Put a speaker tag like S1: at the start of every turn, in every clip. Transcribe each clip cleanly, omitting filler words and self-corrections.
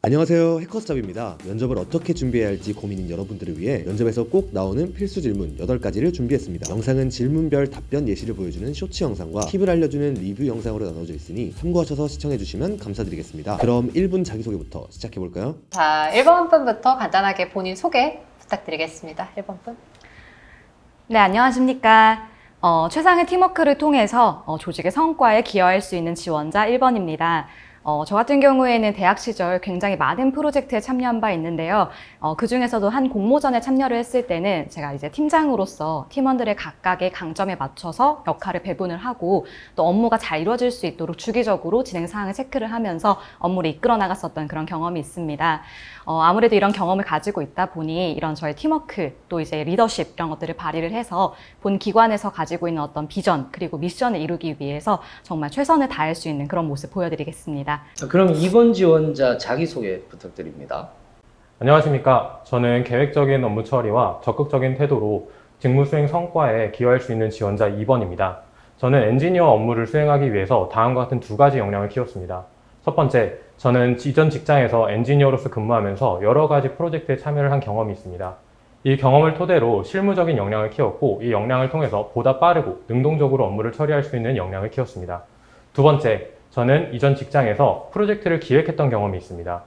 S1: 안녕하세요, 해커스잡입니다. 면접을 어떻게 준비해야 할지 고민인 여러분들을 위해 면접에서 꼭 나오는 필수 질문 8가지를 준비했습니다. 영상은 질문별 답변 예시를 보여주는 쇼츠 영상과 팁을 알려주는 리뷰 영상으로 나눠져 있으니 참고하셔서 시청해주시면 감사드리겠습니다. 그럼 1분 자기소개부터 시작해볼까요?
S2: 자, 1번 분부터 간단하게 본인 소개 부탁드리겠습니다. 1번 분.
S3: 네, 안녕하십니까. 최상의 팀워크를 통해서 조직의 성과에 기여할 수 있는 지원자 1번입니다. 저 같은 경우에는 대학 시절 굉장히 많은 프로젝트에 참여한 바 있는데요. 그 중에서도 한 공모전에 참여를 했을 때는 제가 이제 팀장으로서 팀원들의 각각의 강점에 맞춰서 역할을 배분을 하고 또 업무가 잘 이루어질 수 있도록 주기적으로 진행 사항을 체크를 하면서 업무를 이끌어 나갔었던 그런 경험이 있습니다. 아무래도 이런 경험을 가지고 있다 보니 이런 저의 팀워크 또 이제 리더십 이런 것들을 발휘를 해서 본 기관에서 가지고 있는 어떤 비전 그리고 미션을 이루기 위해서 정말 최선을 다할 수 있는 그런 모습 보여드리겠습니다.
S4: 그럼 2번 지원자 자기소개 부탁드립니다.
S5: 안녕하십니까. 저는 계획적인 업무 처리와 적극적인 태도로 직무 수행 성과에 기여할 수 있는 지원자 2번입니다. 저는 엔지니어 업무를 수행하기 위해서 다음과 같은 2가지 역량을 키웠습니다. 첫 번째, 저는 이전 직장에서 엔지니어로서 근무하면서 여러 가지 프로젝트에 참여를 한 경험이 있습니다. 이 경험을 토대로 실무적인 역량을 키웠고 이 역량을 통해서 보다 빠르고 능동적으로 업무를 처리할 수 있는 역량을 키웠습니다. 두 번째, 저는 이전 직장에서 프로젝트를 기획했던 경험이 있습니다.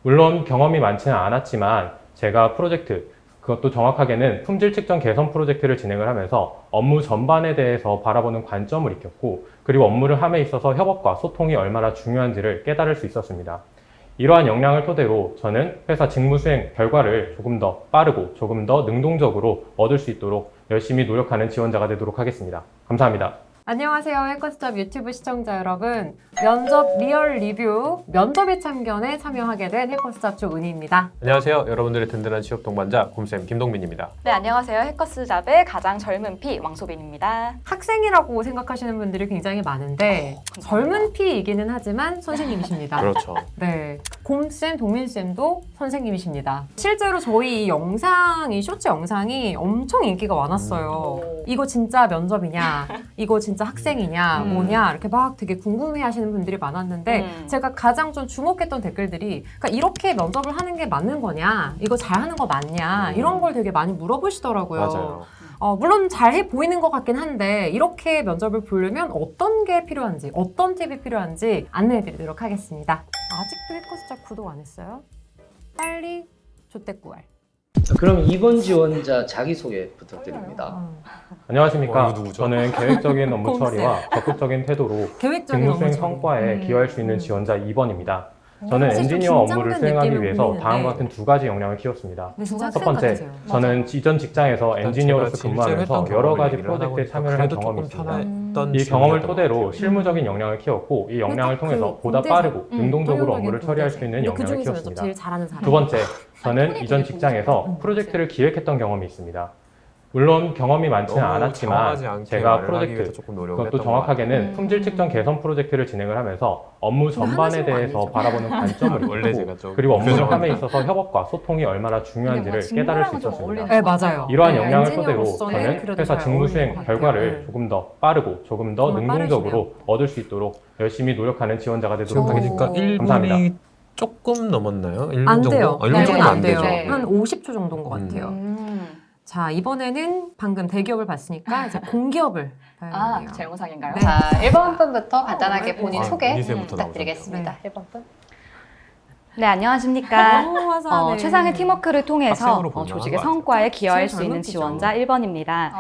S5: 물론 경험이 많지는 않았지만 제가 프로젝트, 그것도 정확하게는 품질 측정 개선 프로젝트를 진행을 하면서 업무 전반에 대해서 바라보는 관점을 익혔고 그리고 업무를 함에 있어서 협업과 소통이 얼마나 중요한지를 깨달을 수 있었습니다. 이러한 역량을 토대로 저는 회사 직무 수행 결과를 조금 더 빠르고 조금 더 능동적으로 얻을 수 있도록 열심히 노력하는 지원자가 되도록 하겠습니다. 감사합니다.
S6: 안녕하세요. 해커스잡 유튜브 시청자 여러분. 면접 리얼 리뷰 면접에 참견에 참여하게 된 해커스잡 조은희입니다.
S7: 안녕하세요. 여러분들의 든든한 취업 동반자 곰쌤 김동민입니다.
S3: 네, 안녕하세요. 해커스잡의 가장 젊은 피 왕소빈입니다.
S6: 학생이라고 생각하시는 분들이 굉장히 많은데 젊은 피이기는 하지만 선생님이십니다.
S7: 그렇죠.
S6: 네, 곰쌤, 동민쌤도 선생님이십니다. 실제로 저희 이 영상, 이 쇼츠 영상이 엄청 인기가 많았어요. 이거 진짜 면접이냐? 이거 진짜 학생이냐? 뭐냐? 이렇게 막 되게 궁금해 하시는 분들이 많았는데 제가 가장 좀 주목했던 댓글들이 그러니까 이렇게 면접을 하는 게 맞는 거냐? 이거 잘하는 거 맞냐? 이런 걸 되게 많이 물어보시더라고요.
S7: 맞아요.
S6: 물론 잘해 보이는 것 같긴 한데 이렇게 면접을 보려면 어떤 게 필요한지 어떤 팁이 필요한지 안내해 드리도록 하겠습니다. 아직도 해커스잡 구독 안 했어요? 빨리 조태구알.
S4: 그럼 2번 지원자 자기소개 부탁드립니다.
S5: 안녕하십니까.
S7: 이거 누구죠?
S5: 저는 계획적인 업무
S6: 곰쌤.
S5: 처리와 적극적인 태도로
S6: 계획적인
S5: 직무 수행
S6: 업무 처리.
S5: 성과에 기여할 수 있는 지원자 2번입니다. 저는
S6: 사실 좀
S5: 엔지니어 업무를
S6: 긴장된
S5: 수행하기
S6: 느낌을
S5: 위해서
S6: 보이는데.
S5: 다음과 같은 2가지 역량을 키웠습니다.
S6: 네, 진짜
S5: 첫
S6: 학생
S5: 번째,
S6: 같으세요.
S5: 저는 이전 직장에서
S7: 일단
S5: 엔지니어로서
S7: 제가
S5: 근무하면서
S7: 실제로
S5: 여러
S7: 했던
S5: 가지
S7: 경험을 얘기를
S5: 프로젝트에
S7: 하다
S5: 참여를 한
S7: 보니까
S5: 경험이
S7: 그래도
S5: 있습니다.
S7: 조금 편했던
S5: 이 경험을
S7: 지원이었던 것
S5: 토대로
S7: 같아요.
S5: 실무적인 역량을 키웠고 이 역량을
S6: 딱
S5: 통해서
S6: 그
S5: 보다
S6: 군대생.
S5: 빠르고 능동적으로
S6: 전형적인
S5: 업무를 처리할 수
S6: 군대생.
S5: 있는
S6: 근데
S5: 역량을
S6: 그중에서
S5: 키웠습니다.
S6: 제일 잘하는 사람.
S5: 두 번째, 저는 이전 직장에서 프로젝트를 기획했던 경험이 있습니다. 물론 경험이 많지는
S7: 너무
S5: 않았지만
S7: 정하지 않게
S5: 제가
S7: 말을 하기 위해서
S5: 프로젝트,
S7: 조금 노력을
S5: 그것도
S7: 했던
S5: 정확하게는 품질 측정 개선 프로젝트를 진행을 하면서 업무 전반에
S6: 하나씩은
S5: 대해서
S6: 아니죠.
S5: 바라보는 관점을
S7: 원래
S5: 익히고
S7: 제가 좀
S5: 그리고 업무를
S7: 교정을
S5: 함에 있어서 협업과 소통이 얼마나 중요한지를 깨달을 수 있었습니다.
S6: 네, 맞아요.
S5: 이러한
S6: 네,
S5: 역량을 토대로
S6: 엔지니어로서는
S5: 저는
S6: 그래도
S5: 회사
S6: 잘
S5: 직무
S6: 어울리는
S5: 수행
S6: 것 같아요.
S5: 결과를
S6: 네.
S5: 조금 더 빠르고 조금 더
S6: 정말
S5: 능동적으로 얻을 수 있도록 열심히 노력하는 지원자가 되도록
S7: 지금 보니까
S5: 하겠습니다.
S7: 1분이
S5: 감사합니다.
S7: 조금 넘었나요? 1분
S6: 안
S7: 정도?
S6: 돼요.
S7: 1분
S6: 네,
S7: 정도 안 되죠.
S3: 네.
S6: 한 50초 정도인 것 같아요. 자, 이번에는 방금 대기업을 봤으니까 이제 공기업을 봐야겠네요.
S3: 제 영상인가요?
S6: 네.
S2: 자, 1번 분부터 간단하게
S6: 네.
S2: 본인
S7: 아,
S2: 소개
S7: 문희쌤부터
S2: 부탁드리겠습니다. 1번 분.
S3: 네, 안녕하십니까.
S6: 너무 화사하네.
S3: 최상의 팀워크를 통해서
S7: 학생으로 볼
S3: 조직의
S7: 만한 것
S3: 성과에 기여할
S6: 제일
S3: 수 있는
S6: 젊은 피죠.
S3: 지원자 1번입니다.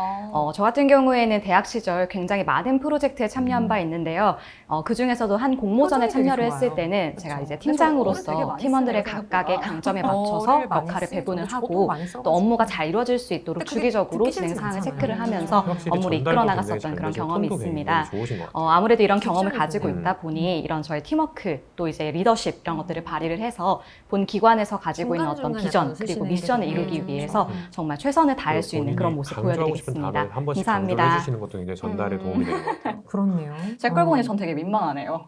S3: 저 같은 경우에는 대학 시절 굉장히 많은 프로젝트에 참여한 바 있는데요. 그 중에서도 한 공모전에
S6: 표정이 되게
S3: 참여를 했을
S6: 좋아요.
S3: 때는
S6: 그쵸.
S3: 제가 이제
S6: 근데 저
S3: 팀장으로서
S6: 어를 되게 많이
S3: 팀원들의
S6: 쓰네요,
S3: 각각의
S6: 생각보다.
S3: 강점에 맞춰서
S6: 어를 많이
S3: 역할을
S6: 쓰죠.
S3: 배분을
S6: 저도
S3: 하고
S6: 많이
S3: 또
S6: 써가지고.
S3: 업무가 잘 이루어질 수 있도록
S6: 근데 그게
S3: 주기적으로
S6: 듣기
S3: 진행
S6: 싫지
S3: 사항을
S6: 않잖아요.
S3: 체크를 하면서
S7: 확실히
S3: 업무를 이끌어
S7: 전달도
S3: 나갔었던
S7: 굉장히
S3: 그런
S7: 잘
S3: 경험이
S7: 되고
S3: 있습니다.
S7: 톤도 굉장히 좋으신 것 같아요.
S3: 아무래도 이런 경험을
S6: 실제로
S3: 가지고
S6: 보면.
S3: 있다 보니 이런 저의 팀워크 또 이제 리더십 이런 것들을 발휘를 해서 본 기관에서 가지고 있는 어떤
S6: 중간중간
S3: 비전
S6: 약간
S3: 그리고
S6: 쓰시는
S3: 미션을
S6: 게
S3: 이루기
S6: 좀
S3: 위해서
S6: 좋죠.
S3: 정말 최선을 다할 수 있는 그런
S7: 본인이
S3: 모습
S7: 강조하고 싶은
S3: 보여드리겠습니다.
S7: 단어를 한 번씩 강조를
S3: 감사합니다.
S7: 해주시는 것도 굉장히 전달에 도움이 되는 것 같아요.
S6: 그렇네요.
S3: 제 걸 보니 전 되게 민망하네요.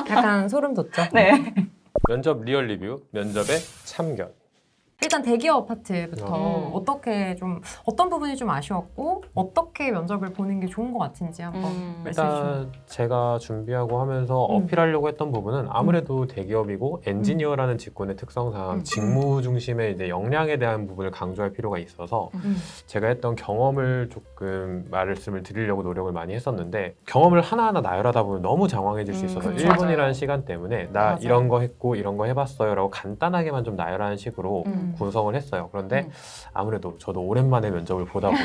S6: 약간 소름 돋죠?
S3: 네.
S7: 면접 리얼 리뷰, 면접의 참견.
S6: 일단 대기업 파트부터
S3: 음.
S6: 어떤 부분이 좀 아쉬웠고 어떻게 면접을 보는 게 좋은 것 같은지 한번 말씀해 주시면.
S7: 일단 제가 준비하고 하면서 어필하려고 했던 부분은 아무래도 대기업이고 엔지니어라는 직군의 특성상 직무 중심의 이제 역량에 대한 부분을 강조할 필요가 있어서 제가 했던 경험을 조금 말씀을 드리려고 노력을 많이 했었는데 경험을 하나하나 나열하다 보면 너무 장황해질 수 있어서
S6: 그쵸.
S7: 1분이라는 시간 때문에 나
S6: 맞아요.
S7: 이런 거 했고 이런 거 해봤어요 라고 간단하게만 좀 나열하는 식으로 구성을 했어요. 그런데 아무래도 저도 오랜만에 면접을 보다 보니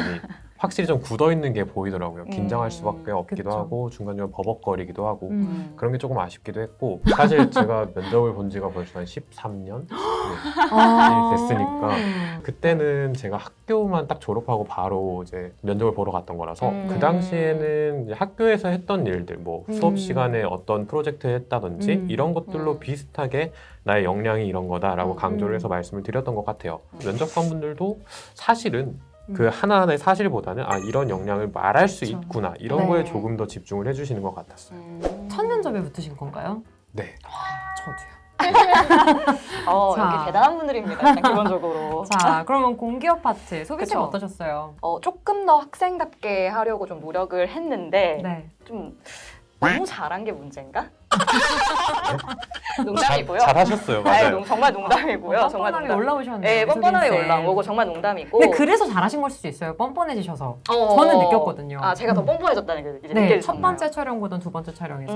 S7: 확실히 좀 굳어있는 게 보이더라고요. 긴장할 수밖에 없기도
S6: 그쵸.
S7: 하고 중간중간 버벅거리기도 하고 그런 게 조금 아쉽기도 했고 사실 제가 면접을 본 지가 벌써 한 13년 됐으니까 그때는 제가 학교만 딱 졸업하고 바로 이제 면접을 보러 갔던 거라서 그 당시에는 이제 학교에서 했던 일들 뭐 수업 시간에 어떤 프로젝트 했다든지 이런 것들로 비슷하게 나의 역량이 이런 거다라고 강조를 해서 말씀을 드렸던 것 같아요. 면접관분들도 사실은 그 하나하나의 사실보다는 아 이런 역량을 말할 수
S6: 그쵸.
S7: 있구나 이런
S3: 네.
S7: 거에 조금 더 집중을 해주시는 것 같았어요.
S6: 첫 면접에 붙으신 건가요?
S7: 네.
S6: 저도요. 자.
S3: 여기 대단한 분들입니다. 일단 기본적으로.
S6: 자, 그러면 공기업 파트 소비쌤
S3: 그쵸.
S6: 어떠셨어요?
S3: 조금 더 학생답게 하려고 좀 노력을 했는데
S6: 네.
S3: 좀 너무 잘한 게 문제인가? 농담이고요.
S7: 잘하셨어요.
S3: 아니,
S7: 맞아요.
S3: 정말 농담이고요. 정말
S6: 뻔뻔하게
S3: 농담.
S6: 올라오셨네요.
S3: 네, 뻔뻔하게
S6: 소빈 쌤.
S3: 올라오고 정말 농담이고.
S6: 근데 그래서 잘하신 걸 수도 있어요. 뻔뻔해지셔서. 저는 느꼈거든요.
S3: 아, 제가 더 뻔뻔해졌다는 게 이제
S6: 네,
S3: 느껴지잖아요.
S6: 첫 번째 촬영보단 두 번째 촬영에서.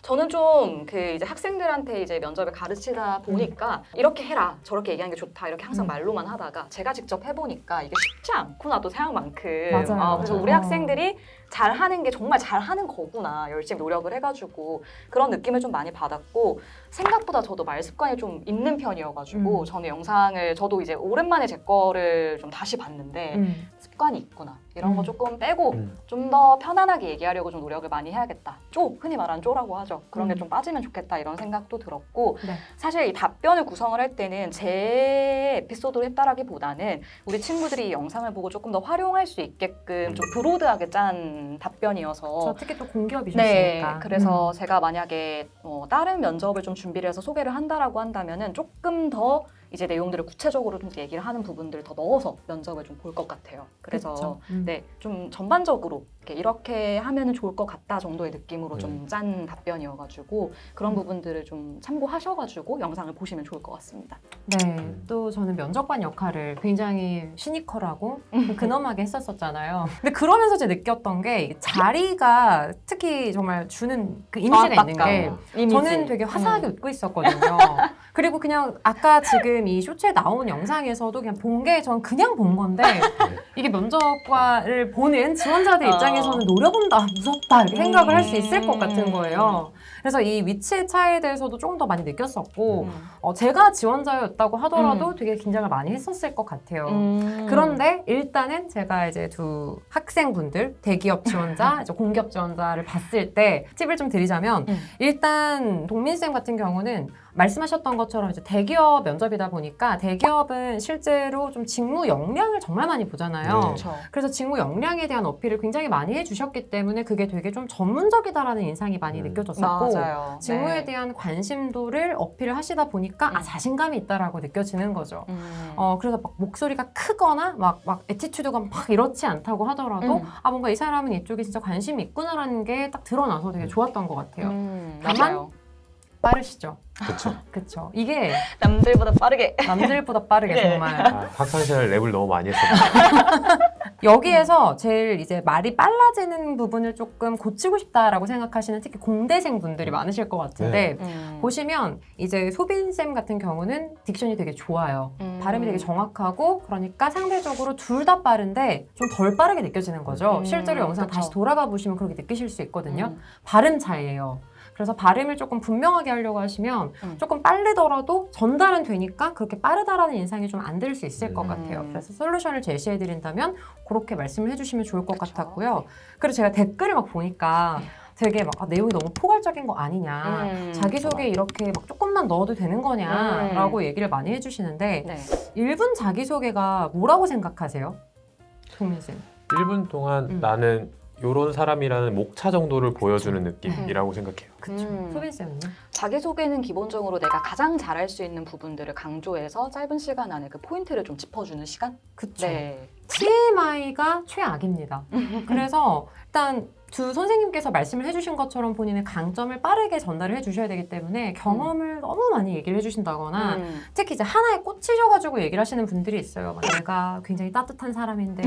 S3: 저는 좀 그 이제 학생들한테 이제 면접을 가르치다 보니까 이렇게 해라, 저렇게 얘기하는 게 좋다, 이렇게 항상 말로만 하다가 제가 직접 해보니까 이게 쉽지 않구나 또 생각만큼.
S6: 맞아요.
S3: 그래서 우리 학생들이 잘하는 게 정말 잘하는 거구나, 열심히 노력을 해가지고 그런 느낌을 좀 많이 받았고 생각보다 저도 말 습관이 좀 있는 편이어가지고 저는 영상을 저도 이제 오랜만에 제 거를 좀 다시 봤는데 습관이 있구나 이런 거 조금 빼고 좀 더 편안하게 얘기하려고 좀 노력을 많이 해야겠다. 흔히 말하는 쪼라고 하죠. 그런 게 좀 빠지면 좋겠다 이런 생각도 들었고
S6: 네.
S3: 사실 이 답변을 구성을 할 때는 제 에피소드를 했다라기보다는 우리 친구들이 이 영상을 보고 조금 더 활용할 수 있게끔 좀 브로드하게 짠 답변이어서
S6: 저 특히 또
S3: 네,
S6: 공기업이셨으니까.
S3: 그래서 제가 만약에 다른 면접을 좀 준비를 해서 소개를 한다라고 한다면은 조금 더 이제 내용들을 구체적으로 좀 얘기를 하는 부분들을 더 넣어서 면접을 좀 볼 것 같아요. 그래서
S6: 그쵸.
S3: 네, 좀 전반적으로 이렇게 하면은 좋을 것 같다 정도의 느낌으로 좀 짠 답변이어가지고 그런 부분들을 좀 참고하셔가지고 영상을 보시면 좋을 것 같습니다.
S6: 네, 또 저는 면접관 역할을 굉장히 시니컬하고 근엄하게 했었잖아요. 근데 그러면서 제가 느꼈던 게 자리가 특히 정말 주는 그 이미지가 있는 게 저는 되게 화사하게 웃고 있었거든요. 그리고 그냥 아까 지금 이 쇼츠에 나온 영상에서도 그냥 본 게 전 그냥 본 건데 이게 면접관을 보는 지원자들 입장에서는 노려본다, 무섭다 이렇게 생각을 할 수 있을 것 같은 거예요. 그래서 이 위치의 차이에 대해서도 조금 더 많이 느꼈었고 제가 지원자였다고 하더라도 되게 긴장을 많이 했었을 것 같아요. 그런데 일단은 제가 이제 두 학생분들, 대기업 지원자, 이제 공기업 지원자를 봤을 때 팁을 좀 드리자면 일단 동민쌤 같은 경우는 말씀하셨던 것처럼 이제 대기업 면접이다 보니까 대기업은 실제로 좀 직무 역량을 정말 많이 보잖아요.
S3: 그렇죠.
S6: 그래서 직무 역량에 대한 어필을 굉장히 많이 해주셨기 때문에 그게 되게 좀 전문적이다라는 인상이 많이 느껴졌었고
S3: 맞아요.
S6: 직무에
S3: 네.
S6: 대한 관심도를 어필을 하시다 보니까 자신감이 있다라고 느껴지는 거죠. 그래서 막 목소리가 크거나 막 애티튜드가 막 이렇지 않다고 하더라도 뭔가 이 사람은 이쪽에 진짜 관심이 있구나라는 게 딱 드러나서 되게 좋았던 것 같아요. 다만
S3: 맞아요.
S6: 빠르시죠.
S7: 그렇죠.
S6: 그쵸. 이게
S3: 남들보다 빠르게.
S6: 남들보다 빠르게
S3: 네.
S6: 정말.
S7: 학창시절 랩을 너무 많이 했었는데
S6: 여기에서 제일 이제 말이 빨라지는 부분을 조금 고치고 싶다라고 생각하시는 특히 공대생 분들이 많으실 것 같은데 보시면 이제 소빈쌤 같은 경우는 딕션이 되게 좋아요. 발음이 되게 정확하고 그러니까 상대적으로 둘 다 빠른데 좀 덜 빠르게 느껴지는 거죠. 실제로 영상
S3: 그쵸.
S6: 다시 돌아가 보시면 그렇게 느끼실 수 있거든요. 발음 차이예요. 그래서 발음을 조금 분명하게 하려고 하시면 조금 빠르더라도 전달은 되니까 그렇게 빠르다라는 인상이 좀 안 들 수 있을 것 같아요. 그래서 솔루션을 제시해드린다면 그렇게 말씀을 해주시면 좋을 것 같았고요. 그리고 제가 댓글을 막 보니까 되게 막 내용이 너무 포괄적인 거 아니냐, 자기소개 이렇게 막 조금만 넣어도 되는 거냐라고 얘기를 많이 해주시는데
S3: 네.
S6: 1분 자기소개가 뭐라고 생각하세요? 동민쌤.
S7: 1분 동안 나는 이런 사람이라는 목차 정도를 보여주는 느낌이라고 생각해요.
S6: 그쵸. 소빈쌤은요?
S3: 자기소개는 기본적으로 내가 가장 잘할 수 있는 부분들을 강조해서 짧은 시간 안에 그 포인트를 좀 짚어주는 시간?
S6: 그쵸.
S3: 네.
S6: TMI가 최악입니다. 그래서 일단 두 선생님께서 말씀을 해주신 것처럼 본인의 강점을 빠르게 전달을 해주셔야 되기 때문에 경험을 너무 많이 얘기를 해주신다거나 특히 이제 하나에 꽂히셔가지고 얘기를 하시는 분들이 있어요. 막 내가 굉장히 따뜻한 사람인데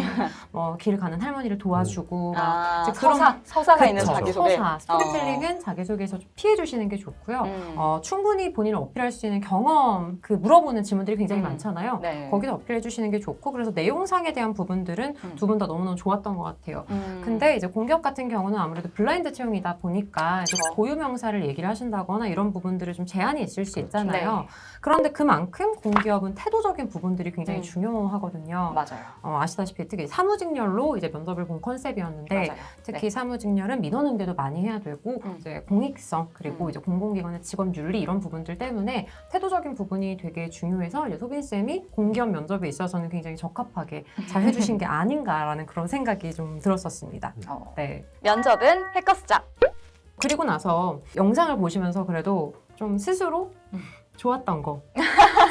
S6: 뭐 길 가는 할머니를 도와주고 막 이제 그런
S3: 서사가 있는
S6: 그쵸.
S3: 자기소개.
S6: 서사, 스토리텔링은 자기소개에서 좀 피해주시는 게 좋고요. 충분히 본인을 어필할 수 있는 경험, 그 물어보는 질문들이 굉장히 많잖아요.
S3: 네.
S6: 거기서 어필해 주시는 게 좋고 그래서 내용상에 대한 부분들은 두 분 다 너무너무 좋았던 것 같아요. 근데 이제 공기업 같은 경우는 아무래도 블라인드 채용이다 보니까 이제 고유 명사를 얘기를 하신다거나 이런 부분들을 좀 제한이 있을 수 있잖아요.
S3: 네.
S6: 그런데 그만큼 공기업은 태도적인 부분들이 굉장히 중요하거든요.
S3: 맞아요.
S6: 아시다시피 특히 사무직렬로 이제 면접을 본 컨셉이었는데
S3: 맞아요.
S6: 특히 사무직렬은 민원 응대도 많이 해야 되고 이제 공익성 그리고 이제 공공기관의 직원 윤리 이런 부분들 때문에 태도적인 부분이 되게 중요해서 이제 소빈 쌤이 공기업 면접에 있어서는 굉장히 적합하게 잘 해주신 게 아닌가라는 그런 생각이 좀 들었었습니다. 네.
S3: 면접은 해커스잡.
S6: 그리고 나서 영상을 보시면서 그래도 좀 스스로 좋았던 거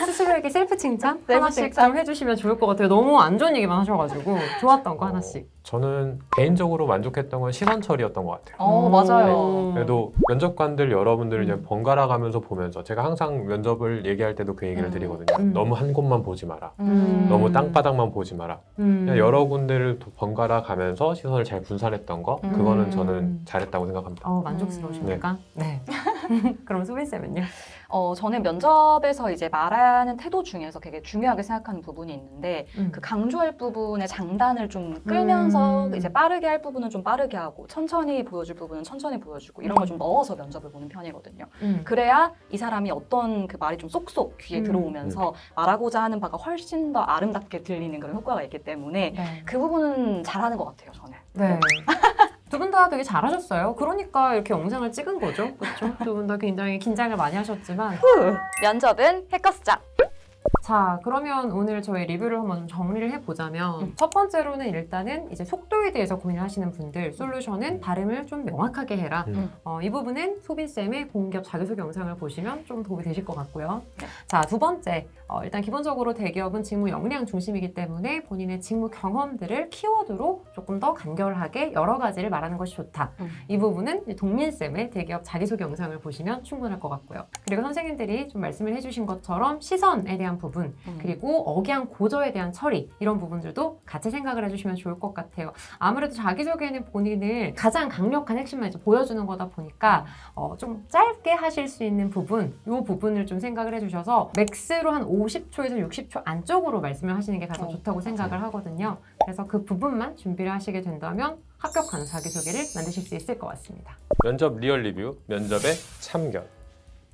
S6: 스스로에게 셀프 칭찬 하나씩 좀 해주시면 좋을 것 같아요. 너무 안 좋은 얘기만 하셔가지고 좋았던 거 하나씩.
S7: 저는 개인적으로 만족했던 건 시선 처리였던 것 같아요.
S3: 맞아요.
S7: 그래도 면접관들 여러분들을 이제 번갈아 가면서 보면서 제가 항상 면접을 얘기할 때도 그 얘기를 드리거든요. 너무 한 곳만 보지 마라. 너무 땅바닥만 보지 마라. 그냥 여러 군데를 번갈아 가면서 시선을 잘 분산했던 거 그거는 저는 잘했다고 생각합니다.
S6: 만족스러우십니까? 네. 그럼 소빈쌤은요?
S3: 저는 면접에서 이제 말하는 태도 중에서 되게 중요하게 생각하는 부분이 있는데 그 강조할 부분의 장단을 좀 끌면서 이제 빠르게 할 부분은 좀 빠르게 하고 천천히 보여줄 부분은 천천히 보여주고 이런 걸 좀 넣어서 면접을 보는 편이거든요. 그래야 이 사람이 어떤 그 말이 좀 쏙쏙 귀에 들어오면서 말하고자 하는 바가 훨씬 더 아름답게 들리는 그런 효과가 있기 때문에 그 부분은 잘하는 것 같아요, 저는.
S6: 네. 두 분 다 되게 잘하셨어요. 그러니까 이렇게 영상을 찍은 거죠. 그렇죠? 두 분 다 굉장히 긴장을 많이 하셨지만
S3: 면접은 해커스잡.
S6: 자, 그러면 오늘 저희 리뷰를 한번 좀 정리를 해보자면 첫 번째로는 일단은 이제 속도에 대해서 고민을 하시는 분들 솔루션은 발음을 좀 명확하게 해라. 이 부분은 소빈쌤의 공기업 자기소개 영상을 보시면 좀 도움이 되실 것 같고요. 자, 두 번째, 일단 기본적으로 대기업은 직무 역량 중심이기 때문에 본인의 직무 경험들을 키워드로 조금 더 간결하게 여러 가지를 말하는 것이 좋다. 이 부분은 동민쌤의 대기업 자기소개 영상을 보시면 충분할 것 같고요. 그리고 선생님들이 좀 말씀을 해주신 것처럼 시선에 대한 부분 그리고 억양 고저에 대한 처리 이런 부분들도 같이 생각을 해주시면 좋을 것 같아요. 아무래도 자기소개는 본인을 가장 강력한 핵심만 이제 보여주는 거다 보니까 좀 짧게 하실 수 있는 부분 이 부분을 좀 생각을 해주셔서 맥스로 한 50초에서 60초 안쪽으로 말씀을 하시는 게 가장 좋다고 생각을 하거든요. 그래서 그 부분만 준비를 하시게 된다면 합격하는 자기소개를 만드실 수 있을 것 같습니다.
S7: 면접 리얼 리뷰, 면접의 참견.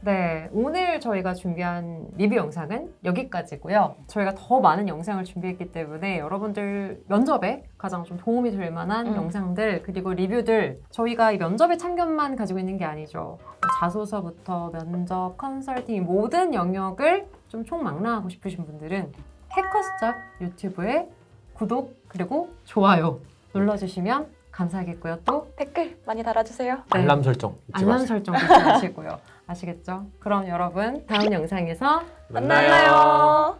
S6: 네, 오늘 저희가 준비한 리뷰 영상은 여기까지고요. 저희가 더 많은 영상을 준비했기 때문에 여러분들 면접에 가장 좀 도움이 될 만한 영상들 그리고 리뷰들 저희가 이 면접의 참견만 가지고 있는 게 아니죠. 자소서부터 면접, 컨설팅 모든 영역을 좀 총망라하고 싶으신 분들은 해커스잡 유튜브에 구독 그리고 좋아요 눌러주시면 감사하겠고요. 또
S3: 댓글 많이 달아주세요.
S7: 알람 설정 잊지
S6: 알람
S7: 마세요.
S6: 설정 잊지 마시고요. 아시겠죠? 그럼 여러분 다음 영상에서
S3: 만나요.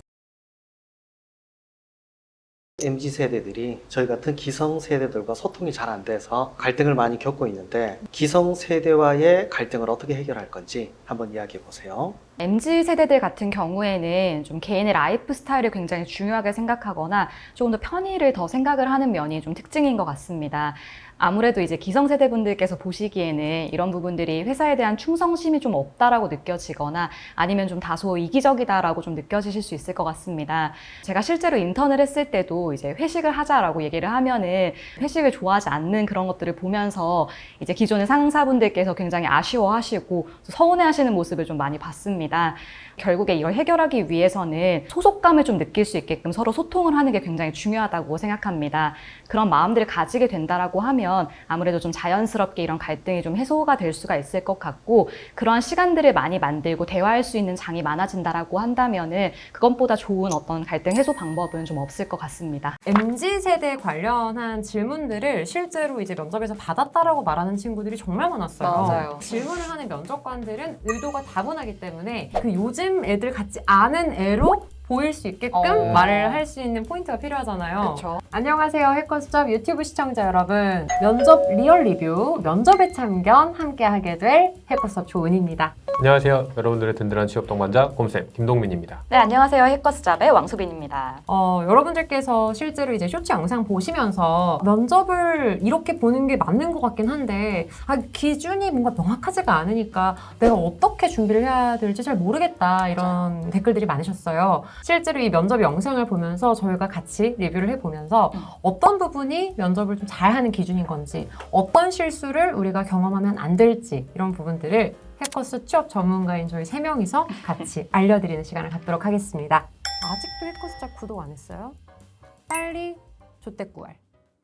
S8: MZ세대들이 저희 같은 기성세대들과 소통이 잘 안 돼서 갈등을 많이 겪고 있는데 기성세대와의 갈등을 어떻게 해결할 건지 한번 이야기해 보세요.
S3: MZ세대들 같은 경우에는 좀 개인의 라이프 스타일을 굉장히 중요하게 생각하거나 조금 더 편의를 더 생각을 하는 면이 좀 특징인 것 같습니다. 아무래도 이제 기성세대 분들께서 보시기에는 이런 부분들이 회사에 대한 충성심이 좀 없다라고 느껴지거나 아니면 좀 다소 이기적이다라고 좀 느껴지실 수 있을 것 같습니다. 제가 실제로 인턴을 했을 때도 이제 회식을 하자라고 얘기를 하면은 회식을 좋아하지 않는 그런 것들을 보면서 이제 기존의 상사분들께서 굉장히 아쉬워하시고 서운해하시는 모습을 좀 많이 봤습니다. 결국에 이걸 해결하기 위해서는 소속감을 좀 느낄 수 있게끔 서로 소통을 하는 게 굉장히 중요하다고 생각합니다. 그런 마음들을 가지게 된다라고 하면 아무래도 좀 자연스럽게 이런 갈등이 좀 해소가 될 수가 있을 것 같고, 그러한 시간들을 많이 만들고 대화할 수 있는 장이 많아진다라고 한다면은 그것보다 좋은 어떤 갈등 해소 방법은 좀 없을 것 같습니다.
S6: MZ세대 관련한 질문들을 실제로 이제 면접에서 받았다라고 말하는 친구들이 정말 많았어요.
S3: 맞아요.
S6: 질문을 하는 면접관들은 의도가 다분하기 때문에 그 요즘 애들 같지 않은 애로 보일 수 있게끔 말을 할 수 있는 포인트가 필요하잖아요.
S3: 그렇죠.
S6: 안녕하세요. 해커스잡 유튜브 시청자 여러분. 면접 리얼 리뷰, 면접에 참견 함께 하게 될 해커스잡 조은입니다.
S7: 안녕하세요. 여러분들의 든든한 취업 동반자 곰쌤 김동민입니다.
S3: 네, 안녕하세요. 해커스잡의 왕수빈입니다.
S6: 여러분들께서 실제로 이제 쇼츠 영상 보시면서 면접을 이렇게 보는 게 맞는 것 같긴 한데 기준이 뭔가 명확하지가 않으니까 내가 어떻게 준비를 해야 될지 잘 모르겠다 이런 댓글들이 많으셨어요. 실제로 이 면접 영상을 보면서 저희가 같이 리뷰를 해보면서 어떤 부분이 면접을 좀 잘하는 기준인 건지, 어떤 실수를 우리가 경험하면 안 될지 이런 부분들을 해커스 취업 전문가인 저희 3명이서 같이 알려드리는 시간을 갖도록 하겠습니다. 아직도 해커스잡 구독 안 했어요? 빨리 조떼꾸알.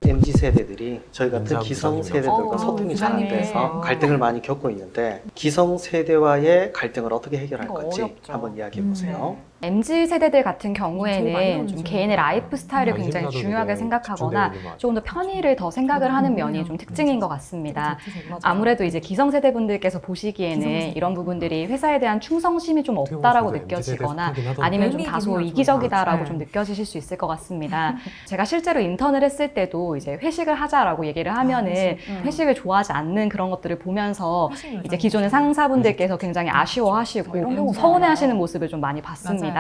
S8: MZ세대들이 저희 같은
S7: 인삼
S8: 기성세대들과 소통이 잘 안
S6: 부장님.
S8: 돼서 갈등을 많이 겪고 있는데 기성세대와의 갈등을 어떻게 해결할
S3: 이거
S8: 건지
S3: 어렵죠.
S8: 한번 이야기해 보세요.
S3: MZ세대들 같은
S6: 제일 많이
S3: 경우에는
S6: 오는
S3: 좀
S6: 질문.
S3: 개인의 라이프 스타일을
S7: 관심
S3: 굉장히
S7: 가져도
S3: 중요하게
S7: 되게
S3: 생각하거나
S7: 집중되는 것
S3: 조금 더 편의를 더 생각을 하는 면이 좀 특징인 것 같습니다.
S6: 맞아요.
S3: 아무래도 이제 기성세대 분들께서 보시기에는
S6: 기성세대.
S3: 이런 부분들이 회사에 대한 충성심이 좀 없다라고 느껴지거나 아니면 좀 다소
S6: 의미
S3: 이기적이다라고
S6: 있긴
S3: 좀
S6: 하죠.
S3: 느껴지실 수 있을 것 같습니다. 제가 실제로 인턴을 했을 때도 이제 회식을 하자라고 얘기를 하면은 회식을 좋아하지 않는 그런 것들을 보면서 이제 기존의 상사분들께서 굉장히 아쉬워하시고 서운해하시는 모습을 좀 많이 봤습니다.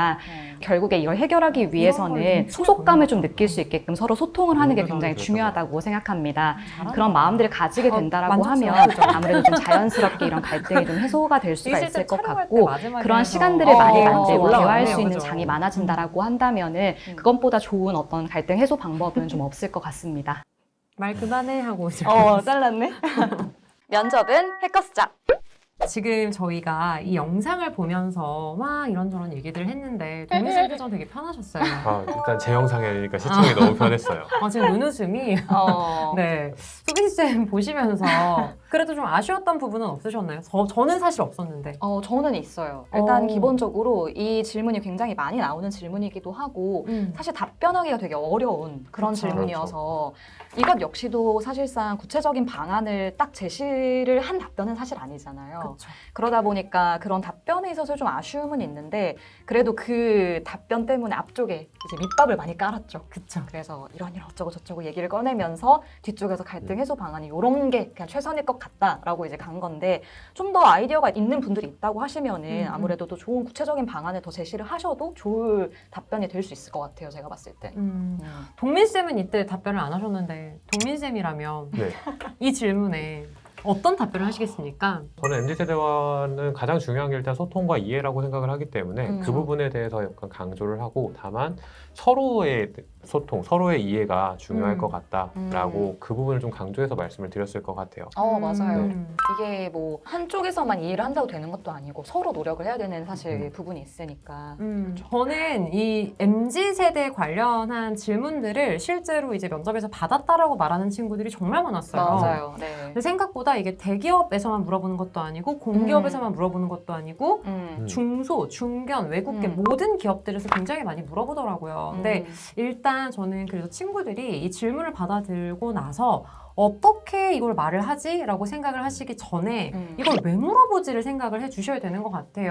S3: 결국에 이걸 해결하기 위해서는 소속감을 좀 느낄 수 있게끔 서로 소통을 하는 게 굉장히 중요하다고 생각합니다. 그런 마음들을 가지게 된다라고 하면 아무래도 좀 자연스럽게 이런 갈등이 좀 해소가 될 수가 있을 것 같고, 그러한 시간들을 많이 만들고 대화할 수 있는 장이 많아진다라고 한다면은 그것보다 좋은 어떤 갈등 해소 방법은 좀 없을 것 같습니다.
S6: 말 그만해 하고
S3: 잘랐네. 면접은 해커스잡.
S6: 지금 저희가 이 영상을 보면서 막 이런저런 얘기들을 했는데 동민쌤 표정 되게 편하셨어요.
S7: 일단 제 영상이니까 시청이 너무 편했어요.
S6: 지금 눈웃음이 네, 수빈쌤 보시면서 그래도 좀 아쉬웠던 부분은 없으셨나요? 저는 사실 없었는데.
S3: 저는 있어요. 일단
S6: 어.
S3: 기본적으로 이 질문이 굉장히 많이 나오는 질문이기도 하고 사실 답변하기가 되게 어려운 그런
S6: 그쵸.
S3: 질문이어서 이것 역시도 사실상 구체적인 방안을 딱 제시를 한 답변은 사실 아니잖아요.
S6: 그렇죠.
S3: 그러다 보니까 그런 답변에 있어서 좀 아쉬움은 있는데 그래도 그 답변 때문에 앞쪽에 이제 밑밥을 많이 깔았죠.
S6: 그쵸.
S3: 그래서 이런 어쩌고 저쩌고 얘기를 꺼내면서 뒤쪽에서 갈등 해소 방안이 이런 게 그냥 최선일 것 같다라고 이제 간 건데, 좀 더 아이디어가 있는 분들이 있다고 하시면은 아무래도 또 좋은 구체적인 방안을 더 제시를 하셔도 좋을 답변이 될 수 있을 것 같아요. 제가 봤을 때.
S6: 동민쌤은 이때 답변을 안 하셨는데 동민쌤이라면
S7: 네.
S6: 이 질문에 어떤 답변을 하시겠습니까?
S7: 저는 MZ세대와는 가장 중요한 게 일단 소통과 이해라고 생각을 하기 때문에 그 부분에 대해서 약간 강조를 하고, 다만 서로의 소통, 서로의 이해가 중요할 것 같다라고 그 부분을 좀 강조해서 말씀을 드렸을 것 같아요.
S3: 맞아요. 이게 뭐 한쪽에서만 이해를 한다고 되는 것도 아니고 서로 노력을 해야 되는 사실 부분이 있으니까.
S6: 저는 이 MZ세대 관련한 질문들을 실제로 이제 면접에서 받았다라고 말하는 친구들이 정말 많았어요.
S3: 맞아요. 네.
S6: 근데 생각보다 이게 대기업에서만 물어보는 것도 아니고 공기업에서만 물어보는 것도 아니고 중소, 중견, 외국계 모든 기업들에서 굉장히 많이 물어보더라고요. 근데 일단 저는 그래도 친구들이 이 질문을 받아들고 나서 어떻게 이걸 말을 하지? 라고 생각을 하시기 전에 이걸 왜 물어보지를 생각을 해주셔야 되는 것 같아요.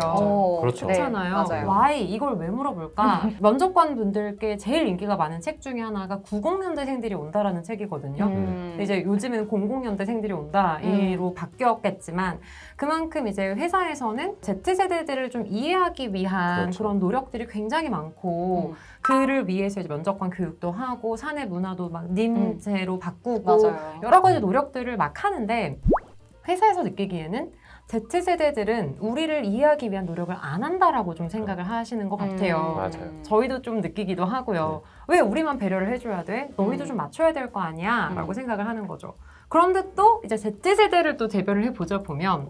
S7: 그렇죠.
S6: 그렇잖아요.
S3: 네, 맞아요.
S6: Why? 이걸 왜 물어볼까? 면접관 분들께 제일 인기가 많은 책 중에 하나가 90년대생들이 온다라는 책이거든요. 근데 이제 요즘에는 00년대생들이 온다로 바뀌었겠지만 그만큼 이제 회사에서는 Z세대들을 좀 이해하기 위한
S7: 그렇죠.
S6: 그런 노력들이 굉장히 많고 그를 위해서 이제 면접관 교육도 하고 사내 문화도 막 님제로 바꾸고
S3: 맞아요.
S6: 여러 가지 노력들을 막 하는데 회사에서 느끼기에는 Z세대들은 우리를 이해하기 위한 노력을 안 한다라고 좀 생각을 하시는 것 같아요.
S7: 맞아요.
S6: 저희도 좀 느끼기도 하고요. 왜 우리만 배려를 해줘야 돼? 너희도 좀 맞춰야 될 거 아니야? 라고 생각을 하는 거죠. 그런데 또 이제 Z세대를 또 대별을 해보자 보면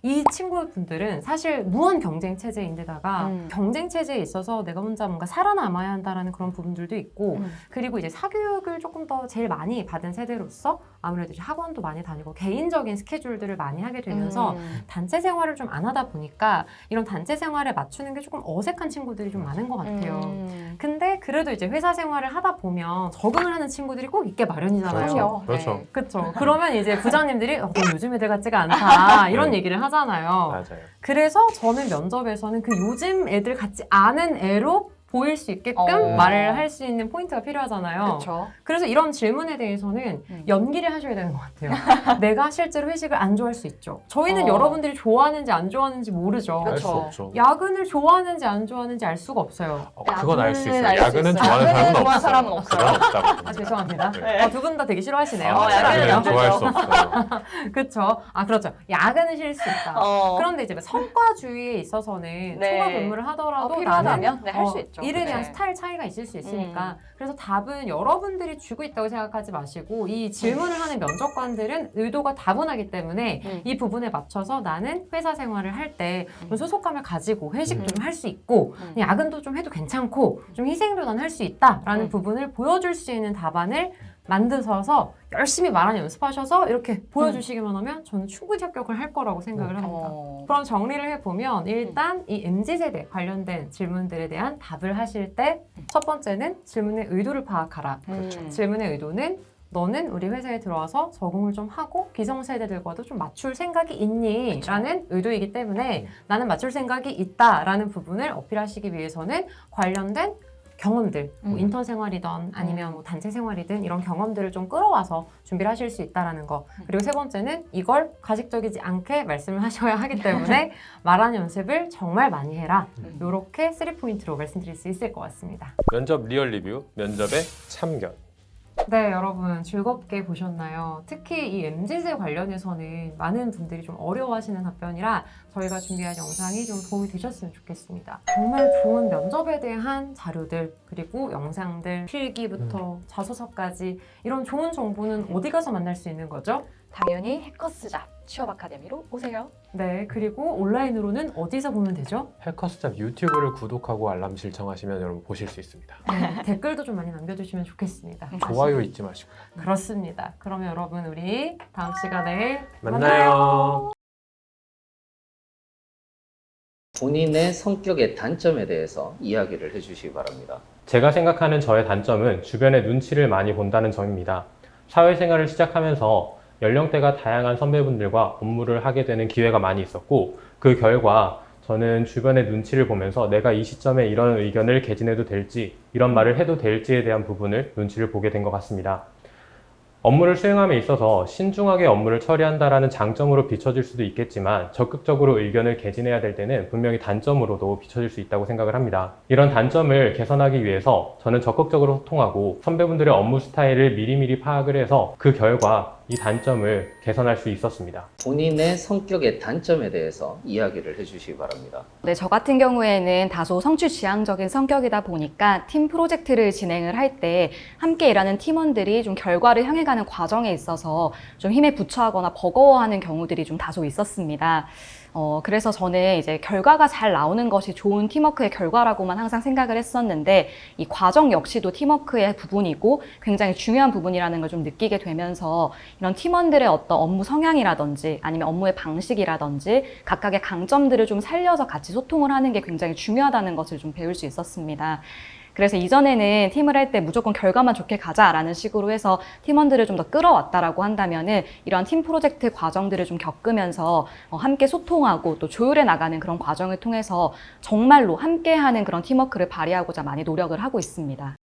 S6: 이 친구분들은 사실 무한 경쟁 체제인데다가 경쟁 체제에 있어서 내가 혼자 뭔가 살아남아야 한다라는 그런 부분들도 있고 그리고 이제 사교육을 조금 더 제일 많이 받은 세대로서 아무래도 이제 학원도 많이 다니고 개인적인 스케줄들을 많이 하게 되면서 단체 생활을 좀 안 하다 보니까 이런 단체 생활에 맞추는 게 조금 어색한 친구들이 좀 많은 것 같아요. 근데 그래도 이제 회사 생활을 하다 보면 적응을 하는 친구들이 꼭 있게 마련이잖아요.
S7: 그렇죠.
S6: 그렇죠. 그러면 이제 부장님들이 너 요즘 애들 같지가 않다 이런 얘기를 하잖아요.
S7: 맞아요.
S6: 그래서 저는 면접에서는 그 요즘 애들 같지 않은 애로 보일 수 있게끔 말을 할 수 있는 포인트가 필요하잖아요.
S3: 그렇죠.
S6: 그래서 이런 질문에 대해서는 연기를 하셔야 되는 것 같아요. 내가 실제로 회식을 안 좋아할 수 있죠. 저희는 여러분들이 좋아하는지 안 좋아하는지 모르죠.
S7: 알 수
S3: 그렇죠.
S7: 없죠.
S6: 야근을 좋아하는지 안 좋아하는지 알 수가 없어요.
S7: 그건 알 수 있어요.
S3: 야근은 알수
S7: 야근은
S3: 있어요.
S7: 좋아하는
S3: 야근은
S7: 사람은
S3: 좋아하는 사람은
S7: 없어요.
S3: 없어요.
S7: 그건 없다고.
S6: 아, 죄송합니다.
S7: 네.
S6: 두 분 다 되게 싫어하시네요.
S3: 야근은 안
S7: 좋아할
S3: 되죠.
S7: 수 없어요.
S6: 그렇죠. 아, 그렇죠. 야근은 싫을 수 있다. 그런데 이제 성과주의에 있어서는
S3: 네.
S6: 초과 근무를 하더라도
S3: 필요하다면 네, 할 수 있죠.
S6: 일에 대한
S3: 네.
S6: 스타일 차이가 있을 수 있으니까 그래서 답은 여러분들이 주고 있다고 생각하지 마시고 이 질문을 하는 면접관들은 의도가 다분하기 때문에 이 부분에 맞춰서 나는 회사 생활을 할 때 소속감을 가지고 회식도 좀 할 수 있고 야근도 좀 해도 괜찮고 좀 희생도 난 할 수 있다라는 부분을 보여줄 수 있는 답안을 만드셔서 열심히 말하는 연습하셔서 이렇게 보여주시기만 하면 저는 충분히 합격을 할 거라고 생각을 합니다. 그럼 정리를 해보면 일단 이 MZ세대 관련된 질문들에 대한 답을 하실 때 첫 번째는 질문의 의도를 파악하라. 질문의 의도는 너는 우리 회사에 들어와서 적응을 좀 하고 기성세대들과도 좀 맞출 생각이 있니? 라는 의도이기 때문에 나는 맞출 생각이 있다라는 부분을 어필하시기 위해서는 관련된 경험들, 뭐 인턴 생활이든 아니면 뭐 단체 생활이든 이런 경험들을 좀 끌어와서 준비를 하실 수 있다는 거. 그리고 세 번째는 이걸 가식적이지 않게 말씀을 하셔야 하기 때문에 말하는 연습을 정말 많이 해라. 이렇게 3포인트로 말씀드릴 수 있을 것 같습니다.
S7: 면접 리얼 리뷰, 면접의 참견.
S6: 네, 여러분 즐겁게 보셨나요? 특히 이 MZ세 관련해서는 많은 분들이 좀 어려워하시는 답변이라 저희가 준비한 영상이 좀 도움이 되셨으면 좋겠습니다. 정말 좋은 면접에 대한 자료들, 그리고 영상들, 필기부터 자소서까지 이런 좋은 정보는 어디 가서 만날 수 있는 거죠?
S3: 당연히 해커스잡 취업 아카데미로 오세요.
S6: 네, 그리고 온라인으로는 어디서 보면 되죠?
S7: 해커스잡 유튜브를 구독하고 알람 설정하시면 여러분 보실 수 있습니다.
S6: 네, 댓글도 좀 많이 남겨주시면 좋겠습니다.
S7: 좋아요 잊지 마시고.
S6: 그렇습니다. 그러면 여러분 우리 다음 시간에
S7: 만나요.
S4: 본인의 성격의 단점에 대해서 이야기를 해주시기 바랍니다.
S5: 제가 생각하는 저의 단점은 주변의 눈치를 많이 본다는 점입니다. 사회생활을 시작하면서 연령대가 다양한 선배분들과 업무를 하게 되는 기회가 많이 있었고 그 결과 저는 주변의 눈치를 보면서 내가 이 시점에 이런 의견을 개진해도 될지 이런 말을 해도 될지에 대한 부분을 눈치를 보게 된 것 같습니다. 업무를 수행함에 있어서 신중하게 업무를 처리한다라는 장점으로 비춰질 수도 있겠지만 적극적으로 의견을 개진해야 될 때는 분명히 단점으로도 비춰질 수 있다고 생각을 합니다. 이런 단점을 개선하기 위해서 저는 적극적으로 소통하고 선배분들의 업무 스타일을 미리미리 파악을 해서 그 결과 이 단점을 개선할 수 있었습니다.
S4: 본인의 성격의 단점에 대해서 이야기를 해주시기 바랍니다.
S3: 네, 저 같은 경우에는 다소 성취지향적인 성격이다 보니까 팀 프로젝트를 진행을 할 때 함께 일하는 팀원들이 좀 결과를 향해 가는 과정에 있어서 좀 힘에 부처하거나 버거워하는 경우들이 좀 다소 있었습니다. 그래서 저는 이제 결과가 잘 나오는 것이 좋은 팀워크의 결과라고만 항상 생각을 했었는데 이 과정 역시도 팀워크의 부분이고 굉장히 중요한 부분이라는 걸 좀 느끼게 되면서 이런 팀원들의 어떤 업무 성향이라든지 아니면 업무의 방식이라든지 각각의 강점들을 좀 살려서 같이 소통을 하는 게 굉장히 중요하다는 것을 좀 배울 수 있었습니다. 그래서 이전에는 팀을 할 때 무조건 결과만 좋게 가자라는 식으로 해서 팀원들을 좀 더 끌어왔다라고 한다면은 이런 팀 프로젝트 과정들을 좀 겪으면서 함께 소통하고 또 조율해 나가는 그런 과정을 통해서 정말로 함께하는 그런 팀워크를 발휘하고자 많이 노력을 하고 있습니다.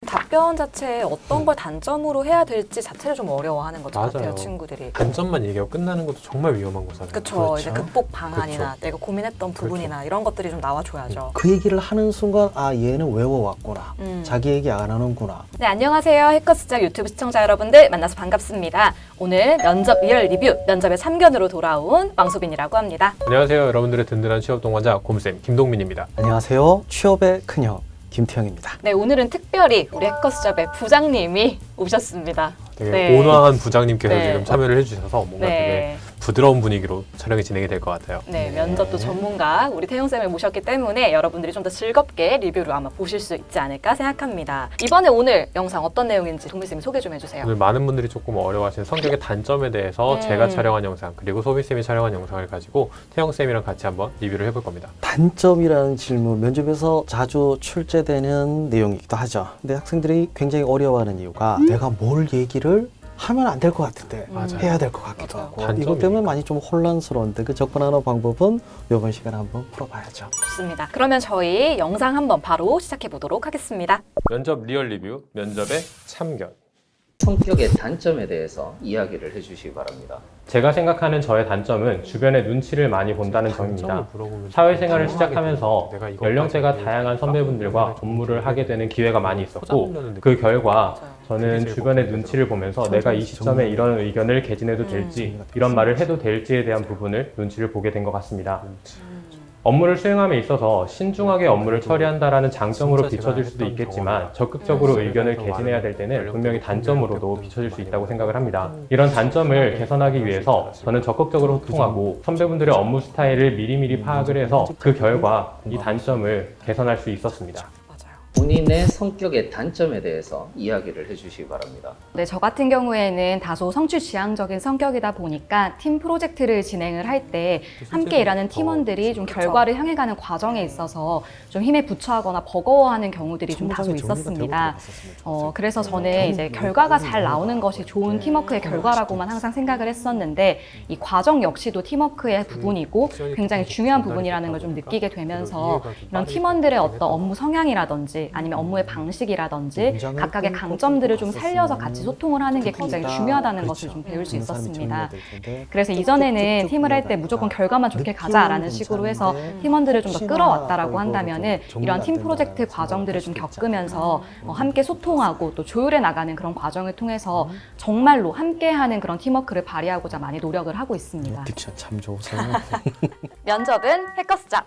S9: 답변 자체에 어떤 걸 단점으로 해야 될지 자체를 좀 어려워하는 것
S7: 맞아요.
S9: 같아요, 친구들이.
S7: 단점만 얘기하고 끝나는 것도 정말 위험한 거잖아요.
S9: 그렇죠. 이제 극복 방안이나 내가 고민했던 부분이나 이런 것들이 좀 나와줘야죠.
S8: 그 얘기를 하는 순간 아 얘는 외워왔구나. 자기 얘기 안 하는구나.
S9: 네, 안녕하세요. 해커스잡 유튜브 시청자 여러분들 만나서 반갑습니다. 오늘 면접 리얼 리뷰, 면접의 참견으로 돌아온 왕소빈이라고 합니다.
S7: 안녕하세요. 여러분들의 든든한 취업 동반자 곰쌤 김동민입니다.
S8: 안녕하세요. 취업의 큰형 김태형입니다.
S9: 네, 오늘은 특별히 우리 해커스잡의 부장님이 오셨습니다.
S7: 되게
S9: 네.
S7: 온화한 부장님께서
S9: 네.
S7: 지금 참여를 해주셔서 뭔가 되게 부드러운 분위기로 촬영이 진행이 될 것 같아요.
S9: 네, 면접도 전문가 우리 태용쌤을 모셨기 때문에 여러분들이 좀 더 즐겁게 리뷰를 아마 보실 수 있지 않을까 생각합니다. 이번에 오늘 영상 어떤 내용인지 동민쌤이 소개 좀 해주세요.
S7: 오늘 많은 분들이 조금 어려워하시는 성격의 단점에 대해서 제가 촬영한 영상 그리고 소빈쌤이 촬영한 영상을 가지고 태영쌤이랑 같이 한번 리뷰를 해볼 겁니다.
S8: 단점이라는 질문 면접에서 자주 출제되는 내용이기도 하죠. 근데 학생들이 굉장히 어려워하는 이유가 내가 뭘 얘기를 하면 안 될 것 같은데 해야 될 것 같기도 하고 이것 때문에 많이 좀 혼란스러운데 그 접근하는 방법은 이번 시간에 한번 풀어봐야죠.
S9: 좋습니다. 그러면 저희 영상 한번 바로 시작해 보도록 하겠습니다.
S7: 면접 리얼 리뷰, 면접의 참견.
S4: 성격의 단점에 대해서 이야기를 해주시기 바랍니다.
S5: 제가 생각하는 저의 단점은 주변의 눈치를 많이 본다는 점입니다. 사회생활을 시작하면서 연령대가 다양한 선배분들과 업무를 하게 되는 기회가 많이 있었고 그 결과 저는 주변의 눈치를 보면서 내가 이 시점에 이런 의견을 개진해도 될지 이런 말을 해도 될지에 대한 부분을 눈치를 보게 된 것 같습니다. 업무를 수행함에 있어서 신중하게 업무를 처리한다라는 장점으로 비춰질 수도 있겠지만 적극적으로 의견을 개진해야 될 때는 분명히 단점으로도 비춰질 수 있다고 생각을 합니다. 이런 단점을 개선하기 위해서 저는 적극적으로 소통하고 선배분들의 업무 스타일을 미리미리 파악을 해서 그 결과 이 단점을 개선할 수 있었습니다.
S4: 본인의 성격의 단점에 대해서 이야기를 해주시기 바랍니다.
S3: 네, 저 같은 경우에는 다소 성취지향적인 성격이다 보니까 팀 프로젝트를 진행을 할 때 함께 일하는 팀원들이 좀 결과를 향해 가는 과정에 있어서 좀 힘에 부처하거나 버거워하는 경우들이 좀 다소 있었습니다. 그래서 저는 이제 결과가 잘 나오는 것이 좋은 팀워크의 결과라고만 항상 생각을 했었는데 이 과정 역시도 팀워크의 부분이고 굉장히 중요한 부분이라는 걸 좀 느끼게 되면서 이런 팀원들의 어떤 업무 성향이라든지 아니면 업무의 방식이라든지 각각의 강점들을 좀 살려서 같이 소통을 하는 게 굉장히 중요하다는 것을 좀 배울 수 있었습니다. 그래서 이전에는 팀을 할 때 무조건 결과만 좋게 가자라는 식으로 해서 팀원들을 좀 더 끌어왔다라고 한다면은 이런 팀 프로젝트 과정들을 좀 겪으면서 함께 소통하고 또 조율해 나가는 그런 과정을 통해서 정말로 함께하는 그런 팀워크를 발휘하고자 많이 노력을 하고 있습니다.
S8: 딕션 참 좋으세요.
S9: 면접은 해커스작.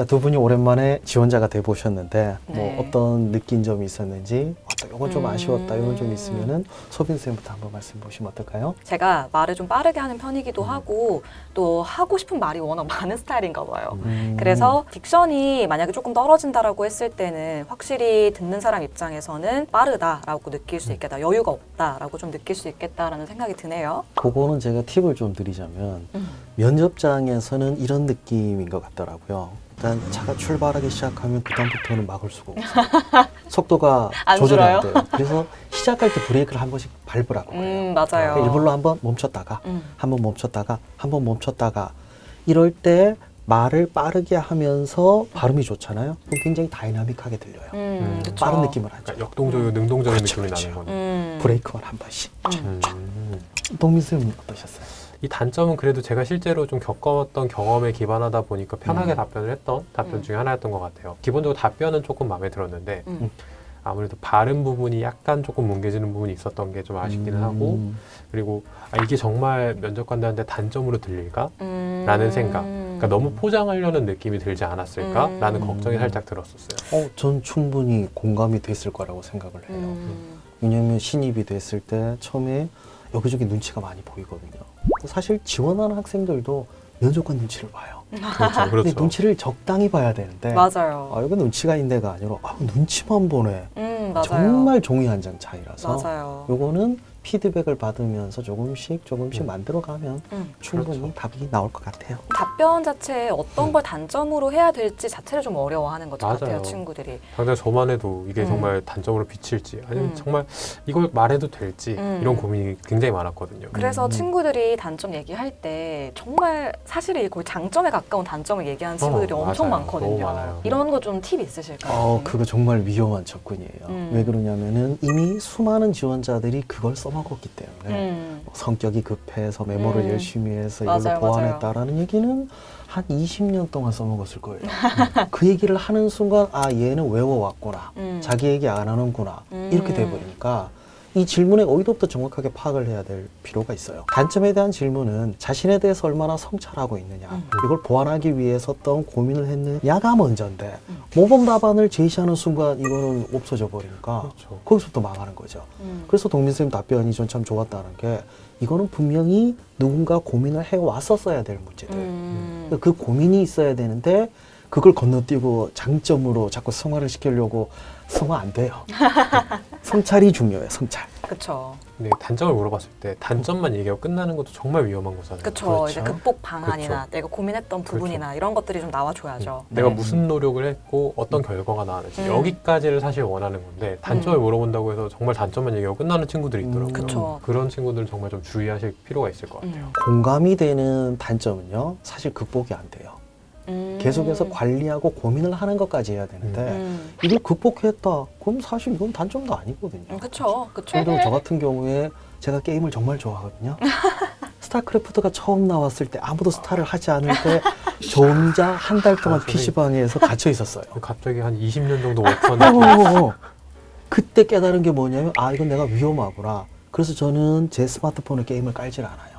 S8: 두 분이 오랜만에 지원자가 돼 보셨는데 뭐 어떤 느낀 점이 있었는지 이건 좀 아쉬웠다 이런 좀 있으면은 소빈 쌤부터 한번 말씀 보시면 어떨까요?
S9: 제가 말을 좀 빠르게 하는 편이기도 하고 또 하고 싶은 말이 워낙 많은 스타일인가 봐요. 그래서 딕션이 만약에 조금 떨어진다라고 했을 때는 확실히 듣는 사람 입장에서는 빠르다라고 느낄 수 있겠다, 여유가 없다라고 좀 느낄 수 있겠다라는 생각이 드네요.
S8: 그거는 제가 팁을 좀 드리자면 면접장에서는 이런 느낌인 것 같더라고요. 일단 차가 출발하기 시작하면 그다음부터는 막을 수가 없어요. 속도가 조절이 안 돼요. 그래서 시작할 때 브레이크를 한 번씩 밟으라고 해요.
S9: 맞아요.
S8: 그러니까 일부러 한번 멈췄다가 한번 멈췄다가 한번 멈췄다가 이럴 때 말을 빠르게 하면서 발음이 좋잖아요. 그럼 굉장히 다이나믹하게 들려요. 빠른 느낌을 하죠.
S7: 그러니까 역동적이고 능동적인
S8: 그렇죠,
S7: 느낌이
S8: 그렇죠.
S7: 나는 거네요.
S8: 브레이크만 한 번씩. 동민 쌤은 어떠셨어요?
S7: 이 단점은 그래도 제가 실제로 좀 겪었던 경험에 기반하다 보니까 편하게 답변을 했던 답변 중에 하나였던 것 같아요. 기본적으로 답변은 조금 마음에 들었는데 아무래도 발음 부분이 약간 조금 뭉개지는 부분이 있었던 게 좀 아쉽기는 하고 그리고 이게 정말 면접관들한테 단점으로 들릴까? 라는 생각. 그러니까 너무 포장하려는 느낌이 들지 않았을까? 라는 걱정이 살짝 들었었어요.
S8: 전 충분히 공감이 됐을 거라고 생각을 해요. 왜냐하면 신입이 됐을 때 처음에 여기저기 눈치가 많이 보이거든요. 사실 지원하는 학생들도 면접관 눈치를 봐요.
S7: 그렇죠,
S8: 근데 눈치를 적당히 봐야 되는데
S9: 맞아요.
S8: 여기 눈치가 있네가 아니라 눈치만 보네.
S9: 맞아요.
S8: 정말 종이 한 장 차이라서
S9: 맞아요.
S8: 요거는 피드백을 받으면서 조금씩 만들어가면 충분히
S7: 그렇죠.
S8: 답이 나올 것 같아요.
S9: 답변 자체에 어떤 걸 단점으로 해야 될지 자체를 좀 어려워하는 것
S7: 맞아요.
S9: 같아요, 친구들이.
S7: 당장 저만 해도 이게 정말 단점으로 비칠지 아니면 정말 이걸 말해도 될지 이런 고민이 굉장히 많았거든요.
S9: 그래서 친구들이 단점 얘기할 때 정말 사실이 거의 장점에 가까운 단점을 얘기하는 친구들이 엄청
S7: 맞아요.
S9: 많거든요.
S7: 너무 많아요.
S9: 이런 거 좀 팁 있으실까요?
S8: 그거 정말 위험한 접근이에요. 왜 그러냐면은 이미 수많은 지원자들이 그걸 써먹었기 때문에 성격이 급해서 메모를 열심히 해서 이걸로
S9: 맞아요,
S8: 보완했다라는 얘기는 한 20년 동안 써먹었을 거예요. 그 얘기를 하는 순간 얘는 외워왔구나. 자기 얘기 안 하는구나. 이렇게 돼버리니까 이 질문의 의도부터 정확하게 파악을 해야 될 필요가 있어요. 단점에 대한 질문은 자신에 대해서 얼마나 성찰하고 있느냐, 이걸 보완하기 위해서 어떤 고민을 했느냐가 먼저인데 모범 답안을 제시하는 순간 이거는 없어져 버리니까
S7: 그렇죠.
S8: 거기서부터 망하는 거죠. 그래서 동민쌤 답변이 전 참 좋았다는 게 이거는 분명히 누군가 고민을 해왔었어야 될 문제들. 그러니까 그 고민이 있어야 되는데 그걸 건너뛰고 장점으로 자꾸 성화를 시키려고 성화 안 돼요. 성찰이 중요해요. 성찰.
S9: 그쵸.
S7: 네, 단점을 물어봤을 때 단점만 얘기하고 끝나는 것도 정말 위험한 거잖아요.
S9: 그쵸.
S8: 그렇죠.
S9: 이제 극복 방안이나
S7: 그렇죠.
S9: 내가 고민했던 부분이나 이런 것들이 좀 나와줘야죠.
S7: 내가
S9: 네.
S7: 무슨 노력을 했고 어떤 결과가 나왔는지
S9: 음.
S7: 여기까지를 사실 원하는 건데 단점을 물어본다고 해서 정말 단점만 얘기하고 끝나는 친구들이 있더라고요.
S9: 그쵸.
S7: 그런 친구들은 정말 좀 주의하실 필요가 있을 것 같아요.
S8: 공감이 되는 단점은요. 사실 극복이 안 돼요. 계속해서 관리하고 고민을 하는 것까지 해야 되는데 이걸 극복했다. 그럼 사실 이건 단점도 아니거든요.
S9: 그쵸. 그쵸.
S8: 저도 저 같은 경우에 제가 게임을 정말 좋아하거든요. 스타크래프트가 처음 나왔을 때 아무도 스타를 하지 않을 때 저 혼자 한 달 동안
S7: 아,
S8: PC방에서 갇혀 있었어요.
S7: 갑자기 한 20년 정도 워크하는
S8: 그때 깨달은 게 뭐냐면 아 이건 내가 위험하구나. 그래서 저는 제 스마트폰에 게임을 깔질 않아요.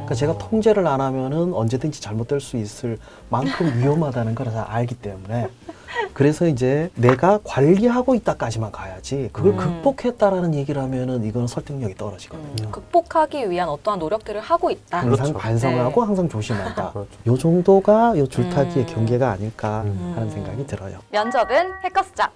S8: 그러니까 제가 통제를 안 하면은 언제든지 잘못될 수 있을 만큼 위험하다는 걸 다 알기 때문에 그래서 이제 내가 관리하고 있다까지만 가야지 그걸 극복했다라는 얘기를 하면은 이거는 설득력이 떨어지거든요.
S9: 극복하기 위한 어떠한 노력들을 하고 있다.
S8: 항상
S7: 그렇죠.
S8: 반성하고
S9: 네.
S8: 항상 조심한다.
S7: 그렇죠.
S8: 요 정도가 요 줄타기의 경계가 아닐까
S7: 음.
S8: 하는 생각이 들어요.
S9: 면접은 해커스자.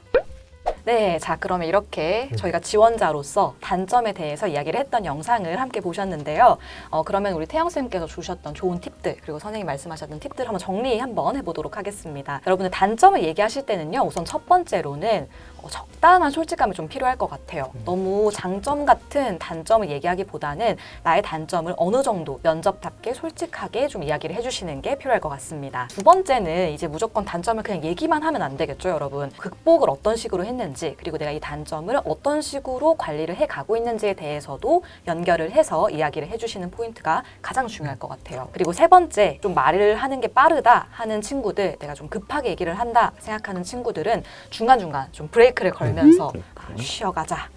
S9: 네, 자 그러면 이렇게 저희가 지원자로서 단점에 대해서 이야기를 했던 영상을 함께 보셨는데요. 그러면 우리 태영쌤께서 주셨던 좋은 팁들 그리고 선생님이 말씀하셨던 팁들 한번 정리 한번 해보도록 하겠습니다. 여러분들 단점을 얘기하실 때는요. 우선 첫 번째로는 적당한 솔직감이 좀 필요할 것 같아요. 너무 장점 같은 단점을 얘기하기보다는 나의 단점을 어느 정도 면접답게 솔직하게 좀 이야기를 해주시는 게 필요할 것 같습니다. 두 번째는 이제 무조건 단점을 그냥 얘기만 하면 안 되겠죠, 여러분. 극복을 어떤 식으로 했는지 그리고 내가 이 단점을 어떤 식으로 관리를 해가고 있는지에 대해서도 연결을 해서 이야기를 해주시는 포인트가 가장 중요할 것 같아요. 그리고 세 번째, 좀 말을 하는 게 빠르다 하는 친구들, 내가 좀 급하게 얘기를 한다 생각하는 친구들은 중간중간 좀 브레이크를 걸면서 쉬어가자.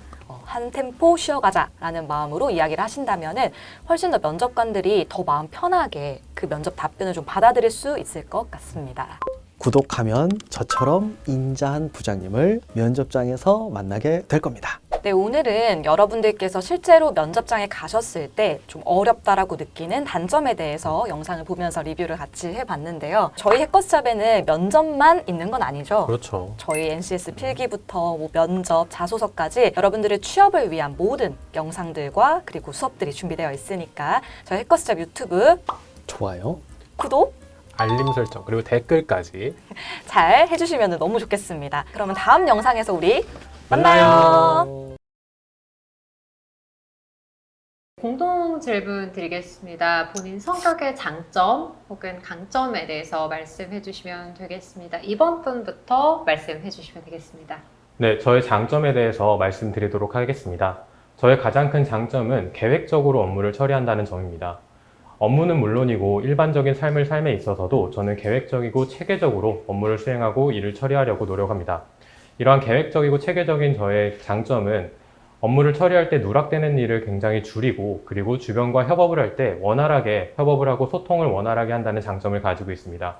S9: 한 템포 쉬어가자라는 마음으로 이야기를 하신다면은 훨씬 더 면접관들이 더 마음 편하게 그 면접 답변을 좀 받아들일 수 있을 것 같습니다.
S8: 구독하면 저처럼 인자한 부장님을 면접장에서 만나게 될 겁니다.
S9: 네, 오늘은 여러분들께서 실제로 면접장에 가셨을 때 좀 어렵다라고 느끼는 단점에 대해서 영상을 보면서 리뷰를 같이 해봤는데요. 저희 해커스잡에는 면접만 있는 건 아니죠.
S7: 그렇죠.
S9: 저희 NCS 필기부터 뭐 면접, 자소서까지 여러분들의 취업을 위한 모든 영상들과 그리고 수업들이 준비되어 있으니까 저희 해커스잡 유튜브
S8: 좋아요.
S9: 구독
S7: 알림 설정 그리고 댓글까지
S9: 잘 해주시면 너무 좋겠습니다. 그러면 다음 영상에서 우리 만나요.
S2: 공동 질문 드리겠습니다. 본인 성격의 장점 혹은 강점에 대해서 말씀해 주시면 되겠습니다. 이번 분부터 말씀해 주시면 되겠습니다.
S5: 네, 저의 장점에 대해서 말씀드리도록 하겠습니다. 저의 가장 큰 장점은 계획적으로 업무를 처리한다는 점입니다. 업무는 물론이고 일반적인 삶을 삶에 있어서도 저는 계획적이고 체계적으로 업무를 수행하고 일을 처리하려고 노력합니다. 이러한 계획적이고 체계적인 저의 장점은 업무를 처리할 때 누락되는 일을 굉장히 줄이고 그리고 주변과 협업을 할 때 원활하게 협업을 하고 소통을 원활하게 한다는 장점을 가지고 있습니다.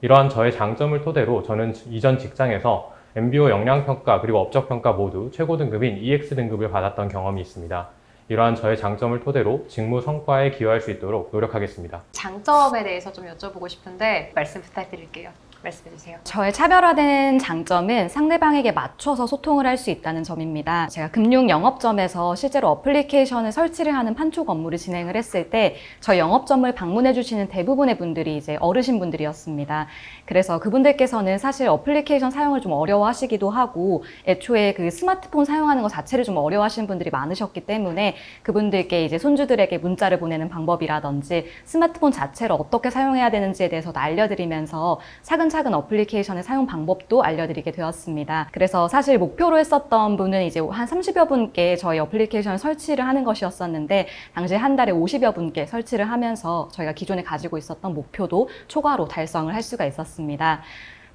S5: 이러한 저의 장점을 토대로 저는 이전 직장에서 MBO 역량평가 그리고 업적평가 모두 최고 등급인 EX 등급을 받았던 경험이 있습니다. 이러한 저의 장점을 토대로 직무 성과에 기여할 수 있도록 노력하겠습니다.
S2: 장점에 대해서 좀 여쭤보고 싶은데 말씀 부탁드릴게요. 말씀해 주세요.
S3: 저의 차별화된 장점은 상대방에게 맞춰서 소통을 할 수 있다는 점입니다. 제가 금융 영업점에서 실제로 어플리케이션을 설치를 하는 판촉 업무를 진행을 했을 때 저희 영업점을 방문해 주시는 대부분의 분들이 이제 어르신 분들이었습니다. 그래서 그분들께서는 사실 어플리케이션 사용을 좀 어려워하시기도 하고 애초에 그 스마트폰 사용하는 것 자체를 좀 어려워하시는 분들이 많으셨기 때문에 그분들께 이제 손주들에게 문자를 보내는 방법이라든지 스마트폰 자체를 어떻게 사용해야 되는지에 대해서도 알려드리면서 차근차근 어플리케이션의 사용 방법도 알려드리게 되었습니다. 그래서 사실 목표로 했었던 분은 이제 한 30여 분께 저희 어플리케이션을 설치를 하는 것이었었는데 당시 한 달에 50여 분께 설치를 하면서 저희가 기존에 가지고 있었던 목표도 초과로 달성을 할 수가 있었습니다.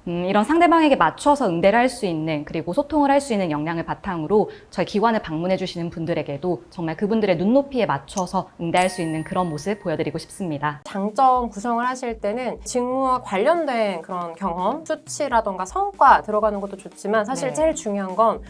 S3: 이런 상대방에게 맞춰서 응대를 할 수 있는 그리고 소통을 할 수 있는 역량을 바탕으로 저희 기관을 방문해 주시는 분들에게도 정말 그분들의 눈높이에 맞춰서 응대할 수 있는 그런 모습 보여드리고 싶습니다.
S6: 장점 구성을 하실 때는 직무와 관련된 그런 경험, 수치라던가 성과 들어가는 것도 좋지만 사실
S9: 네.
S6: 제일 중요한 건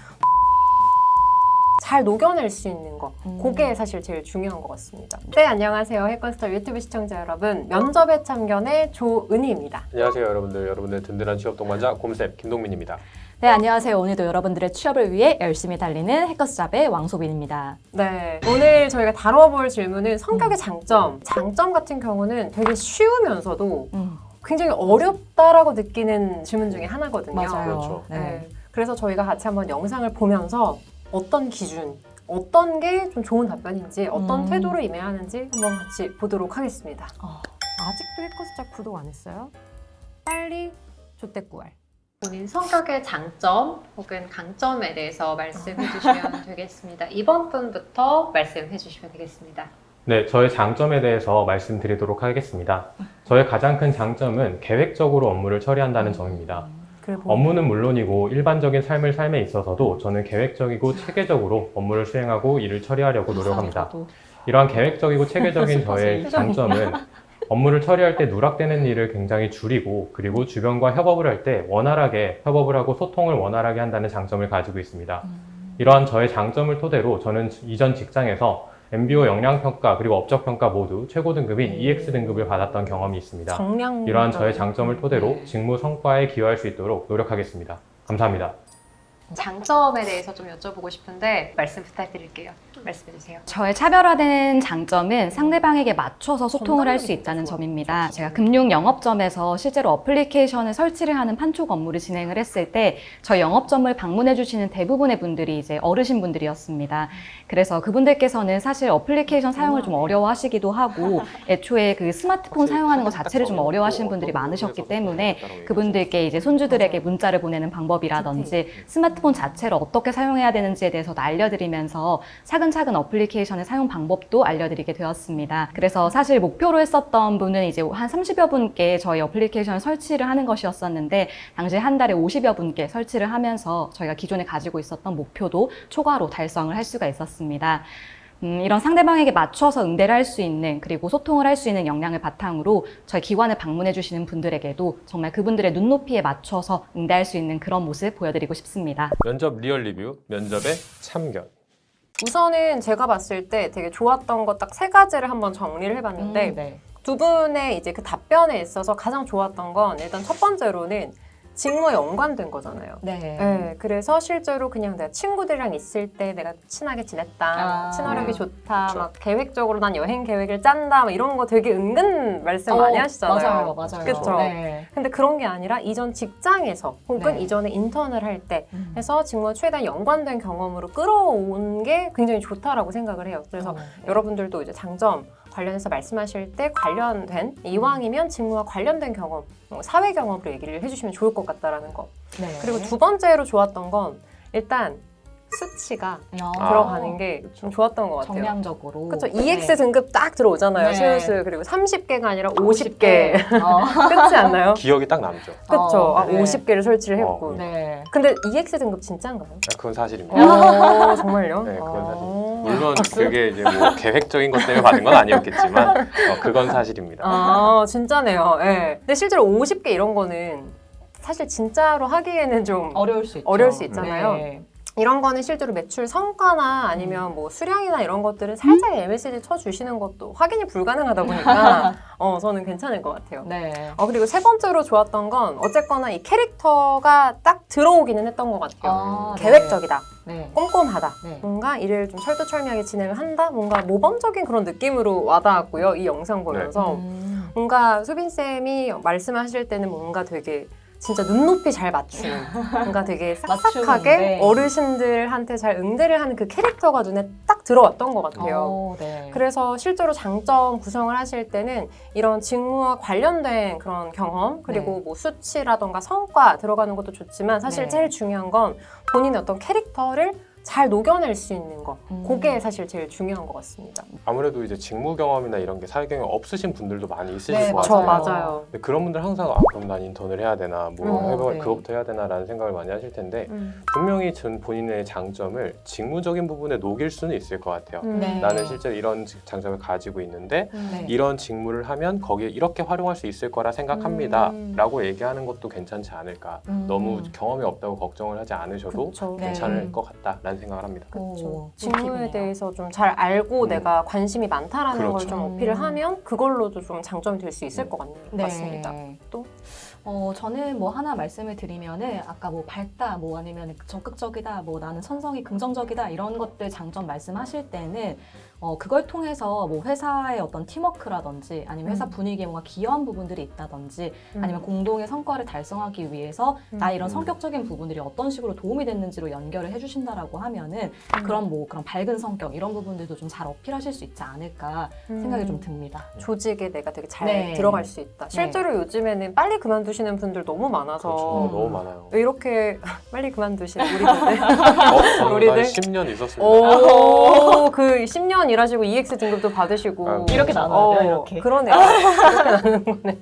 S6: 잘 녹여낼 수 있는 거. 그게 사실 제일 중요한 것 같습니다. 네, 안녕하세요. 해커스터 유튜브 시청자 여러분. 면접에 참견의 조은희입니다.
S7: 안녕하세요 여러분들 든든한 취업 동반자 곰쌤 김동민입니다.
S3: 네, 안녕하세요. 오늘도 여러분들의 취업을 위해 열심히 달리는 해커스잡의 왕소빈입니다.
S6: 네, 오늘 저희가 다뤄볼 질문은 성격의 장점. 장점 같은 경우는 되게 쉬우면서도 굉장히 어렵다라고 느끼는 질문 중에 하나거든요.
S3: 맞아요.
S7: 그렇죠.
S6: 네. 그래서 저희가 같이 한번 영상을 보면서 어떤 기준, 어떤 게 좀 좋은 답변인지, 어떤 태도를 임해야 하는지 한번 같이 보도록 하겠습니다. 아직도 해커스잡 구독 안 했어요? 빨리 조태구알.
S2: 본인 성격의 장점 혹은 강점에 대해서 말씀해 주시면 되겠습니다. 이번 분부터 말씀해 주시면 되겠습니다.
S5: 네, 저의 장점에 대해서 말씀드리도록 하겠습니다. 저의 가장 큰 장점은 계획적으로 업무를 처리한다는 점입니다. 업무는 물론이고 일반적인 삶을 삶에 있어서도 저는 계획적이고 체계적으로 업무를 수행하고 일을 처리하려고 노력합니다. 이러한 계획적이고 체계적인 저의 장점은 업무를 처리할 때 누락되는 일을 굉장히 줄이고 그리고 주변과 협업을 할 때 원활하게 협업을 하고 소통을 원활하게 한다는 장점을 가지고 있습니다. 이러한 저의 장점을 토대로 저는 이전 직장에서 MBO 역량평가 그리고 업적평가 모두 최고 등급인 EX 등급을 받았던 경험이 있습니다. 이러한 저의 장점을 토대로 직무 성과에 기여할 수 있도록 노력하겠습니다. 감사합니다.
S2: 장점에 대해서 좀 여쭤보고 싶은데 말씀 부탁드릴게요. 말씀해 주세요.
S3: 저의 차별화된 장점은 상대방에게 맞춰서 소통을 할 수 있다는 점입니다. 제가 금융 영업점에서 실제로 어플리케이션을 설치를 하는 판촉 업무를 진행을 했을 때 저희 영업점을 방문해 주시는 대부분의 분들이 이제 어르신 분들이었습니다. 그래서 그분들께서는 사실 어플리케이션 사용을 좀 어려워하시기도 하고 애초에 그 스마트폰 사용하는 것 자체를 좀 어려워하시는 분들이 많으셨기 때문에 그분들께 이제 손주들에게 문자를 보내는 방법이라든지 스마트폰 자체를 어떻게 사용해야 되는지에 대해서 알려드리면서 차근차근 어플리케이션의 사용 방법도 알려드리게 되었습니다. 그래서 사실 목표로 했었던 분은 이제 한 30여 분께 저희 어플리케이션을 설치를 하는 것이었었는데 당시 한 달에 50여 분께 설치를 하면서 저희가 기존에 가지고 있었던 목표도 초과로 달성을 할 수가 있었습니다. 이런 상대방에게 맞춰서 응대를 할 수 있는 그리고 소통을 할 수 있는 역량을 바탕으로 저희 기관을 방문해 주시는 분들에게도 정말 그분들의 눈높이에 맞춰서 응대할 수 있는 그런 모습 보여드리고 싶습니다.
S7: 면접 리얼 리뷰, 면접의 참견.
S6: 우선은 제가 봤을 때 되게 좋았던 거 딱 3가지를 한번 정리를 해봤는데
S3: 네.
S6: 두 분의 이제 그 답변에 있어서 가장 좋았던 건 일단 첫 번째로는 직무에 연관된 거잖아요. 네, 그래서 실제로 그냥 내가 친구들이랑 있을 때 내가 친하게 지냈다, 친화력이 좋다,
S7: 그쵸.
S6: 막 계획적으로 난 여행 계획을 짠다, 막 이런 거 되게 은근 말씀 많이 하시잖아요.
S3: 맞아요.
S6: 그쵸?
S3: 네.
S6: 근데 그런 게 아니라 이전 직장에서 혹은
S3: 네.
S6: 이전에 인턴을 할 때 해서 직무와 최대한 연관된 경험으로 끌어온 게 굉장히 좋다라고 생각을 해요. 그래서 여러분들도 이제 장점 관련해서 말씀하실 때 관련된 이왕이면 직무와 관련된 경험, 사회 경험으로 얘기를 해주시면 좋을 것 같다라는 거.
S3: 네.
S6: 그리고 두 번째로 좋았던 건 일단 수치가 들어가는 게 좀 좋았던 것 같아요.
S3: 정량적으로.
S6: 그렇죠. EX 등급 딱 들어오잖아요.
S3: 네.
S6: 세우스. 그리고 30개가 아니라 50개. 그렇지 않나요?
S7: 기억이 딱 남죠.
S6: 그렇죠.
S3: 네.
S6: 50개를 설치를 했고.
S3: 네.
S6: 근데 EX 등급 진짜인가요?
S7: 그건 사실입니다.
S6: 오, 정말요?
S7: 네, 그건 사실입니다.
S6: 아.
S7: 물론 그게 이제 뭐 계획적인 것 때문에 받은 건 아니었겠지만 그건 사실입니다.
S6: 아, 진짜네요. 네. 근데 실제로 50개 이런 거는 사실 진짜로 하기에는 좀
S3: 어려울 수 있죠.
S6: 어려울 수 있잖아요.
S3: 네.
S6: 이런 거는 실제로 매출 성과나 아니면 뭐 수량이나 이런 것들은 살짝 MSG 쳐주시는 것도 확인이 불가능하다 보니까 저는 괜찮을 것 같아요.
S3: 네.
S6: 그리고 세 번째로 좋았던 건 어쨌거나 이 캐릭터가 딱 들어오기는 했던 것 같아요. 계획적이다.
S3: 네.
S6: 꼼꼼하다.
S3: 네.
S6: 뭔가 일을 좀 철두철미하게 진행을 한다. 뭔가 모범적인 그런 느낌으로 와닿았고요. 이 영상 보면서. 뭔가 수빈쌤이 말씀하실 때는 뭔가 되게 진짜 눈높이 잘 맞추는 뭔가 되게 싹싹하게
S3: 맞추는데.
S6: 어르신들한테 잘 응대를 하는 그 캐릭터가 눈에 딱 들어왔던 것 같아요.
S3: 네.
S6: 그래서 실제로 장점 구성을 하실 때는 이런 직무와 관련된 그런 경험 그리고
S3: 네.
S6: 뭐 수치라던가 성과 들어가는 것도 좋지만 사실
S3: 네.
S6: 제일 중요한 건 본인의 어떤 캐릭터를 잘 녹여낼 수 있는 거 그게 사실 제일 중요한 것 같습니다.
S7: 아무래도 이제 직무 경험이나 이런 게 사회 경험 없으신 분들도 많이 있으실
S3: 네,
S7: 것
S6: 그렇죠,
S7: 같아요.
S6: 맞아요.
S7: 근데 그런 분들 항상 그럼 난 인턴을 해야 되나
S3: 네.
S7: 그거부터 해야 되나라는 생각을 많이 하실 텐데 분명히 본인의 장점을 직무적인 부분에 녹일 수는 있을 것 같아요.
S3: 네.
S7: 나는 실제로 이런 장점을 가지고 있는데
S3: 네.
S7: 이런 직무를 하면 거기에 이렇게 활용할 수 있을 거라 생각합니다 라고 얘기하는 것도 괜찮지 않을까. 너무 경험이 없다고 걱정을 하지 않으셔도
S6: 그쵸.
S7: 괜찮을
S3: 네.
S7: 것 같다라는 않을까라는 생각을 합니다.
S6: 그렇죠. 직무에 대해서 좀 잘 알고 내가 관심이 많다라는 걸
S7: 그렇죠.
S6: 좀 어필을 하면 그걸로도 좀 장점이 될 수 있을 것 같네요. 맞습니다. 또?
S3: 저는 뭐 하나 말씀을 드리면은 아까 뭐 밝다, 뭐 아니면 적극적이다, 뭐 나는 선성이 긍정적이다 이런 것들 장점 말씀하실 때는 그걸 통해서 뭐 회사의 어떤 팀워크라든지 아니면 회사 분위기에 뭔가 기여한 부분들이 있다든지 아니면 공동의 성과를 달성하기 위해서 나의 이런 성격적인 부분들이 어떤 식으로 도움이 됐는지로 연결을 해주신다라고 하면은 그런 밝은 성격 이런 부분들도 좀 잘 어필하실 수 있지 않을까 생각이 좀 듭니다.
S6: 조직에 내가 되게 잘
S3: 네.
S6: 들어갈 수 있다. 실제로 요즘에는 빨리 그만두시는 분들 너무 많아서
S7: 그렇죠. 너무 많아요.
S6: 왜 이렇게 빨리 그만두시는 우리들?
S7: 저는
S6: 우리들?
S7: 한 10년 있었습니다.
S6: 오, 그 10년 일하시고 EX 등급도 받으시고
S7: 아,
S3: 이렇게 나눠야 돼요, 이렇게.
S6: 그러네요. 이렇게 나누는 거네.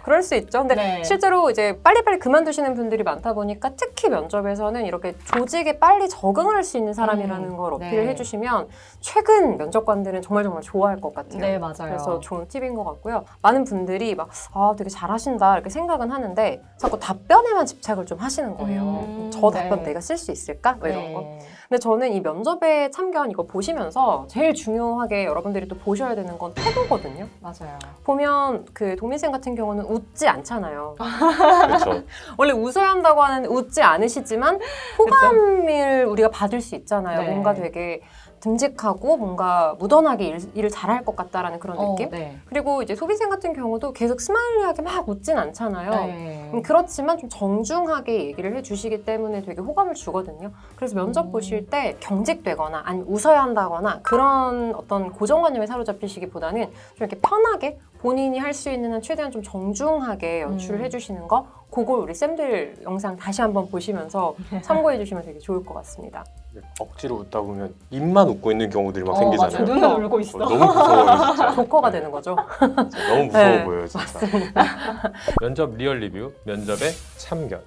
S6: 그럴 수 있죠. 근데
S3: 네.
S6: 실제로 이제 빨리빨리 그만두시는 분들이 많다 보니까 특히 면접에서는 이렇게 조직에 빨리 적응할 수 있는 사람이라는 걸 어필을
S3: 네.
S6: 해주시면 최근 면접관들은 정말 좋아할 것 같아요.
S3: 네, 맞아요.
S6: 그래서 좋은 팁인 것 같고요. 많은 분들이 막 되게 잘하신다 이렇게 생각은 하는데 자꾸 답변에만 집착을 좀 하시는 거예요. 저 답변
S3: 네.
S6: 내가 쓸 수 있을까? 뭐 이런
S3: 네.
S6: 거. 근데 저는 이 면접에 참견 이거 보시면서 제일 중요하게 여러분들이 또 보셔야 되는 건 태도거든요.
S3: 맞아요.
S6: 보면 그 도민쌤 같은 경우는 웃지 않잖아요.
S7: 그렇죠.
S6: 원래 웃어야 한다고 하는데 웃지 않으시지만 호감을 우리가 받을 수 있잖아요.
S3: 네.
S6: 뭔가 되게 듬직하고 뭔가 무던하게 일을 잘할 것 같다라는 그런 느낌?
S3: 네.
S6: 그리고 이제 소비생 같은 경우도 계속 스마일리하게 막 웃진 않잖아요.
S3: 네.
S6: 그렇지만 좀 정중하게 얘기를 해주시기 때문에 되게 호감을 주거든요. 그래서 면접 보실 때 경직되거나 아니면 웃어야 한다거나 그런 어떤 고정관념에 사로잡히시기보다는 좀 이렇게 편하게 본인이 할 수 있는 한 최대한 좀 정중하게 연출을 해주시는 거 그걸 우리 쌤들 영상 다시 한번 보시면서 참고해 주시면 되게 좋을 것 같습니다.
S7: 억지로 웃다 보면 입만 웃고 있는 경우들이 막 생기잖아요.
S3: 맞아. 눈을 울고 있어.
S7: 너무 무서워요, 진짜.
S6: 조커가 되는 거죠.
S7: 진짜 너무 무서워
S6: 네,
S7: 보여요, 진짜. 면접 리얼 리뷰, 면접의 참견.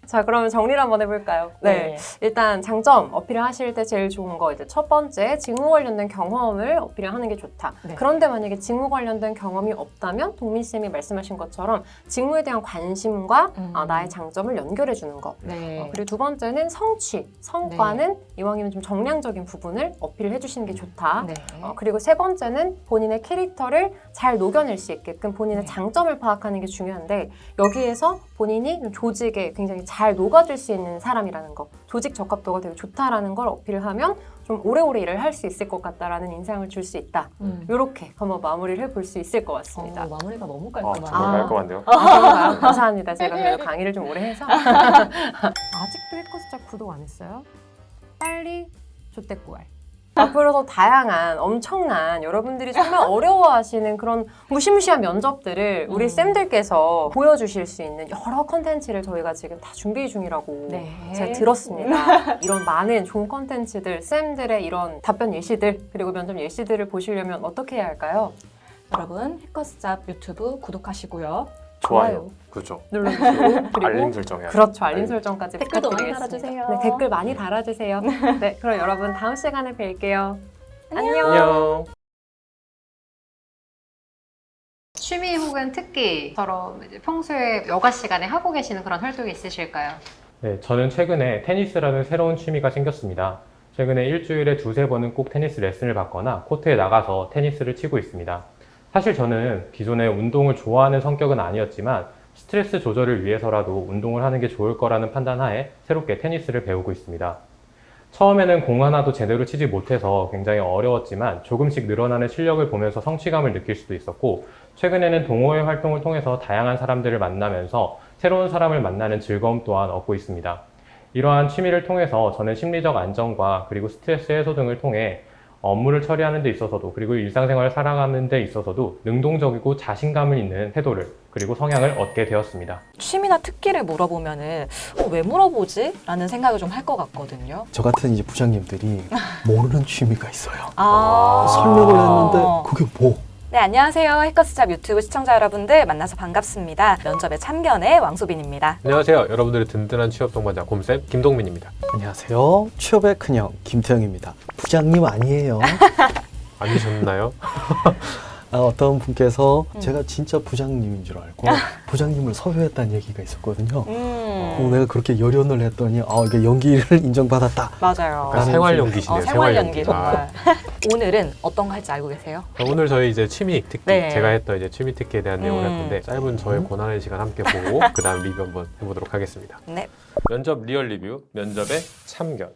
S6: 자, 그러면 정리를 한번 해볼까요? 네. 일단 장점 어필을 하실 때 제일 좋은 거 이제 첫 번째 직무 관련된 경험을 어필을 하는 게 좋다.
S3: 네.
S6: 그런데 만약에 직무 관련된 경험이 없다면 동민쌤이 말씀하신 것처럼 직무에 대한 관심과 나의 장점을 연결해 주는 거.
S3: 네.
S6: 그리고 두 번째는 성취, 성과는 이왕이면 좀 정량적인 부분을 어필을 해주시는 게 좋다.
S3: 네.
S6: 그리고 세 번째는 본인의 캐릭터를 잘 녹여낼 수 있게끔 본인의
S3: 네.
S6: 장점을 파악하는 게 중요한데 여기에서 본인이 조직에 굉장히 잘 녹아들 수 있는 사람이라는 거, 조직 적합도가 되게 좋다라는 걸 어필을 하면 좀 오래오래 일을 할 수 있을 것 같다라는 인상을 줄 수 있다. 이렇게 한번 마무리를 해볼 수 있을 것 같습니다.
S3: 마무리가 너무
S7: 정말
S3: 깔끔하네요.
S7: 깔끔한데요.
S6: 그런가요? 감사합니다. 제가 그래도 강의를 좀 오래 해서. 아직도 해커스잡 구독 안 했어요? 빨리 조태구알. 앞으로도 다양한 엄청난 여러분들이 정말 어려워하시는 그런 무시무시한 면접들을 우리 쌤들께서 보여주실 수 있는 여러 컨텐츠를 저희가 지금 다 준비 중이라고
S3: 네.
S6: 제가 들었습니다. 이런 많은 좋은 컨텐츠들, 쌤들의 이런 답변 예시들 그리고 면접 예시들을 보시려면 어떻게 해야 할까요?
S3: 여러분 해커스잡 유튜브 구독하시고요.
S7: 좋아요. 그렇죠.
S6: 눌러주시고 그리고
S7: 알림 설정해야
S6: 그렇죠. 알림 설정까지
S3: 댓글도 많이
S6: 부탁드리겠습니다.
S3: 달아주세요.
S6: 네, 댓글 많이 달아주세요. 네, 그럼 여러분 다음 시간에 뵐게요. 안녕.
S7: 안녕.
S2: 취미 혹은 특기처럼 이제 평소에 여가 시간에 하고 계시는 그런 활동이 있으실까요?
S5: 네, 저는 최근에 테니스라는 새로운 취미가 생겼습니다. 최근에 일주일에 두세 번은 꼭 테니스 레슨을 받거나 코트에 나가서 테니스를 치고 있습니다. 사실 저는 기존에 운동을 좋아하는 성격은 아니었지만 스트레스 조절을 위해서라도 운동을 하는 게 좋을 거라는 판단하에 새롭게 테니스를 배우고 있습니다. 처음에는 공 하나도 제대로 치지 못해서 굉장히 어려웠지만 조금씩 늘어나는 실력을 보면서 성취감을 느낄 수도 있었고 최근에는 동호회 활동을 통해서 다양한 사람들을 만나면서 새로운 사람을 만나는 즐거움 또한 얻고 있습니다. 이러한 취미를 통해서 저는 심리적 안정과 그리고 스트레스 해소 등을 통해 업무를 처리하는 데 있어서도 그리고 일상생활을 살아가는 데 있어서도 능동적이고 자신감을 있는 태도를 그리고 성향을 얻게 되었습니다.
S9: 취미나 특기를 물어보면은 왜 물어보지? 라는 생각을 좀 할 것 같거든요.
S8: 저 같은 이제 부장님들이 모르는 취미가 있어요.
S9: 아.
S8: 설명을 했는데 그게 뭐?
S9: 네, 안녕하세요. 해커스잡 유튜브 시청자 여러분들 만나서 반갑습니다. 면접의 참견의 왕소빈입니다.
S7: 안녕하세요. 여러분들의 든든한 취업 동반자 곰쌤 김동민입니다.
S8: 안녕하세요. 취업의 큰형 김태형입니다. 부장님 아니에요.
S7: 아니셨나요?
S8: 어떤 분께서 제가 진짜 부장님인 줄 알고 부장님을 섭외했다는 얘기가 있었거든요. 내가 그렇게 열연을 했더니 이게 연기를 인정받았다.
S9: 맞아요.
S8: 나는
S7: 생활 연기시네요.
S9: 생활 연기
S7: 아.
S9: 정말. 오늘은 어떤 거 할지 알고 계세요?
S7: 오늘 저희 이제 취미 특기,
S9: 네.
S7: 제가 했던 이제 취미 특기에 대한 내용을 할 건데 짧은 저의 고난의 시간 함께 보고 그다음 리뷰 한번 해보도록 하겠습니다.
S9: 네.
S7: 면접 리얼 리뷰, 면접의 참견.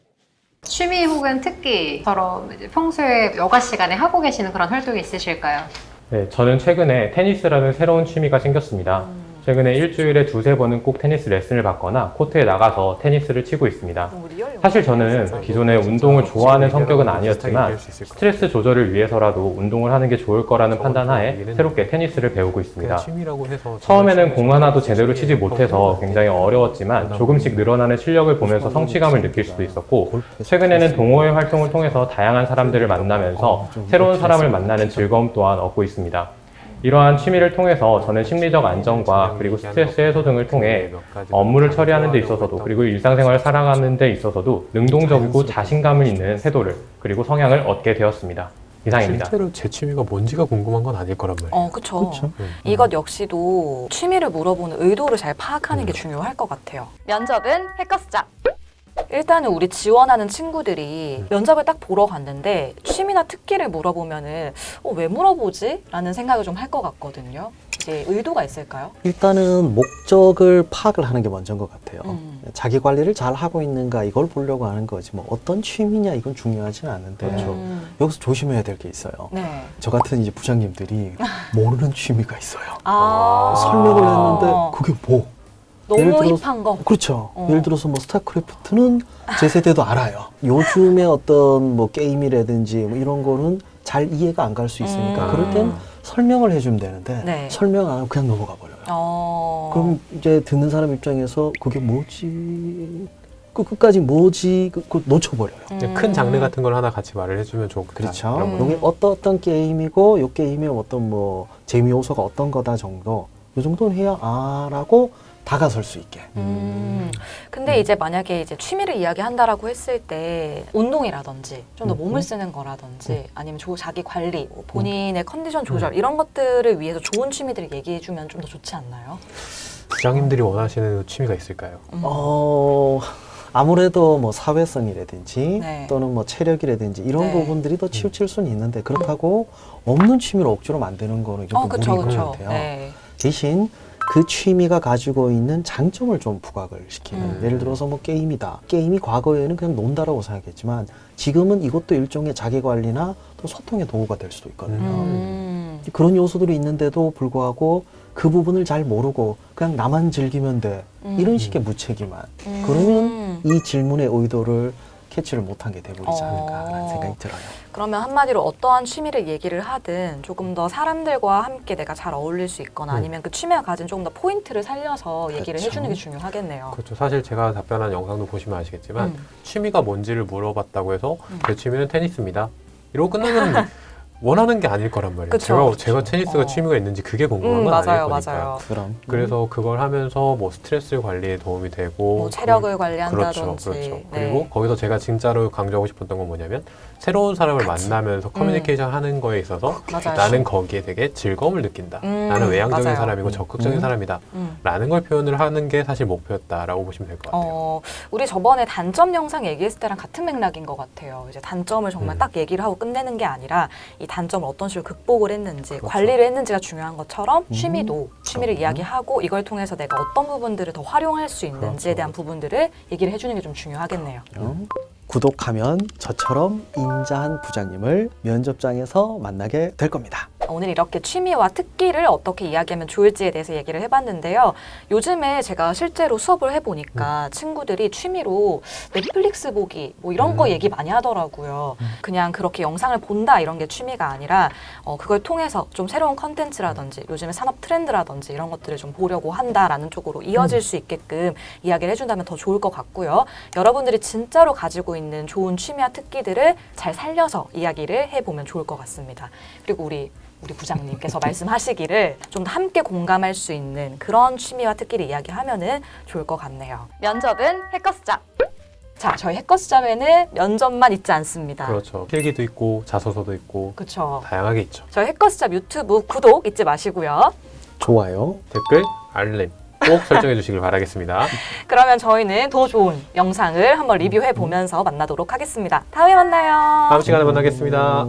S2: 취미 혹은 특기처럼 이제 평소에 여가 시간에 하고 계시는 그런 활동이 있으실까요?
S5: 네, 저는 최근에 테니스라는 새로운 취미가 생겼습니다. 최근에 일주일에 2-3번은 꼭 테니스 레슨을 받거나 코트에 나가서 테니스를 치고 있습니다.
S9: 너무 리얼.
S5: 사실 저는 기존에 운동을 좋아하는 성격은 아니었지만 스트레스 조절을 위해서라도 운동을 하는 게 좋을 거라는 판단하에 새롭게 테니스를 배우고 있습니다.
S7: 취미라고 해서
S5: 처음에는 공 하나도 제대로 치지 못해서 굉장히 어려웠지만 조금씩 늘어나는 실력을 보면서 성취감을 느낄 수도 있었고, 최근에는 동호회 활동을 통해서 다양한 사람들을 만나면서 새로운 사람을 만나는 즐거움 또한 얻고 있습니다. 이러한 취미를 통해서 저는 심리적 안정과 그리고 스트레스 해소 등을 통해 업무를 처리하는 데 있어서도 그리고 일상생활을 살아가는 데 있어서도 능동적이고 자신감을 있는 태도를 그리고 성향을 얻게 되었습니다. 이상입니다.
S7: 실제로 제 취미가 뭔지가 궁금한 건 아닐 거란 말이에요.
S9: 그쵸.
S8: 그쵸.
S9: 이것 역시도 취미를 물어보는 의도를 잘 파악하는 게 중요할 것 같아요. 면접은 해커스잡. 일단은 우리 지원하는 친구들이 면접을 딱 보러 갔는데 취미나 특기를 물어보면은 왜 물어보지? 라는 생각을 좀 할 것 같거든요. 이제 의도가 있을까요?
S8: 일단은 목적을 파악을 하는 게 먼저인 것 같아요.
S9: 음.
S8: 자기 관리를 잘 하고 있는가 이걸 보려고 하는 거지 뭐 어떤 취미냐 이건 중요하지는 않은데 여기서 조심해야 될 게 있어요.
S9: 네.
S8: 저 같은 이제 부장님들이 모르는 취미가 있어요.
S9: 아.
S8: 설명을 했는데 그게 뭐? 예를
S9: 너무
S8: 들어서-
S9: 힙한 거.
S8: 그렇죠. 예를 들어서 뭐 스타크래프트는 제 세대도 알아요. 요즘에 어떤 뭐 게임이라든지 뭐 이런 거는 잘 이해가 안 갈 수 있으니까 그럴 땐 설명을 해주면 되는데
S9: 네.
S8: 설명 안 하고 그냥 넘어가 버려요. 그럼 이제 듣는 사람 입장에서 그게 뭐지? 그 끝까지 뭐지? 그거 놓쳐버려요.
S7: 큰 장르 같은 걸 하나 같이 말을 해주면 좋겠다.
S8: 그렇죠.
S7: 이런 거.
S8: 여기 어떤 게임이고 요 게임의 어떤 뭐 재미 요소가 어떤 거다 정도 요 정도는 해야 라고 다가설 수 있게.
S9: 근데 이제 만약에 이제 취미를 이야기한다라고 했을 때 운동이라든지 좀 더 몸을 쓰는 거라든지 아니면 자기 관리, 뭐 본인의 컨디션 조절 이런 것들을 위해서 좋은 취미들을 얘기해주면 좀 더 좋지 않나요?
S7: 부장님들이 원하시는 취미가 있을까요?
S8: 아무래도 뭐 사회성이라든지
S9: 네.
S8: 또는 뭐 체력이라든지 이런
S9: 네.
S8: 부분들이 더 치우칠 수는 있는데 그렇다고 없는 취미를 억지로 만드는 거는 좀
S9: 그쵸,
S8: 무리인 것
S9: 그쵸.
S8: 같아요.
S9: 네.
S8: 대신 그 취미가 가지고 있는 장점을 좀 부각을 시키는 예를 들어서 뭐 게임이다. 게임이 과거에는 그냥 논다라고 생각했지만 지금은 이것도 일종의 자기관리나 또 소통의 도구가 될 수도 있거든요. 그런 요소들이 있는데도 불구하고 그 부분을 잘 모르고 그냥 나만 즐기면 돼. 이런 식의 무책임한. 그러면 이 질문의 의도를 캐치를 못한 게 돼버리지 않을까라는 생각이 들어요.
S9: 그러면 한마디로 어떠한 취미를 얘기를 하든 조금 더 사람들과 함께 내가 잘 어울릴 수 있거나 아니면 그 취미가 가진 조금 더 포인트를 살려서 얘기를
S8: 그렇죠.
S9: 해주는 게 중요하겠네요.
S7: 그렇죠. 사실 제가 답변한 영상도 보시면 아시겠지만 취미가 뭔지를 물어봤다고 해서 제 취미는 테니스입니다. 이러고 끝나면 원하는 게 아닐 거란 말이에요.
S9: 그쵸,
S7: 제가 테니스가 취미가 있는지 그게 궁금한 건 아닐
S9: 맞아요,
S7: 거니까.
S9: 맞아요.
S8: 그럼.
S7: 그래서 그걸 하면서 뭐 스트레스 관리에 도움이 되고
S9: 뭐 체력을
S7: 그렇죠,
S9: 관리한다든지.
S7: 그렇죠.
S9: 네.
S7: 그리고 거기서 제가 진짜로 강조하고 싶었던 건 뭐냐면 새로운 사람을 만나면서 커뮤니케이션 하는 거에 있어서
S9: 맞아요.
S7: 나는 거기에 되게 즐거움을 느낀다. 나는 외향적인
S9: 맞아요.
S7: 사람이고 적극적인 사람이다. 라는 걸 표현을 하는 게 사실 목표였다라고 보시면 될 것 같아요.
S9: 우리 저번에 단점 영상 얘기했을 때랑 같은 맥락인 것 같아요. 이제 단점을 정말 딱 얘기를 하고 끝내는 게 아니라 이 단점을 어떤 식으로 극복을 했는지
S7: 그렇죠.
S9: 관리를 했는지가 중요한 것처럼 취미를 이야기하고 이걸 통해서 내가 어떤 부분들을 더 활용할 수 있는지에 대한 부분들을 얘기를 해주는 게 좀 중요하겠네요.
S8: 구독하면 저처럼 인자한 부장님을 면접장에서 만나게 될 겁니다.
S9: 오늘 이렇게 취미와 특기를 어떻게 이야기하면 좋을지에 대해서 얘기를 해봤는데요. 요즘에 제가 실제로 수업을 해보니까 친구들이 취미로 넷플릭스 보기 뭐 이런 거 얘기 많이 하더라고요. 그냥 그렇게 영상을 본다 이런 게 취미가 아니라 그걸 통해서 좀 새로운 컨텐츠라든지 요즘의 산업 트렌드라든지 이런 것들을 좀 보려고 한다라는 쪽으로 이어질 수 있게끔 이야기를 해준다면 더 좋을 것 같고요. 여러분들이 진짜로 가지고 있는 좋은 취미와 특기들을 잘 살려서 이야기를 해보면 좋을 것 같습니다. 그리고 우리 부장님께서 말씀하시기를 좀 더 함께 공감할 수 있는 그런 취미와 특기를 이야기하면은 좋을 것 같네요. 면접은 해커스잡. 자, 저희 해커스잡에는 면접만 있지 않습니다.
S7: 그렇죠. 필기도 있고 자소서도 있고
S9: 그렇죠.
S7: 다양하게 있죠.
S9: 저희 해커스잡 유튜브 구독 잊지 마시고요.
S8: 좋아요.
S7: 댓글, 알림, 꼭 설정해 주시길 바라겠습니다.
S9: 그러면 저희는 더 좋은 영상을 한번 리뷰해 보면서 만나도록 하겠습니다. 다음에 만나요.
S7: 다음 시간에 만나겠습니다.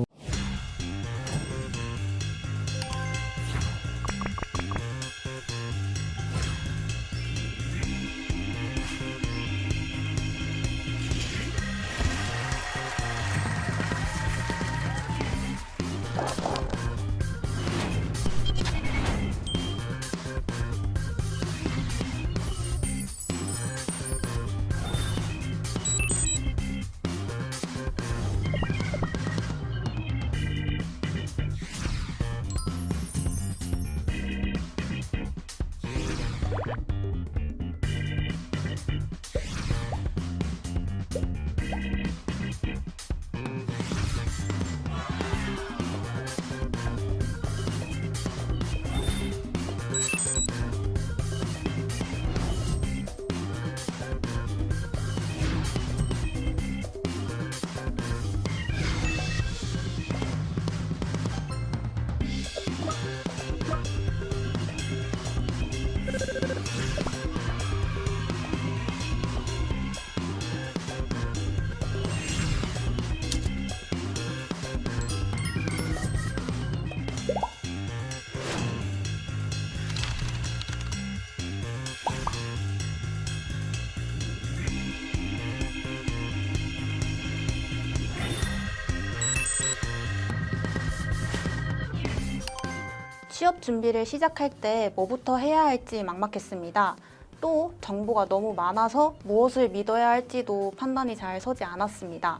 S10: 취업 준비를 시작할 때 뭐부터 해야 할지 막막했습니다. 또 정보가 너무 많아서 무엇을 믿어야 할지도 판단이 잘 서지 않았습니다.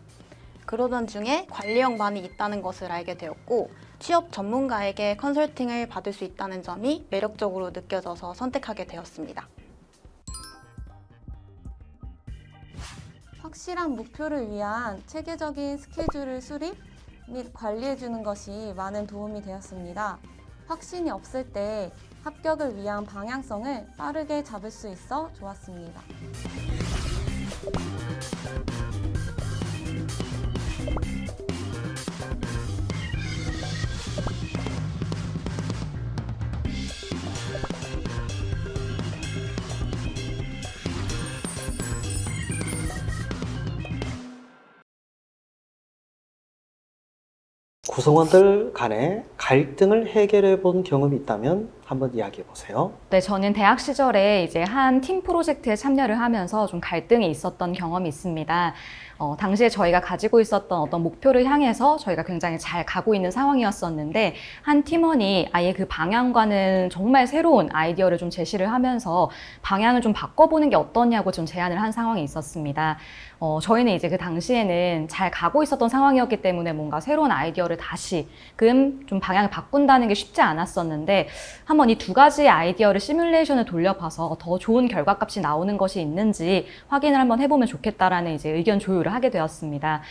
S10: 그러던 중에 관리형반이 있다는 것을 알게 되었고 취업 전문가에게 컨설팅을 받을 수 있다는 점이 매력적으로 느껴져서 선택하게 되었습니다.
S11: 확실한 목표를 위한 체계적인 스케줄을 수립 및 관리해주는 것이 많은 도움이 되었습니다. 확신이 없을 때 합격을 위한 방향성을 빠르게 잡을 수 있어 좋았습니다.
S8: 구성원들 간에 갈등을 해결해 본 경험이 있다면 한번 이야기해 보세요.
S3: 네, 저는 대학 시절에 이제 한 팀 프로젝트에 참여를 하면서 좀 갈등이 있었던 경험이 있습니다. 당시에 저희가 가지고 있었던 어떤 목표를 향해서 저희가 굉장히 잘 가고 있는 상황이었었는데 한 팀원이 아예 그 방향과는 정말 새로운 아이디어를 좀 제시를 하면서 방향을 좀 바꿔보는 게 어떠냐고 좀 제안을 한 상황이 있었습니다. 저희는 이제 그 당시에는 잘 가고 있었던 상황이었기 때문에 뭔가 새로운 아이디어를 다시금 좀 방향을 바꾼다는 게 쉽지 않았었는데 한번 이 두 가지 아이디어를 시뮬레이션을 돌려봐서 더 좋은 결과값이 나오는 것이 있는지 확인을 한번 해보면 좋겠다라는 이제 의견 조율을 하게 되었습니다.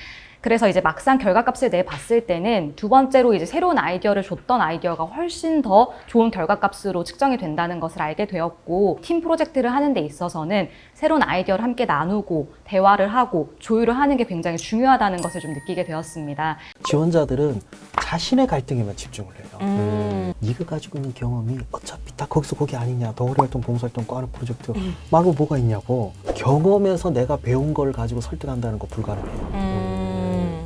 S3: 그래서 이제 막상 결과값을 내봤을 때는 두 번째로 이제 새로운 아이디어를 줬던 아이디어가 훨씬 더 좋은 결과값으로 측정이 된다는 것을 알게 되었고 팀 프로젝트를 하는 데 있어서는 새로운 아이디어를 함께 나누고 대화를 하고 조율을 하는 게 굉장히 중요하다는 것을 좀 느끼게 되었습니다.
S8: 지원자들은 자신의 갈등에만 집중을 해요. 네가 가지고 있는 경험이 어차피 다 거기서 거기 아니냐, 동아리활동, 봉사활동, 과학 프로젝트 말고 뭐가 있냐고. 경험에서 내가 배운 걸 가지고 설득한다는 거 불가능해요.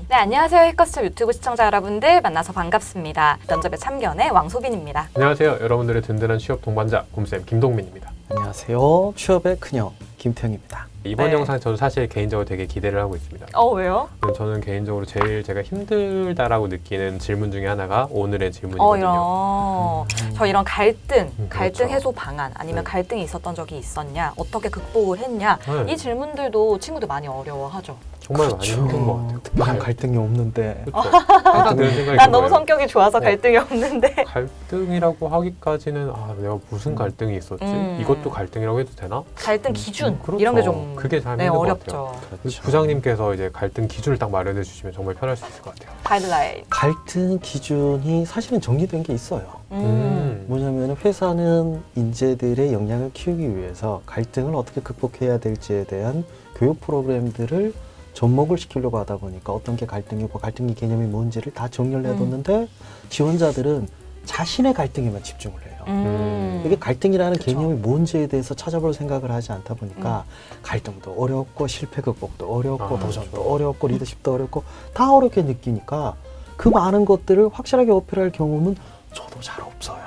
S9: 네, 안녕하세요. 해커스터 유튜브 시청자 여러분들 만나서 반갑습니다. 면접에 참견의 왕소빈입니다.
S7: 안녕하세요. 여러분들의 든든한 취업 동반자 곰쌤 김동민입니다.
S8: 안녕하세요. 취업의 큰형 김태형입니다.
S7: 이번
S9: 네.
S7: 영상 저도 사실 개인적으로 되게 기대를 하고 있습니다.
S9: 왜요?
S7: 저는 개인적으로 제일 제가 힘들다라고 느끼는 질문 중에 하나가 오늘의 질문이거든요.
S9: 저 이런 갈등
S7: 그렇죠.
S9: 해소 방안 아니면
S7: 네.
S9: 갈등이 있었던 적이 있었냐, 어떻게 극복을 했냐
S7: 네.
S9: 이 질문들도 친구들 많이 어려워하죠.
S7: 정말 많이 힘든 것 같아요.
S8: 특별한 갈등이 없는데.
S7: 그렇죠. 항상 드는 생각이
S9: 난 너무
S7: 그거예요.
S9: 성격이 좋아서
S7: 네.
S9: 갈등이 없는데.
S7: 갈등이라고 하기까지는 내가 무슨 갈등이 있었지? 이것도 갈등이라고 해도 되나?
S9: 갈등 기준
S7: 그렇죠.
S9: 이런 게 좀
S7: 그게 잘
S9: 네,
S7: 힘든 것
S9: 어렵죠.
S7: 같아요. 부장님께서 이제 갈등 기준을 딱 마련해 주시면 정말 편할 수 있을 것 같아요.
S9: 가이드라인.
S8: 갈등 기준이 사실은 정리된 게 있어요. 뭐냐면 회사는 인재들의 역량을 키우기 위해서 갈등을 어떻게 극복해야 될지에 대한 교육 프로그램들을 접목을 시키려고 하다 보니까 어떤 게 갈등이고 갈등의 개념이 뭔지를 다 정리를 해뒀는데 지원자들은 자신의 갈등에만 집중을 해요. 이게 갈등이라는
S9: 그쵸.
S8: 개념이 뭔지에 대해서 찾아볼 생각을 하지 않다 보니까 갈등도 어렵고 실패 극복도 어렵고 도전도 어렵고 리더십도 어렵고 다 어렵게 느끼니까 그 많은 것들을 확실하게 어필할 경험은 저도 잘 없어요.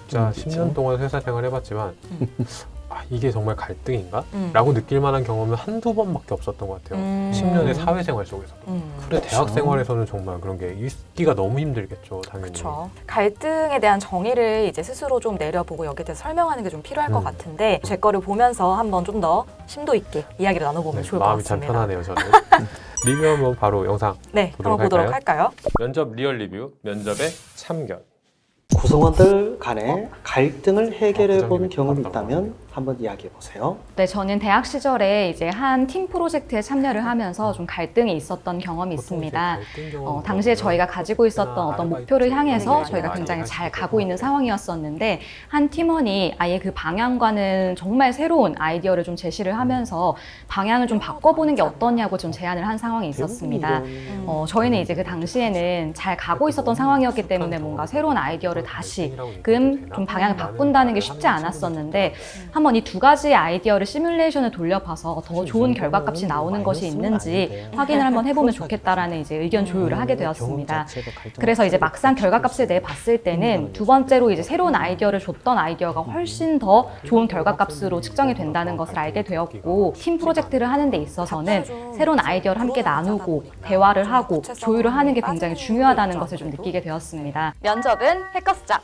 S7: 진짜
S8: 그쵸?
S7: 10년 동안 회사 생활 해봤지만 아, 이게 정말 갈등인가? 라고 느낄 만한 경험은 한두 번밖에 없었던 것 같아요. 10년의 사회생활 속에서도. 근데
S8: 그렇죠.
S7: 대학 생활에서는 정말 그런 게 있기가 너무 힘들겠죠, 당연히.
S9: 그렇죠. 갈등에 대한 정의를 이제 스스로 좀 내려보고 여기에 대해서 설명하는 게 좀 필요할 것 같은데 제 거를 보면서 한번 좀 더 심도 있게 이야기를 나눠보면 좋을 것
S7: 마음이 참
S9: 같습니다.
S7: 편하네요, 저는. 리뷰 한번 바로 영상
S9: 네,
S7: 보도록
S9: 한번 보도록 할까요?
S7: 면접 리얼 리뷰, 면접의 참견.
S8: 구성원들 간에 갈등을 해결해 본
S7: 부장님이
S8: 경험이
S7: 봤다고
S8: 있다면 한번 이야기해 보세요.
S3: 네, 저는 대학 시절에 이제 한 팀 프로젝트에 참여를 하면서 좀 갈등이 있었던 경험이 있습니다. 당시에 저희가 가지고 있었던 어떤 목표를 향해서 저희가 굉장히 잘 가고 있는 상황이었었는데 한 팀원이 아예 그 방향과는 정말 새로운 아이디어를 좀 제시를 하면서 방향을 좀 바꿔보는 게 어떠냐고 좀 제안을 한 상황이 있었습니다. 저희는 이제 그 당시에는 잘 가고 있었던 상황이었기 때문에 뭔가 새로운 아이디어를 다시금 좀 방향을 바꾼다는 게 쉽지 않았었는데 한번 이 두 가지의 아이디어를 시뮬레이션을 돌려봐서 더 좋은 결과값이 나오는 것이 있는지 확인을 한번 해보면 좋겠다라는 이제 의견 조율을 하게 되었습니다. 그래서 이제 막상 결과값을 내봤을 때는 두 번째로 이제 새로운 아이디어를 줬던 아이디어가 훨씬 더 좋은 결과값으로 측정이 된다는 것을 알게 되었고 팀 프로젝트를 하는 데 있어서는 새로운 아이디어를 함께 나누고 대화를 하고 조율을 하는 게 굉장히 중요하다는 것을 좀 느끼게 되었습니다.
S9: 면접은 해커스잡.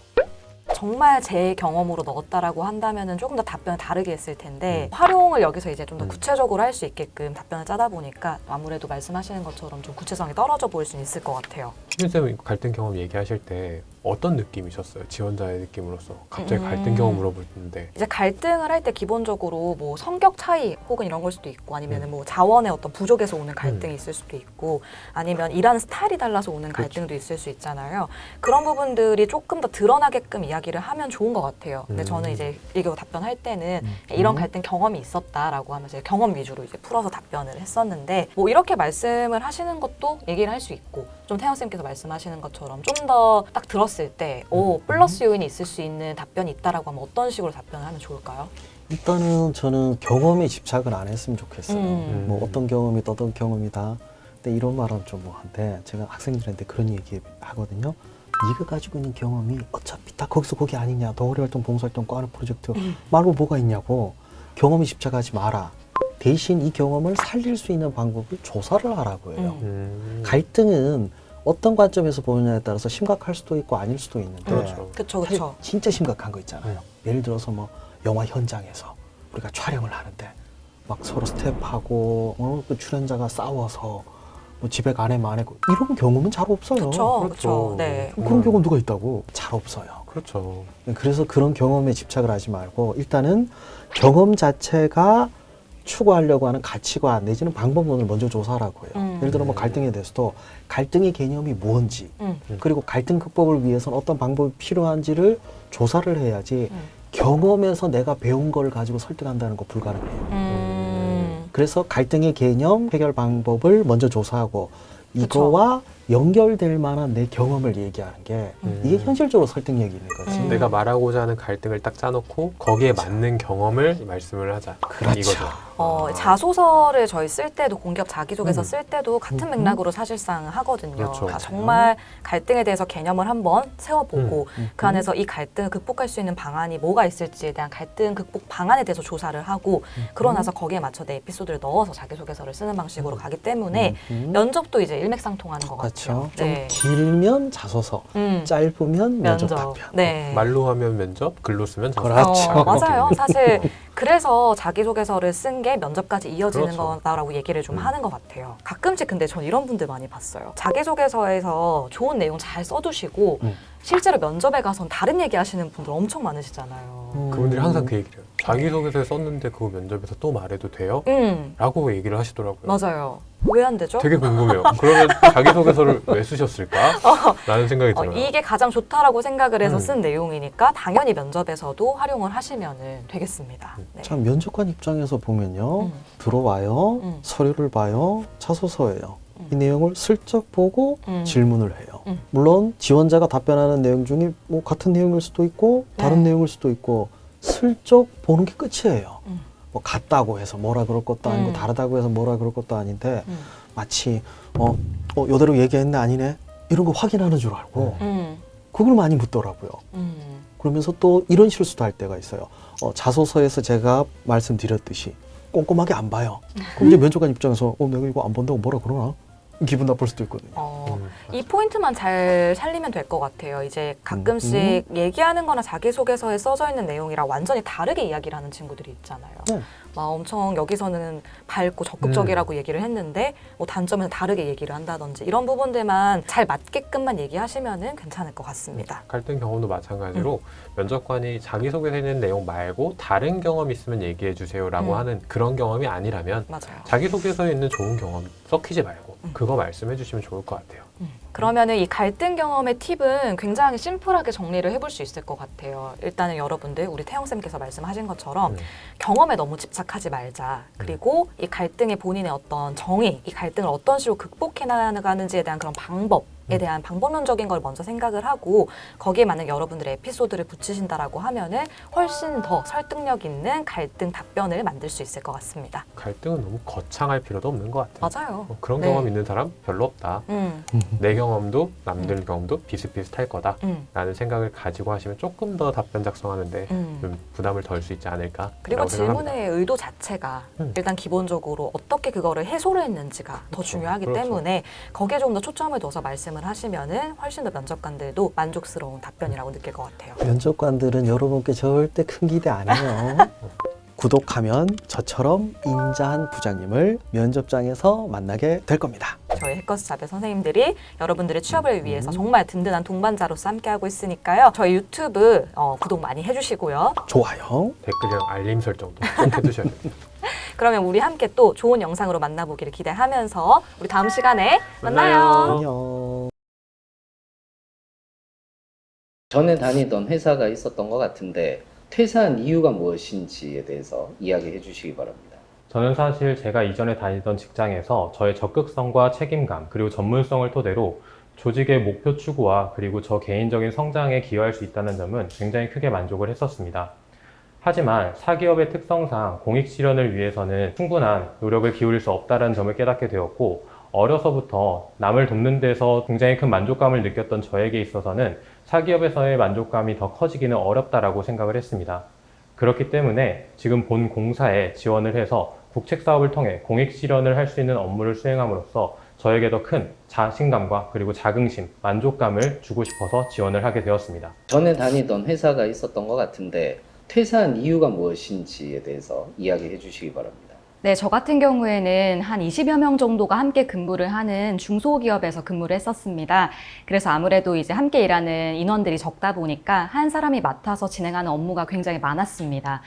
S9: 정말 제 경험으로 넣었다라고 한다면은 조금 더 답변을 다르게 했을 텐데 활용을 여기서 이제 좀 더 구체적으로 할 수 있게끔 답변을 짜다 보니까 아무래도 말씀하시는 것처럼 좀 구체성이 떨어져 보일 수 있을 것 같아요.
S7: 희빈 쌤 갈등 경험 얘기하실 때 어떤 느낌이셨어요? 지원자의 느낌으로서 갑자기 갈등 경험 물어보는데
S9: 이제 갈등을 할 때 기본적으로 뭐 성격 차이 혹은 이런 걸 수도 있고 아니면은 뭐 자원의 어떤 부족에서 오는 갈등이 있을 수도 있고 아니면 일하는 스타일이 달라서 오는 갈등도 있을 수 있잖아요. 그런 부분들이 조금 더 드러나게끔 이야기를 하면 좋은 것 같아요. 근데 저는 이제 이거 답변할 때는 이런 갈등 경험이 있었다라고 하면서 경험 위주로 이제 풀어서 답변을 했었는데 뭐 이렇게 말씀을 하시는 것도 얘기를 할 수 있고 좀 태영 쌤께서 말씀하시는 것처럼 좀 더 딱 들었을 때 플러스 요인이 있을 수 있는 답변이 있다라고 하면 어떤 식으로 답변을 하면 좋을까요?
S8: 일단은 저는 경험에 집착을 안 했으면 좋겠어요. 뭐 어떤 경험이다 어떤 경험이다. 근데 이런 말은 좀 뭐한데 제가 학생들한테 그런 얘기 하거든요. 네가 가지고 있는 경험이 어차피 다 거기서 거기 아니냐. 동아리활동, 봉사활동, 과외 프로젝트 말고 뭐가 있냐고. 경험에 집착하지 마라. 대신 이 경험을 살릴 수 있는 방법을 조사를 하라고 해요. 갈등은 어떤 관점에서 보느냐에 따라서 심각할 수도 있고 아닐 수도 있는데
S9: 그렇죠.
S8: 사실 진짜 심각한 거 있잖아요. 예를 들어서 뭐 영화 현장에서 우리가 촬영을 하는데 막 서로 스텝하고 그 출연자가 싸워서 뭐 집에 가네 마네 이런 경험은 잘 없어요.
S9: 그렇죠. 네.
S8: 그런 경험 누가 있다고? 잘 없어요.
S7: 그렇죠.
S8: 그래서 그런 경험에 집착을 하지 말고 일단은 경험 자체가 추구하려고 하는 가치관 내지는 방법론을 먼저 조사하라고 해요. 예를 들어 뭐 갈등에 대해서도 갈등의 개념이 뭔지 그리고 갈등 극복을 위해서는 어떤 방법이 필요한지를 조사를 해야지 경험에서 내가 배운 걸 가지고 설득한다는 거 불가능해요. 그래서 갈등의 개념, 해결 방법을 먼저 조사하고 이거와 연결될 만한 내 경험을 얘기하는 게 이게 현실적으로 설득력이 있는 거지.
S7: 내가 말하고자 하는 갈등을 딱 짜놓고 거기에 맞는 경험을 말씀을 하자. 이거죠.
S9: 자소서를 저희 쓸 때도 공기업 자기소개서 쓸 때도 같은 맥락으로 사실상 하거든요.
S7: 그렇죠.
S9: 그러니까 정말 갈등에 대해서 개념을 한번 세워보고 그 안에서 이 갈등을 극복할 수 있는 방안이 뭐가 있을지에 대한 갈등 극복 방안에 대해서 조사를 하고 그러고 나서 거기에 맞춰 내 에피소드를 넣어서 자기소개서를 쓰는 방식으로 가기 때문에 면접도 이제 일맥상통하는 것 같아요.
S8: 좀
S9: 네.
S8: 길면 자소서, 짧으면 면접 답변.
S9: 네.
S7: 말로 하면 면접, 글로 쓰면 자소서.
S8: 그렇죠.
S9: 맞아요. 사실 그래서 자기소개서를 쓴 게 면접까지 이어지는
S7: 그렇죠.
S9: 거다라고 얘기를 좀 하는 것 같아요. 가끔씩 근데 전 이런 분들 많이 봤어요. 자기소개서에서 좋은 내용 잘 써두시고 실제로 면접에 가선 다른 얘기 하시는 분들 엄청 많으시잖아요.
S7: 그분들이 항상 그 얘기를 해요. 자기소개서에 썼는데 그거 면접에서 또 말해도 돼요? 라고 얘기를 하시더라고요.
S9: 맞아요. 왜 안 되죠?
S7: 되게 궁금해요. 그러면 자기소개서를 왜 쓰셨을까? 라는 생각이 들어요.
S9: 이게 가장 좋다라고 생각을 해서 쓴 내용이니까 당연히 면접에서도 활용을 하시면 되겠습니다. 네.
S8: 참 면접관 입장에서 보면요. 들어와요. 서류를 봐요. 자소서예요. 이 내용을 슬쩍 보고
S9: 음.
S8: 질문을 해요.
S9: 음.
S8: 물론 지원자가 답변하는 내용 중에 뭐 같은 내용일 수도 있고 다른
S9: 네.
S8: 내용일 수도 있고 슬쩍 보는 게 끝이에요.
S9: 음.
S8: 뭐 같다고 해서 뭐라 그럴 것도 아니고
S9: 음.
S8: 다르다고 해서 뭐라 그럴 것도 아닌데
S9: 음.
S8: 마치 요대로 얘기했네 아니네 이런 거 확인하는 줄 알고 그걸 많이 묻더라고요. 그러면서 또 이런 실수도 할 때가 있어요. 자소서에서 제가 말씀드렸듯이 꼼꼼하게 안 봐요. 그럼 이제 면접관 입장에서 내가 이거 안 본다고 뭐라 그러나? 기분 나쁠 수도 있거든요.
S9: 이 포인트만 잘 살리면 될 것 같아요. 이제 가끔씩 얘기하는 거나 자기소개서에 써져 있는 내용이랑 완전히 다르게 이야기를 하는 친구들이 있잖아요.
S8: 네.
S9: 막 엄청 여기서는 밝고 적극적이라고 얘기를 했는데 뭐 단점에서 다르게 얘기를 한다든지 이런 부분들만 잘 맞게끔만 얘기하시면은 괜찮을 것 같습니다.
S7: 갈등 경험도 마찬가지로 면접관이 자기소개서 있는 내용 말고 다른 경험 있으면 얘기해 주세요라고 하는 그런 경험이 아니라면
S9: 맞아요.
S7: 자기소개서에 있는 좋은 경험 썩히지 말고 그거 말씀해 주시면 좋을 것 같아요.
S9: 그러면은 이 갈등 경험의 팁은 굉장히 심플하게 정리를 해볼 수 있을 것 같아요. 일단은 여러분들 우리 태영쌤께서 말씀하신 것처럼 경험에 너무 집착하지 말자. 그리고 이 갈등의 본인의 어떤 정의, 이 갈등을 어떤 식으로 극복해 나가는지에 대한 그런 방법에 대한 방법론적인 걸 먼저 생각을 하고 거기에 만약 여러분들의 에피소드를 붙이신다라고 하면은 훨씬 더 설득력 있는 갈등 답변을 만들 수 있을 것 같습니다.
S7: 갈등은 너무 거창할 필요도 없는 것 같아요.
S9: 맞아요.
S7: 그런
S9: 네.
S7: 경험 있는 사람 별로 없다. 내 경험도 남들 경험도 비슷비슷할 거다 라는 생각을 가지고 하시면 조금 더 답변 작성하는데 좀 부담을 덜 수 있지 않을까.
S9: 그리고 질문의 의도 자체가 일단 기본적으로 어떻게 그거를 해소를 했는지가 더 중요하기 때문에 거기에 좀 더 초점을 둬서 말씀을 하시면은 훨씬 더 면접관들도 만족스러운 답변이라고 느낄 것 같아요.
S8: 면접관들은 여러분께 절대 큰 기대 안 해요. 구독하면 저처럼 인자한 부장님을 면접장에서 만나게 될 겁니다.
S9: 저희 해커스잡의 선생님들이 여러분들의 취업을 위해서 정말 든든한 동반자로서 함께하고 있으니까요. 저희 유튜브 구독 많이 해주시고요.
S8: 좋아요.
S7: 댓글이랑 알림 설정도 꼭 해두셔야 됩니다.
S9: 그러면 우리 함께 또 좋은 영상으로 만나보기를 기대하면서 우리 다음 시간에 만나요.
S8: 안녕.
S4: 전에 다니던 회사가 있었던 것 같은데 퇴사한 이유가 무엇인지에 대해서 이야기해 주시기 바랍니다.
S5: 저는 사실 제가 이전에 다니던 직장에서 저의 적극성과 책임감 그리고 전문성을 토대로 조직의 목표 추구와 그리고 저 개인적인 성장에 기여할 수 있다는 점은 굉장히 크게 만족을 했었습니다. 하지만 사기업의 특성상 공익 실현을 위해서는 충분한 노력을 기울일 수 없다는 점을 깨닫게 되었고 어려서부터 남을 돕는 데서 굉장히 큰 만족감을 느꼈던 저에게 있어서는 사기업에서의 만족감이 더 커지기는 어렵다라고 생각을 했습니다. 그렇기 때문에 지금 본 공사에 지원을 해서 국책 사업을 통해 공익 실현을 할 수 있는 업무를 수행함으로써 저에게 더 큰 자신감과 그리고 자긍심, 만족감을 주고 싶어서 지원을 하게 되었습니다.
S4: 전에 다니던 회사가 있었던 것 같은데 퇴사한 이유가 무엇인지에 대해서 이야기해 주시기 바랍니다.
S3: 네, 저 같은 경우에는 한 20여 명 정도가 함께 근무를 하는 중소기업에서 근무를 했었습니다. 그래서 아무래도 이제 함께 일하는 인원들이 적다 보니까 한 사람이 맡아서 진행하는 업무가 굉장히 많았습니다.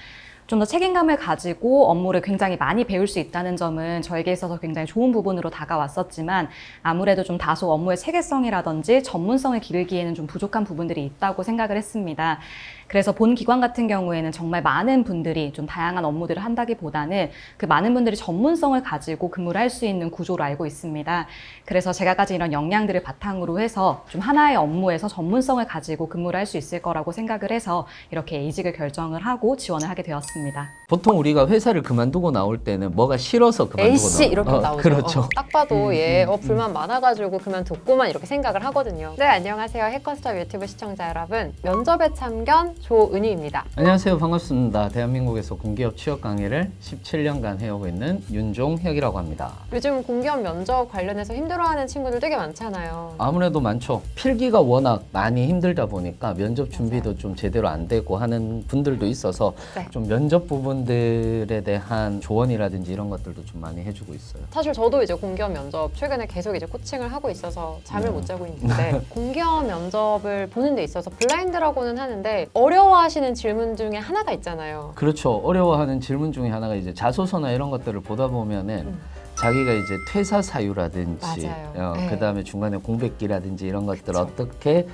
S3: 좀 더 책임감을 가지고 업무를 굉장히 많이 배울 수 있다는 점은 저에게 있어서 굉장히 좋은 부분으로 다가왔었지만 아무래도 좀 다소 업무의 체계성이라든지 전문성을 기르기에는 좀 부족한 부분들이 있다고 생각을 했습니다. 그래서 본 기관 같은 경우에는 정말 많은 분들이 좀 다양한 업무들을 한다기보다는 그 많은 분들이 전문성을 가지고 근무를 할 수 있는 구조로 알고 있습니다. 그래서 제가 가진 이런 역량들을 바탕으로 해서 좀 하나의 업무에서 전문성을 가지고 근무를 할 수 있을 거라고 생각을 해서 이렇게 이직을 결정을 하고 지원을 하게 되었습니다.
S4: 보통 우리가 회사를 그만두고 나올 때는 뭐가 싫어서 그만두고
S2: A씨 이렇게 나오죠.
S4: 그렇죠.
S2: 딱 봐도 얘 불만 많아가지고 그만뒀구만 이렇게 생각을 하거든요. 네, 안녕하세요. 해커스잡 유튜브 시청자 여러분. 면접에 참견 조은희입니다.
S4: 안녕하세요. 반갑습니다. 대한민국에서 공기업 취업 강의를 17년간 해오고 있는 윤종혁이라고 합니다.
S2: 요즘 공기업 면접 관련해서 힘들어하는 친구들 되게 많잖아요.
S4: 아무래도 많죠. 필기가 워낙 많이 힘들다 보니까 면접 준비도 좀 제대로 안 되고 하는 분들도 있어서
S2: 네.
S4: 좀 면접 부분들에 대한 조언이라든지 이런 것들도 좀 많이 해주고 있어요.
S2: 사실 저도 이제 공기업 면접 최근에 계속 이제 코칭을 하고 있어서 잠을 못 자고 있는데 공기업 면접을 보는 데 있어서 블라인드라고는 하는데 어려워하시는 질문 중에 하나가 있잖아요.
S4: 그렇죠. 어려워하는 질문 중에 하나가 이제 자소서나 이런 것들을 보다 보면은 자기가 이제 퇴사 사유라든지
S2: 맞아요. 네.
S4: 그다음에 중간에 공백기라든지 이런 것들 어떻게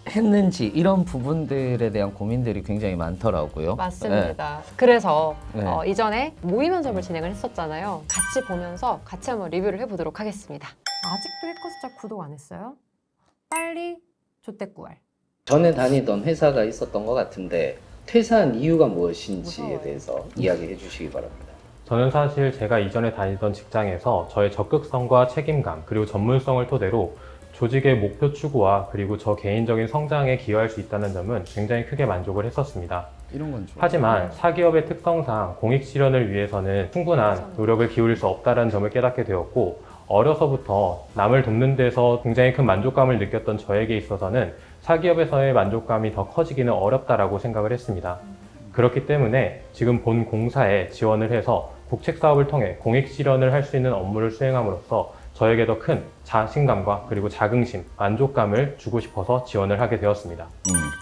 S4: 했는지 이런 부분들에 대한 고민들이 굉장히 많더라고요.
S2: 맞습니다. 그래서
S4: 네.
S2: 이전에 모의 면접을 진행을 했었잖아요. 같이 보면서 같이 한번 리뷰를 해보도록 하겠습니다.
S6: 아직도 해커스잡 구독 안 했어요? 빨리 조태구알.
S4: 전에 다니던 회사가 있었던 것 같은데 퇴사한 이유가 무엇인지에
S6: 무서워요.
S4: 대해서 이야기해 주시기 바랍니다.
S5: 저는 사실 제가 이전에 다니던 직장에서 저의 적극성과 책임감 그리고 전문성을 토대로 조직의 목표 추구와 그리고 저 개인적인 성장에 기여할 수 있다는 점은 굉장히 크게 만족을 했었습니다.
S12: 이런 건 좋아.
S5: 하지만 사기업의 특성상 공익 실현을 위해서는 충분한 노력을 기울일 수 없다는 점을 깨닫게 되었고, 어려서부터 남을 돕는 데서 굉장히 큰 만족감을 느꼈던 저에게 있어서는 사기업에서의 만족감이 더 커지기는 어렵다라고 생각을 했습니다. 그렇기 때문에 지금 본 공사에 지원을 해서 국책 사업을 통해 공익 실현을 할 수 있는 업무를 수행함으로써 저에게 더 큰 자신감과 그리고 자긍심, 만족감을 주고 싶어서 지원을 하게 되었습니다.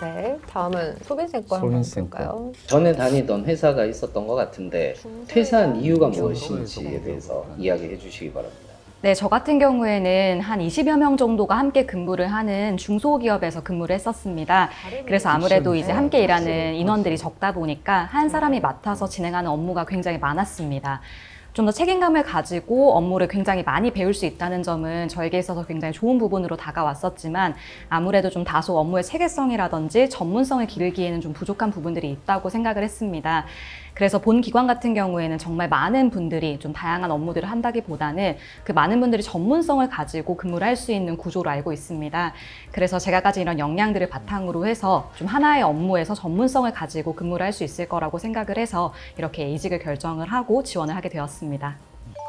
S2: 네, 다음은 소빈쌤 거 한번
S12: 소빈쌤 거.
S2: 볼까요?
S4: 전에 다니던 회사가 있었던 것 같은데 퇴사한 이유가 무엇인지에 대해서 이야기해 주시기 바랍니다.
S3: 네, 저 같은 경우에는 한 20여 명 정도가 함께 근무를 하는 중소기업에서 근무를 했었습니다. 그래서 아무래도 이제 함께 일하는 인원들이 적다 보니까 한 사람이 맡아서 진행하는 업무가 굉장히 많았습니다. 좀 더 책임감을 가지고 업무를 굉장히 많이 배울 수 있다는 점은 저에게 있어서 굉장히 좋은 부분으로 다가왔었지만, 아무래도 좀 다소 업무의 체계성이라든지 전문성을 기르기에는 좀 부족한 부분들이 있다고 생각을 했습니다. 그래서 본 기관 같은 경우에는 정말 많은 분들이 좀 다양한 업무들을 한다기보다는 그 많은 분들이 전문성을 가지고 근무를 할 수 있는 구조로 알고 있습니다. 그래서 제가 가진 이런 역량들을 바탕으로 해서 좀 하나의 업무에서 전문성을 가지고 근무를 할 수 있을 거라고 생각을 해서 이렇게 이직을 결정을 하고 지원을 하게 되었습니다.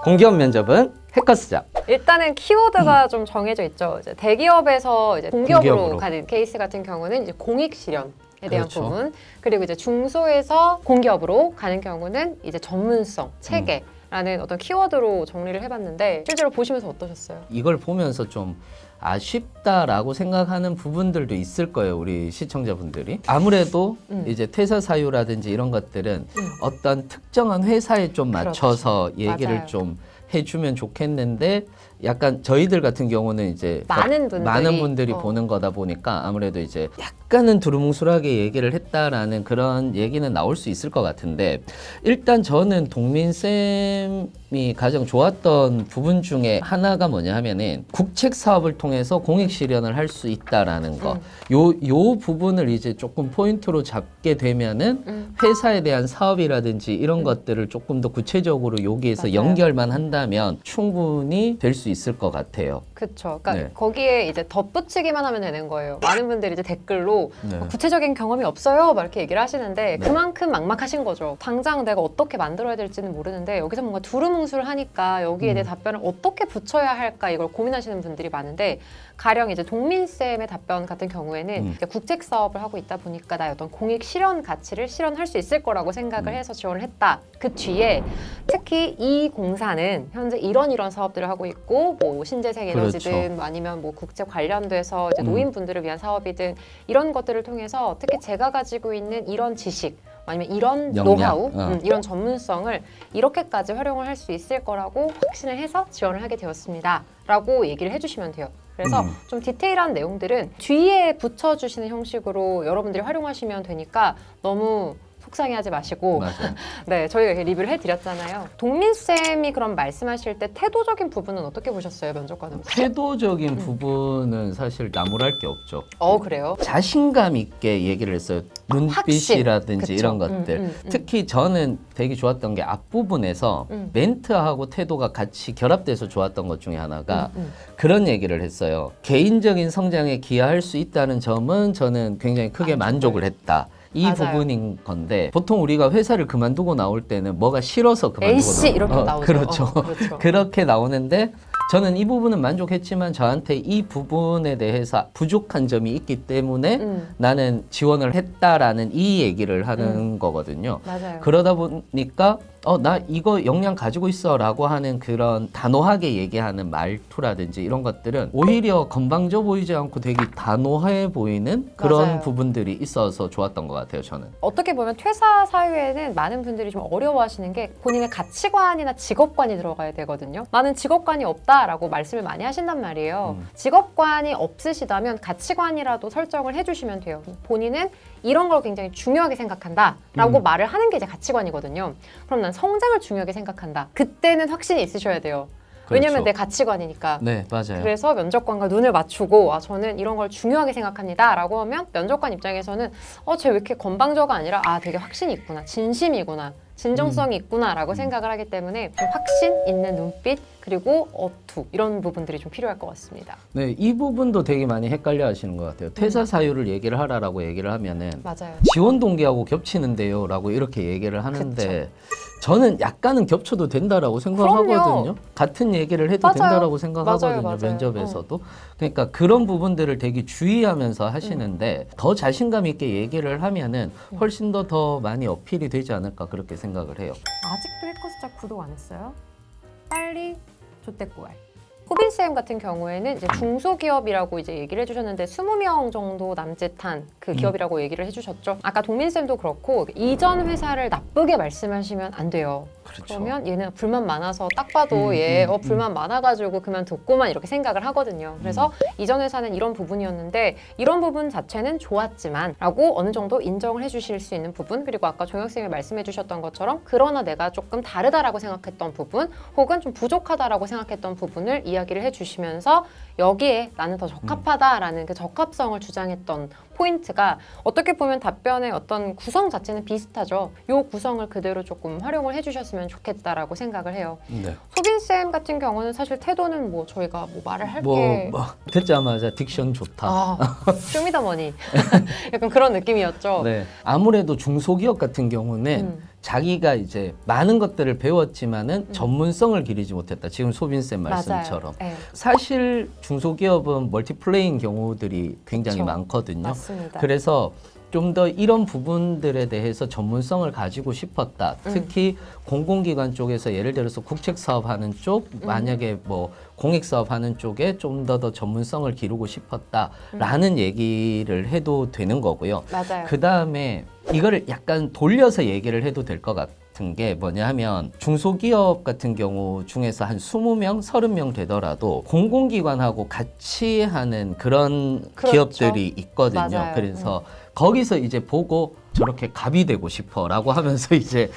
S13: 공기업 면접은 해커스잡.
S2: 일단은 키워드가 좀 정해져 있죠. 이제 대기업에서 이제 공기업으로
S13: 공기업으로.
S2: 가는 케이스 같은 경우는 이제 공익 실현에 대한
S13: 그렇죠.
S2: 부분, 그리고 이제 중소에서 공기업으로 가는 경우는 이제 전문성, 체계라는 어떤 키워드로 정리를 해봤는데 실제로 보시면서 어떠셨어요?
S13: 이걸 보면서 좀 아쉽다라고 생각하는 부분들도 있을 거예요, 우리 시청자분들이. 아무래도 이제 퇴사 사유라든지 이런 것들은 어떤 특정한 회사에 좀 맞춰서 얘기를
S2: 맞아요.
S13: 좀 해주면 좋겠는데, 약간 저희들 같은 경우는 이제
S2: 많은 분들이
S13: 보는 거다 보니까 아무래도 이제 약간은 두루뭉술하게 얘기를 했다라는 그런 얘기는 나올 수 있을 것 같은데, 일단 저는 동민쌤이 가장 좋았던 부분 중에 하나가 뭐냐 하면은 국책 사업을 통해서 공익 실현을 할 수 있다라는 거. 요 부분을 이제 조금 포인트로 잡게 되면은 회사에 대한 사업이라든지 이런 것들을 조금 더 구체적으로 여기에서
S2: 맞아요.
S13: 연결만 한다면 충분히 될 수 있을 것 같아요.
S2: 그렇죠. 그러니까
S13: 네.
S2: 거기에 이제 덧붙이기만 하면 되는 거예요. 많은 분들이 이제 댓글로
S13: 네.
S2: 구체적인 경험이 없어요, 막 이렇게 얘기를 하시는데
S13: 네.
S2: 그만큼 막막하신 거죠. 당장 내가 어떻게 만들어야 될지는 모르는데 여기서 뭔가 두루뭉술하니까 여기에 대해 답변을 어떻게 붙여야 할까 이걸 고민하시는 분들이 많은데, 가령 이제 동민쌤의 답변 같은 경우에는 이제 국책 사업을 하고 있다 보니까 나의 어떤 공익 실현 가치를 실현할 수 있을 거라고 생각을 해서 지원을 했다. 그 뒤에 특히 이 공사는 현재 이런 사업들을 하고 있고, 뭐 신재생 에너지든
S13: 그렇죠.
S2: 뭐 아니면 뭐 국제 관련돼서 이제 노인분들을 위한 사업이든 이런 것들을 통해서 특히 제가 가지고 있는 이런 지식 아니면 이런
S13: 역량,
S2: 노하우, 이런 전문성을 이렇게까지 활용을 할 수 있을 거라고 확신을 해서 지원을 하게 되었습니다. 라고 얘기를 해주시면 돼요. 그래서 좀 디테일한 내용들은 뒤에 붙여주시는 형식으로 여러분들이 활용하시면 되니까 너무 속상해하지 마시고
S13: 맞아요.
S2: 네, 저희가 이렇게 리뷰를 해드렸잖아요. 동민쌤이 그럼 말씀하실 때 태도적인 부분은 어떻게 보셨어요? 면접관으로서?
S13: 태도적인 부분은 사실 나무랄 게 없죠.
S2: 그래요?
S13: 자신감 있게 얘기를 했어요. 눈빛이라든지
S2: 확신.
S13: 이런
S2: 그쵸.
S13: 것들. 특히 저는 되게 좋았던 게 앞부분에서 멘트하고 태도가 같이 결합돼서 좋았던 것 중에 하나가 그런 얘기를 했어요. 개인적인 성장에 기여할 수 있다는 점은 저는 굉장히 크게 만족을 했다. 이
S2: 맞아요.
S13: 부분인 건데, 보통 우리가 회사를 그만두고 나올 때는 뭐가 싫어서 그만두고
S2: A씨 이렇게 나오죠.
S13: 그렇죠.
S2: 그렇죠.
S13: 그렇게 나오는데 저는 이 부분은 만족했지만 저한테 이 부분에 대해서 부족한 점이 있기 때문에 나는 지원을 했다라는 이 얘기를 하는 거거든요.
S2: 맞아요.
S13: 그러다 보니까 나 이거 역량 가지고 있어 라고 하는 그런 단호하게 얘기하는 말투라든지 이런 것들은 오히려 건방져 보이지 않고 되게 단호해 보이는 그런
S2: 맞아요.
S13: 부분들이 있어서 좋았던 것 같아요, 저는.
S2: 어떻게 보면 퇴사 사유에는 많은 분들이 좀 어려워하시는 게 본인의 가치관이나 직업관이 들어가야 되거든요. 나는 직업관이 없다라고 말씀을 많이 하신단 말이에요. 직업관이 없으시다면 가치관이라도 설정을 해주시면 돼요. 본인은 이런 걸 굉장히 중요하게 생각한다라고 말을 하는 게 이제 가치관이거든요. 그럼 난 성장을 중요하게 생각한다. 그때는 확신이 있으셔야 돼요. 왜냐면 내 가치관이니까.
S13: 네, 맞아요.
S2: 그래서 면접관과 눈을 맞추고 저는 이런 걸 중요하게 생각합니다 라고 하면 면접관 입장에서는 쟤 왜 이렇게 건방져가 아니라 되게 확신이 있구나, 진심이구나, 진정성이 있구나라고 생각을 하기 때문에 좀 확신 있는 눈빛 그리고 어투 이런 부분들이 좀 필요할 것 같습니다.
S13: 네, 이 부분도 되게 많이 헷갈려 하시는 것 같아요. 퇴사 사유를 얘기를 하라라고 얘기를 하면은
S2: 맞아요.
S13: 지원 동기하고 겹치는데요 라고 이렇게 얘기를 하는데
S2: 그쵸.
S13: 저는 약간은 겹쳐도 된다라고 생각하거든요.
S2: 그럼요.
S13: 같은 얘기를 해도
S2: 맞아요.
S13: 된다라고 생각하거든요.
S2: 맞아요.
S13: 면접에서도. 그러니까 그런 부분들을 되게 주의하면서 하시는데 더 자신감 있게 얘기를 하면은 훨씬 더 많이 어필이 되지 않을까 그렇게 생각을 해요.
S6: 아직도 해커스잡 구독 안 했어요? 빨리 조떼꾸알.
S2: 호빈쌤 같은 경우에는 이제 중소기업이라고 이제 얘기를 해주셨는데 20명 정도 남짓한 그 기업이라고 얘기를 해주셨죠. 아까 동민쌤도 그렇고 이전 회사를 나쁘게 말씀하시면 안 돼요.
S13: 그렇죠.
S2: 그러면 얘는 불만 많아서 딱 봐도 얘 불만 많아가지고 그만뒀고만 이렇게 생각을 하거든요. 그래서 이전 회사는 이런 부분이었는데 이런 부분 자체는 좋았지만 라고 어느 정도 인정을 해주실 수 있는 부분, 그리고 아까 종혁쌤이 말씀해 주셨던 것처럼 그러나 내가 조금 다르다라고 생각했던 부분 혹은 좀 부족하다라고 생각했던 부분을 이야기를 해주시면서 여기에 나는 더 적합하다라는 그 적합성을 주장했던 포인트가 어떻게 보면 답변의 어떤 구성 자체는 비슷하죠. 요 구성을 그대로 조금 활용을 해주셨으면 좋겠다라고 생각을 해요.
S13: 네.
S2: 소빈쌤 같은 경우는 사실 태도는 뭐 저희가 뭐 말을 할 게
S13: 듣자마자 딕션 좋다.
S2: 쇼미더머니 약간 그런 느낌이었죠.
S13: 네. 아무래도 중소기업 같은 경우는 자기가 이제 많은 것들을 배웠지만은 전문성을 기르지 못했다. 지금 소빈쌤 말씀처럼.
S2: 맞아요. 네.
S13: 사실 중소기업은 멀티플레이인 경우들이 굉장히
S2: 그쵸.
S13: 많거든요.
S2: 맞습니다.
S13: 그래서 좀 더 이런 부분들에 대해서 전문성을 가지고 싶었다. 특히 공공기관 쪽에서 예를 들어서 국책사업 하는 쪽, 만약에 뭐 공익사업 하는 쪽에 좀 더 전문성을 기르고 싶었다라는 얘기를 해도 되는 거고요.
S2: 맞아요.
S13: 그 다음에 이거를 약간 돌려서 얘기를 해도 될 것 같은 게 뭐냐 하면 중소기업 같은 경우 중에서 한 20명, 30명 되더라도 공공기관하고 같이 하는 그런
S2: 그렇죠.
S13: 기업들이 있거든요.
S2: 맞아요.
S13: 그래서 거기서 이제 보고 저렇게 갑이 되고 싶어 라고 하면서 이제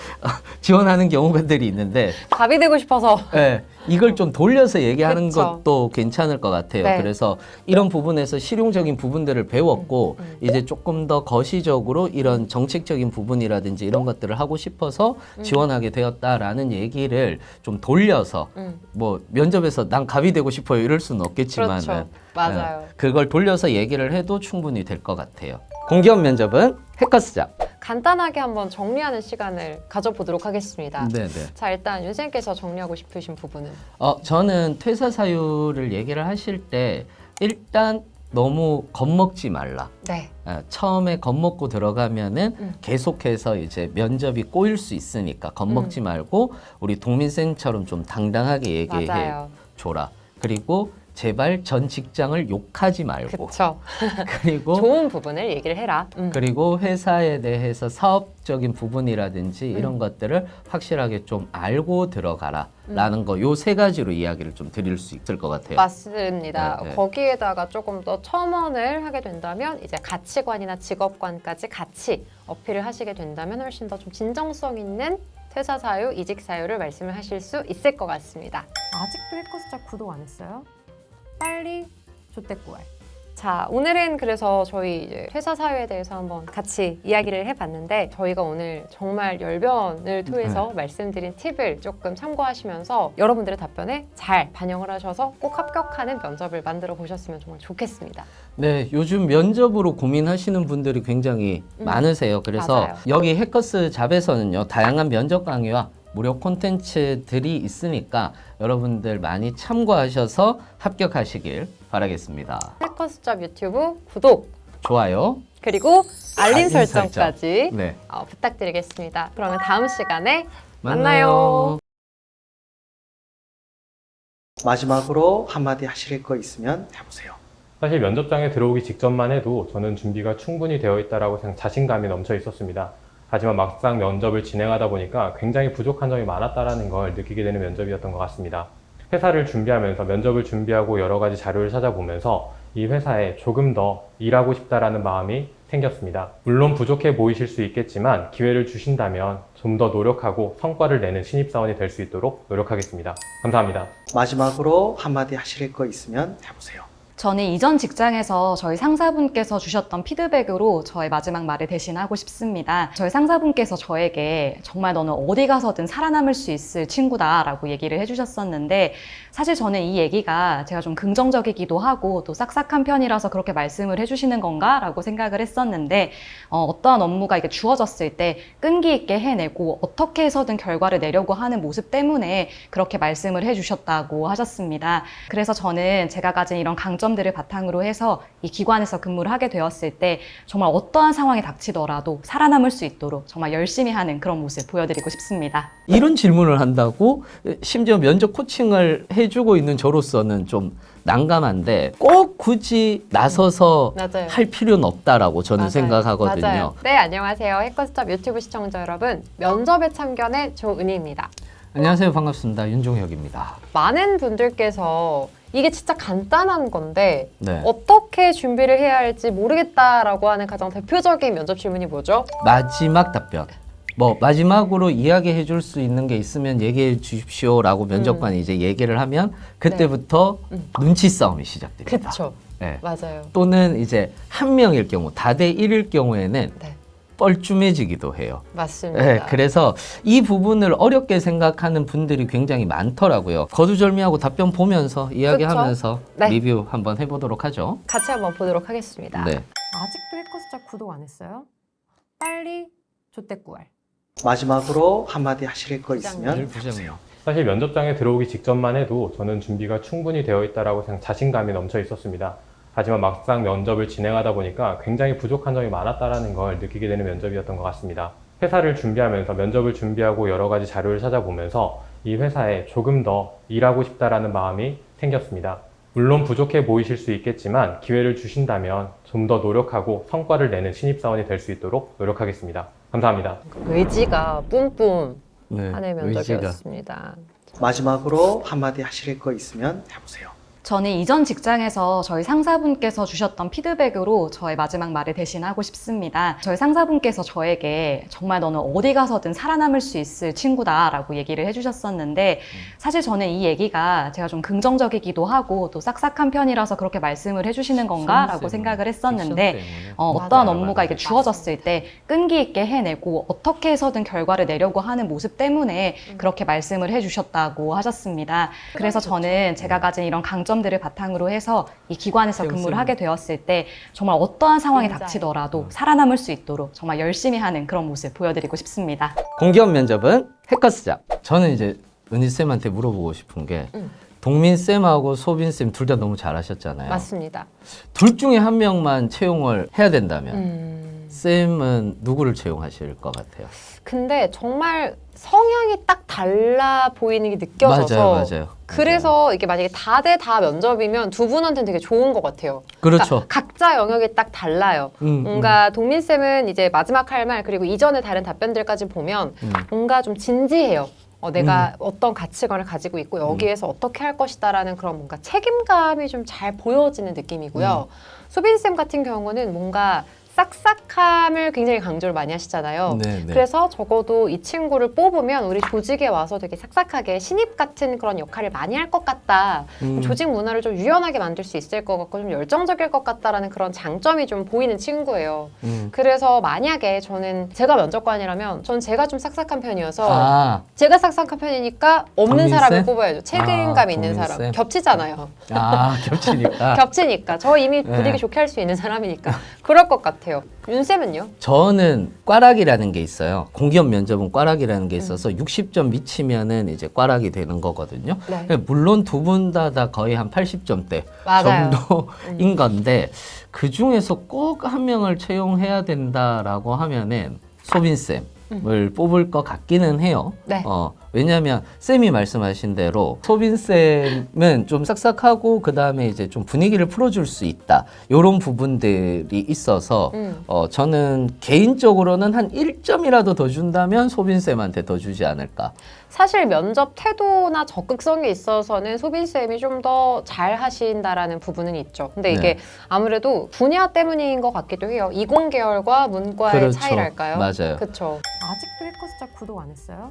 S13: 지원하는 경우들이 있는데
S2: 갑이 되고 싶어서
S13: 네, 이걸 좀 돌려서 얘기하는
S2: 그쵸.
S13: 것도 괜찮을 것 같아요.
S2: 네.
S13: 그래서 이런 부분에서 실용적인 부분들을 배웠고 이제 조금 더 거시적으로 이런 정책적인 부분이라든지 이런 것들을 하고 싶어서 지원하게 되었다라는 얘기를 좀 돌려서 뭐 면접에서 난 갑이 되고 싶어요 이럴 수는 없겠지만
S2: 그렇죠. 맞아요.
S13: 그걸 돌려서 얘기를 해도 충분히 될 것 같아요. 공기업 면접은 해커스잡.
S2: 간단하게 한번 정리하는 시간을 가져보도록 하겠습니다.
S13: 네네.
S2: 자, 일단 윤쌤께서 정리하고 싶으신 부분은?
S13: 저는 퇴사 사유를 얘기를 하실 때 일단 너무 겁먹지 말라.
S2: 네.
S13: 처음에 겁먹고 들어가면은 계속해서 이제 면접이 꼬일 수 있으니까 겁먹지 말고 우리 동민쌤처럼 좀 당당하게 얘기해
S2: 맞아요.
S13: 줘라. 그리고 제발 전 직장을 욕하지 말고.
S2: 그쵸.
S13: 그리고
S2: 좋은 부분을 얘기를 해라.
S13: 그리고 회사에 대해서 사업적인 부분이라든지 이런 것들을 확실하게 좀 알고 들어가라 라는 거 요 세 가지로 이야기를 좀 드릴 수 있을 것 같아요.
S2: 맞습니다.
S13: 네, 네.
S2: 거기에다가 조금 더 첨언을 하게 된다면 이제 가치관이나 직업관까지 같이 어필을 하시게 된다면 훨씬 더 좀 진정성 있는 퇴사 사유, 이직 사유를 말씀을 하실 수 있을 것 같습니다.
S6: 아직도 해커스잡 구독 안 했어요? 빨리 조떼꾸알.
S2: 자, 오늘은 그래서 저희 이제 퇴사 사유에 대해서 한번 같이 이야기를 해봤는데 저희가 오늘 정말 열변을 토해서 말씀드린 팁을 조금 참고하시면서 여러분들의 답변에 잘 반영을 하셔서 꼭 합격하는 면접을 만들어 보셨으면 정말 좋겠습니다.
S13: 네, 요즘 면접으로 고민하시는 분들이 굉장히 많으세요. 그래서
S2: 맞아요.
S13: 여기 해커스 잡에서는요, 다양한 면접 강의와 무료 콘텐츠들이 있으니까 여러분들 많이 참고하셔서 합격하시길 바라겠습니다.
S2: 해커스잡 유튜브 구독,
S13: 좋아요.
S2: 그리고 알림
S13: 알림
S2: 설정까지
S13: 네.
S2: 부탁드리겠습니다. 그러면 다음 시간에
S13: 만나요.
S8: 마지막으로 한마디 하실 거 있으면 해보세요.
S5: 사실 면접장에 들어오기 직전만 해도 저는 준비가 충분히 되어 있다라고 자신감이 넘쳐 있었습니다. 하지만 막상 면접을 진행하다 보니까 굉장히 부족한 점이 많았다라는 걸 느끼게 되는 면접이었던 것 같습니다. 회사를 준비하면서 면접을 준비하고 여러 가지 자료를 찾아보면서 이 회사에 조금 더 일하고 싶다라는 마음이 생겼습니다. 물론 부족해 보이실 수 있겠지만 기회를 주신다면 좀 더 노력하고 성과를 내는 신입사원이 될 수 있도록 노력하겠습니다. 감사합니다.
S8: 마지막으로 한마디 하실 거 있으면 해보세요.
S3: 저는 이전 직장에서 저희 상사분께서 주셨던 피드백으로 저의 마지막 말을 대신하고 싶습니다. 저희 상사분께서 저에게 정말 너는 어디 가서든 살아남을 수 있을 친구다라고 얘기를 해주셨었는데 사실 저는 이 얘기가 제가 좀 긍정적이기도 하고 또 싹싹한 편이라서 그렇게 말씀을 해주시는 건가? 라고 생각을 했었는데 어떠한 업무가 이게 주어졌을 때 끈기 있게 해내고 어떻게 해서든 결과를 내려고 하는 모습 때문에 그렇게 말씀을 해주셨다고 하셨습니다. 그래서 저는 제가 가진 이런 강점들을 바탕으로 해서 이 기관에서 근무를 하게 되었을 때 정말 어떠한 상황이 닥치더라도 살아남을 수 있도록 정말 열심히 하는 그런 모습 보여드리고 싶습니다.
S13: 이런 질문을 한다고 심지어 면접 코칭을 해주고 있는 저로서는 좀 난감한데 꼭 굳이 나서서
S2: 맞아요.
S13: 할 필요는 없다라고 저는
S2: 맞아요.
S13: 생각하거든요.
S2: 맞아요. 네, 안녕하세요. 해커스톱 유튜브 시청자 여러분. 면접에 참견의 조은희입니다.
S13: 안녕하세요. 반갑습니다. 윤종혁입니다.
S2: 많은 분들께서 이게 진짜 간단한 건데
S13: 네.
S2: 어떻게 준비를 해야 할지 모르겠다라고 하는 가장 대표적인 면접 질문이 뭐죠?
S13: 마지막 답변. 뭐 마지막으로 이야기해 줄 수 있는 게 있으면 얘기해 주십시오라고 면접관이 이제 얘기를 하면 그때부터 눈치 싸움이 시작됩니다.
S2: 그렇죠.
S13: 네.
S2: 맞아요.
S13: 또는 이제 한 명일 경우 다대 1일 경우에는
S2: 네.
S13: 뻘쭘해지기도 해요.
S2: 맞습니다.
S13: 네, 그래서 이 부분을 어렵게 생각하는 분들이 굉장히 많더라고요. 거두절미하고 답변 보면서 이야기하면서
S2: 네.
S13: 리뷰 한번 해보도록 하죠.
S2: 같이 한번 보도록 하겠습니다.
S13: 네.
S6: 아직도 해커스톱 구독 안 했어요? 빨리 조태구알.
S8: 마지막으로 한마디 하실 거 있으면
S13: 부장님.
S5: 사실 면접장에 들어오기 직전만 해도 저는 준비가 충분히 되어 있다라고 자신감이 넘쳐 있었습니다. 하지만 막상 면접을 진행하다 보니까 굉장히 부족한 점이 많았다라는 걸 느끼게 되는 면접이었던 것 같습니다. 회사를 준비하면서 면접을 준비하고 여러 가지 자료를 찾아보면서 이 회사에 조금 더 일하고 싶다라는 마음이 생겼습니다. 물론 부족해 보이실 수 있겠지만 기회를 주신다면 좀 더 노력하고 성과를 내는 신입사원이 될 수 있도록 노력하겠습니다. 감사합니다.
S2: 의지가 뿜뿜
S13: 네,
S2: 하는 면접이었습니다.
S8: 마지막으로 한마디 하실 거 있으면 해보세요.
S3: 저는 이전 직장에서 저희 상사분께서 주셨던 피드백으로 저의 마지막 말을 대신하고 싶습니다. 저희 상사분께서 저에게 정말 너는 어디 가서든 살아남을 수 있을 친구다라고 얘기를 해주셨었는데 사실 저는 이 얘기가 제가 좀 긍정적이기도 하고 또 싹싹한 편이라서 그렇게 말씀을 해주시는 건가라고 생각을 했었는데 어떠한
S2: 맞아요.
S3: 업무가 이게 주어졌을 때 끈기 있게 해내고 어떻게 해서든 결과를 내려고 하는 모습 때문에 그렇게 말씀을 해주셨다고 하셨습니다. 그래서 저는 제가 가진 이런 강점들을 바탕으로 해서 이 기관에서 근무를 하게 되었을 때 정말 어떠한 상황이
S2: 진짜요.
S3: 닥치더라도 살아남을 수 있도록 정말 열심히 하는 그런 모습 보여드리고 싶습니다.
S13: 공기업 면접은 해커스잡. 저는 이제 은희쌤한테 물어보고 싶은 게 동민쌤하고 소빈쌤 둘 다 너무 잘하셨잖아요.
S2: 맞습니다.
S13: 둘 중에 한 명만 채용을 해야 된다면 쌤은 누구를 채용하실 것 같아요?
S2: 근데 정말 성향이 딱 달라 보이는 게 느껴져서
S13: 맞아요.
S2: 그래서 이게 만약에 다 대 다 면접이면 두 분한테는 되게 좋은 것 같아요.
S13: 그렇죠.
S2: 그러니까 각자 영역이 딱 달라요. 뭔가 동민쌤은 이제 마지막 할 말 그리고 이전에 다른 답변들까지 보면 뭔가 좀 진지해요. 내가 어떤 가치관을 가지고 있고 여기에서 어떻게 할 것이다라는 그런 뭔가 책임감이 좀 잘 보여지는 느낌이고요. 수빈쌤 같은 경우는 뭔가 싹싹함을 굉장히 강조를 많이 하시잖아요.
S13: 네.
S2: 그래서 적어도 이 친구를 뽑으면 우리 조직에 와서 되게 싹싹하게 신입 같은 그런 역할을 많이 할 것 같다. 조직 문화를 좀 유연하게 만들 수 있을 것 같고 좀 열정적일 것 같다라는 그런 장점이 좀 보이는 친구예요. 그래서 만약에 저는 제가 면접관이라면 전 제가 좀 싹싹한 편이어서 제가 싹싹한 편이니까 없는
S13: 동민쌤?
S2: 사람을 뽑아야죠. 책임감 있는
S13: 동민쌤?
S2: 사람. 겹치잖아요.
S13: 겹치니까.
S2: 겹치니까. 저 이미 분위기 좋게 할 수 있는 사람이니까. 그럴 것 같아요. 윤쌤은요?
S13: 저는 꽈락이라는 게 있어요. 공기업 면접은 꽈락이라는 게 있어서 60점 미치면은 이제 꽈락이 되는 거거든요.
S2: 네.
S13: 물론 두 분 다 거의 한 80점대
S2: 맞아요.
S13: 정도인 건데 그 중에서 꼭 한 명을 채용해야 된다라고 하면은 소빈 쌤을 뽑을 것 같기는 해요.
S2: 네.
S13: 왜냐하면 쌤이 말씀하신 대로 소빈 쌤은 좀 싹싹하고 그 다음에 이제 좀 분위기를 풀어줄 수 있다. 이런 부분들이 있어서 저는 개인적으로는 한 1점이라도 더 준다면 소빈 쌤한테 더 주지 않을까.
S2: 사실 면접 태도나 적극성에 있어서는 소빈쌤이 좀 더 잘 하신다라는 부분은 있죠. 근데 이게
S13: 네.
S2: 아무래도 분야 때문인 것 같기도 해요. 이공계열과 문과의
S13: 그렇죠.
S2: 차이랄까요?
S13: 맞아요.
S2: 그렇죠.
S6: 아직도 해커스자 구독 안 했어요?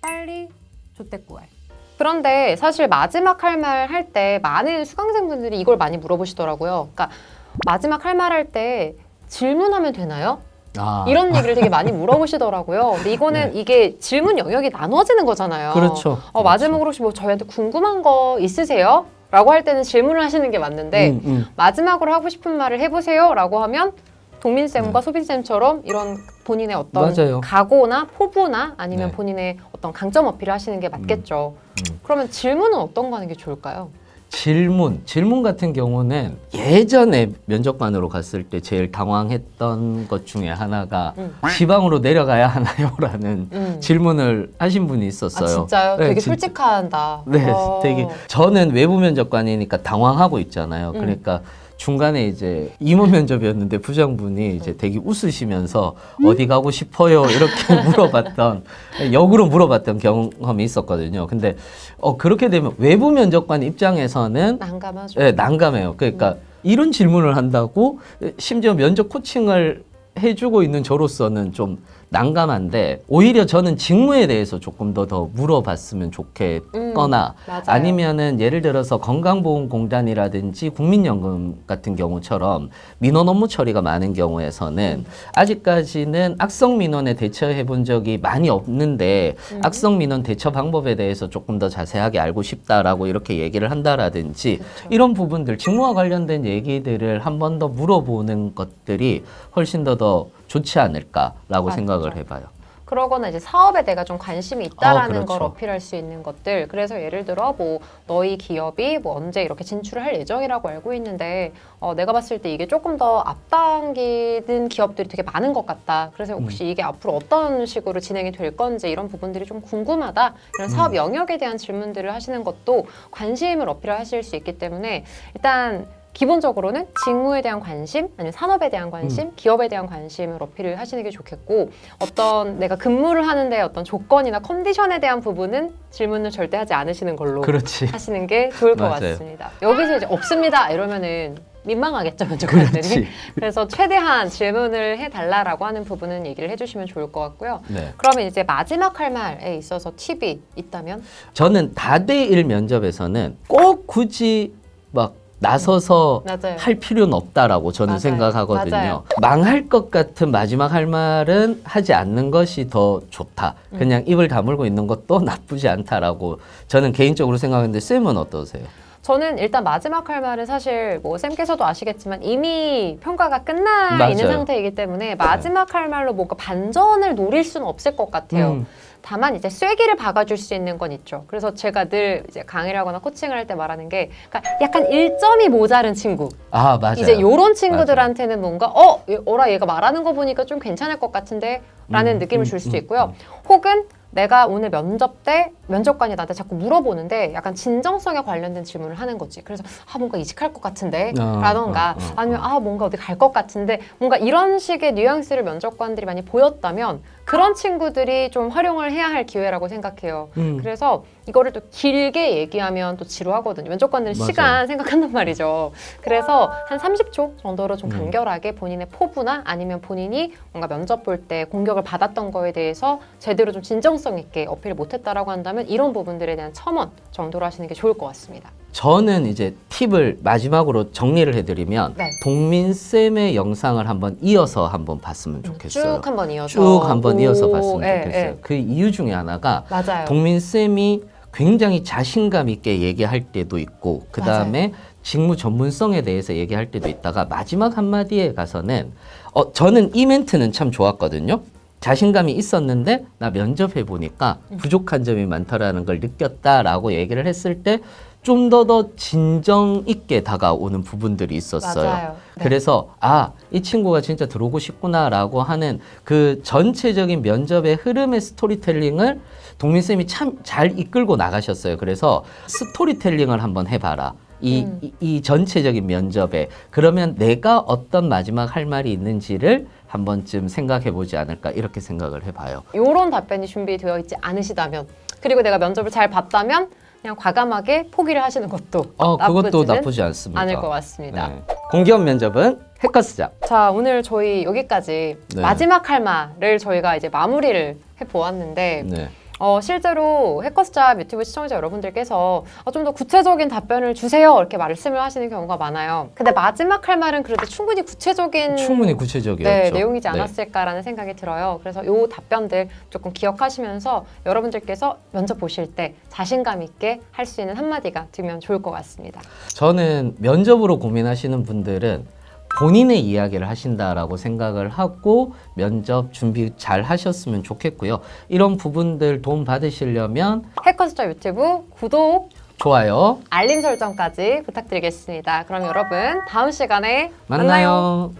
S6: 빨리 조태꾸알.
S2: 그런데 사실 마지막 할 말 할 때 많은 수강생분들이 이걸 많이 물어보시더라고요. 그러니까 마지막 할 말 할 때 질문하면 되나요?
S13: 아.
S2: 이런 얘기를 되게 많이 물어보시더라고요. 근데 이거는 이게 질문 영역이 나눠지는 거잖아요.
S13: 그렇죠.
S2: 마지막으로 혹시 뭐 저희한테 궁금한 거 있으세요? 라고 할 때는 질문을 하시는 게 맞는데 마지막으로 하고 싶은 말을 해보세요 라고 하면 동민쌤과 소빈쌤처럼 이런 본인의 어떤
S13: 맞아요.
S2: 각오나 포부나 아니면
S13: 네.
S2: 본인의 어떤 강점 어필을 하시는 게 맞겠죠. 그러면 질문은 어떤 거 하는 게 좋을까요?
S13: 질문 같은 경우는 예전에 면접관으로 갔을 때 제일 당황했던 것 중에 하나가 지방으로 내려가야 하나요?라는 질문을 하신 분이 있었어요.
S2: 아 진짜요?
S13: 네,
S2: 되게
S13: 진짜.
S2: 솔직한다.
S13: 네, 되게 저는 외부 면접관이니까 당황하고 있잖아요.
S2: 음.
S13: 그러니까 중간에 이제 임원 면접이었는데 부장분이 이제 되게 웃으시면서 어디 가고 싶어요 이렇게 물어봤던 역으로 물어봤던 경험이 있었거든요. 근데 그렇게 되면 외부 면접관 입장에서는
S2: 난감하죠.
S13: 네, 난감해요. 그러니까 이런 질문을 한다고 심지어 면접 코칭을 해주고 있는 저로서는 좀 난감한데 오히려 저는 직무에 대해서 조금 더 물어봤으면 좋겠거나
S2: 맞아요.
S13: 아니면은 예를 들어서 건강보험공단이라든지 국민연금 같은 경우처럼 민원 업무 처리가 많은 경우에서는 아직까지는 악성 민원에 대처해 본 적이 많이 없는데 악성 민원 대처 방법에 대해서 조금 더 자세하게 알고 싶다라고 이렇게 얘기를 한다라든지 이런 부분들 직무와 관련된 얘기들을 한 번 더 물어보는 것들이 훨씬 더 좋지 않을까라고
S2: 맞죠.
S13: 생각을 해봐요.
S2: 그러거나 이제 사업에 내가 좀 관심이 있다라는
S13: 그렇죠.
S2: 걸 어필할 수 있는 것들. 그래서 예를 들어 뭐 너희 기업이 뭐 언제 이렇게 진출을 할 예정이라고 알고 있는데 내가 봤을 때 이게 조금 더 앞당기는 기업들이 되게 많은 것 같다. 그래서 혹시 이게 앞으로 어떤 식으로 진행이 될 건지 이런 부분들이 좀 궁금하다. 이런 사업 영역에 대한 질문들을 하시는 것도 관심을 어필하실 수 있기 때문에 일단 기본적으로는 직무에 대한 관심, 아니면 산업에 대한 관심, 기업에 대한 관심을 어필을 하시는 게 좋겠고 어떤 내가 근무를 하는데 어떤 조건이나 컨디션에 대한 부분은 질문을 절대 하지 않으시는 걸로
S13: 그렇지.
S2: 하시는 게 좋을 것
S13: 맞아요.
S2: 같습니다. 여기서 이제 없습니다 이러면은 민망하겠죠 면접관들이. 그래서 최대한 질문을 해달라라고 하는 부분은 얘기를 해주시면 좋을 것 같고요.
S13: 네.
S2: 그러면 이제 마지막 할 말에 있어서 팁이 있다면?
S13: 저는 다대1 면접에서는 꼭 굳이 막 나서서
S2: 맞아요.
S13: 할 필요는 없다라고 저는
S2: 맞아요.
S13: 생각하거든요.
S2: 맞아요.
S13: 망할 것 같은 마지막 할 말은 하지 않는 것이 더 좋다. 그냥 입을 다물고 있는 것도 나쁘지 않다라고 저는 개인적으로 생각하는데 쌤은 어떠세요?
S2: 저는 일단 마지막 할 말은 사실 뭐 쌤께서도 아시겠지만 이미 평가가 끝나
S13: 맞아요.
S2: 있는 상태이기 때문에 마지막 할 말로 뭔가 반전을 노릴 수는 없을 것 같아요. 다만 이제 쐐기를 박아줄 수 있는 건 있죠. 그래서 제가 늘 이제 강의를 하거나 코칭을 할 때 말하는 게 그러니까 약간 1점이 모자른 친구.
S13: 아, 맞아요.
S2: 이제 요런 친구들한테는 뭔가 얘가 말하는 거 보니까 좀 괜찮을 것 같은데 라는 느낌을 줄 수도 있고요. 혹은 내가 오늘 면접 때 면접관이 나한테 자꾸 물어보는데 약간 진정성에 관련된 질문을 하는 거지. 그래서 뭔가 이직할 것 같은데 라던가 아니면 뭔가 어디 갈 것 같은데 뭔가 이런 식의 뉘앙스를 면접관들이 많이 보였다면 그런 친구들이 좀 활용을 해야 할 기회라고 생각해요. 그래서 이거를 또 길게 얘기하면 또 지루하거든요. 면접관들은
S13: 맞아요.
S2: 시간 생각한단 말이죠. 그래서 한 30초 정도로 좀 간결하게 본인의 포부나 아니면 본인이 뭔가 면접 볼 때 공격을 받았던 거에 대해서 제대로 좀 진정성 있게 어필을 못했다라고 한다면 이런 부분들에 대한 첨언 정도로 하시는 게 좋을 것 같습니다.
S13: 저는 이제 팁을 마지막으로 정리를 해드리면
S2: 네.
S13: 동민쌤의 영상을 한번 이어서 한번 봤으면 좋겠어요.
S2: 쭉 한번 이어서.
S13: 쭉 한번 이어서 봤으면
S2: 예,
S13: 좋겠어요.
S2: 예.
S13: 그 이유 중에 하나가
S2: 맞아요.
S13: 동민쌤이 굉장히 자신감 있게 얘기할 때도 있고 그 다음에 직무 전문성에 대해서 얘기할 때도 있다가 마지막 한마디에 가서는 저는 이 멘트는 참 좋았거든요. 자신감이 있었는데 나 면접해 보니까 부족한 점이 많다라는 걸 느꼈다라고 얘기를 했을 때 좀 더 진정 있게 다가오는 부분들이 있었어요.
S2: 맞아요. 네.
S13: 그래서 이 친구가 진짜 들어오고 싶구나라고 하는 그 전체적인 면접의 흐름의 스토리텔링을 동민쌤이 참 잘 이끌고 나가셨어요. 그래서 스토리텔링을 한번 해봐라. 이 전체적인 면접에 그러면 내가 어떤 마지막 할 말이 있는지를 한 번쯤 생각해 보지 않을까 이렇게 생각을 해봐요.
S2: 이런 답변이 준비되어 있지 않으시다면 그리고 내가 면접을 잘 봤다면 그냥 과감하게 포기를 하시는 것도
S13: 그것도 나쁘지 않습니다.
S2: 않을 것 같습니다.
S13: 네. 공기업 면접은 해커스장.
S2: 자, 오늘 저희 여기까지
S13: 네.
S2: 마지막 할 말을 저희가 이제 마무리를 해보았는데
S13: 네.
S2: 실제로 해커스잡 유튜브 시청자 여러분들께서 좀 더 구체적인 답변을 주세요 이렇게 말씀을 하시는 경우가 많아요. 근데 마지막 할 말은 그래도 충분히 구체적이었죠. 네, 내용이지 않았을까라는 생각이 들어요. 그래서 이 답변들 조금 기억하시면서 여러분들께서 면접 보실 때 자신감 있게 할 수 있는 한마디가 되면 좋을 것 같습니다.
S13: 저는 면접으로 고민하시는 분들은 본인의 이야기를 하신다라고 생각을 하고 면접 준비 잘 하셨으면 좋겠고요. 이런 부분들 도움 받으시려면
S2: 해커스잡 유튜브 구독,
S13: 좋아요,
S2: 알림 설정까지 부탁드리겠습니다. 그럼 여러분 다음 시간에
S13: 만나요.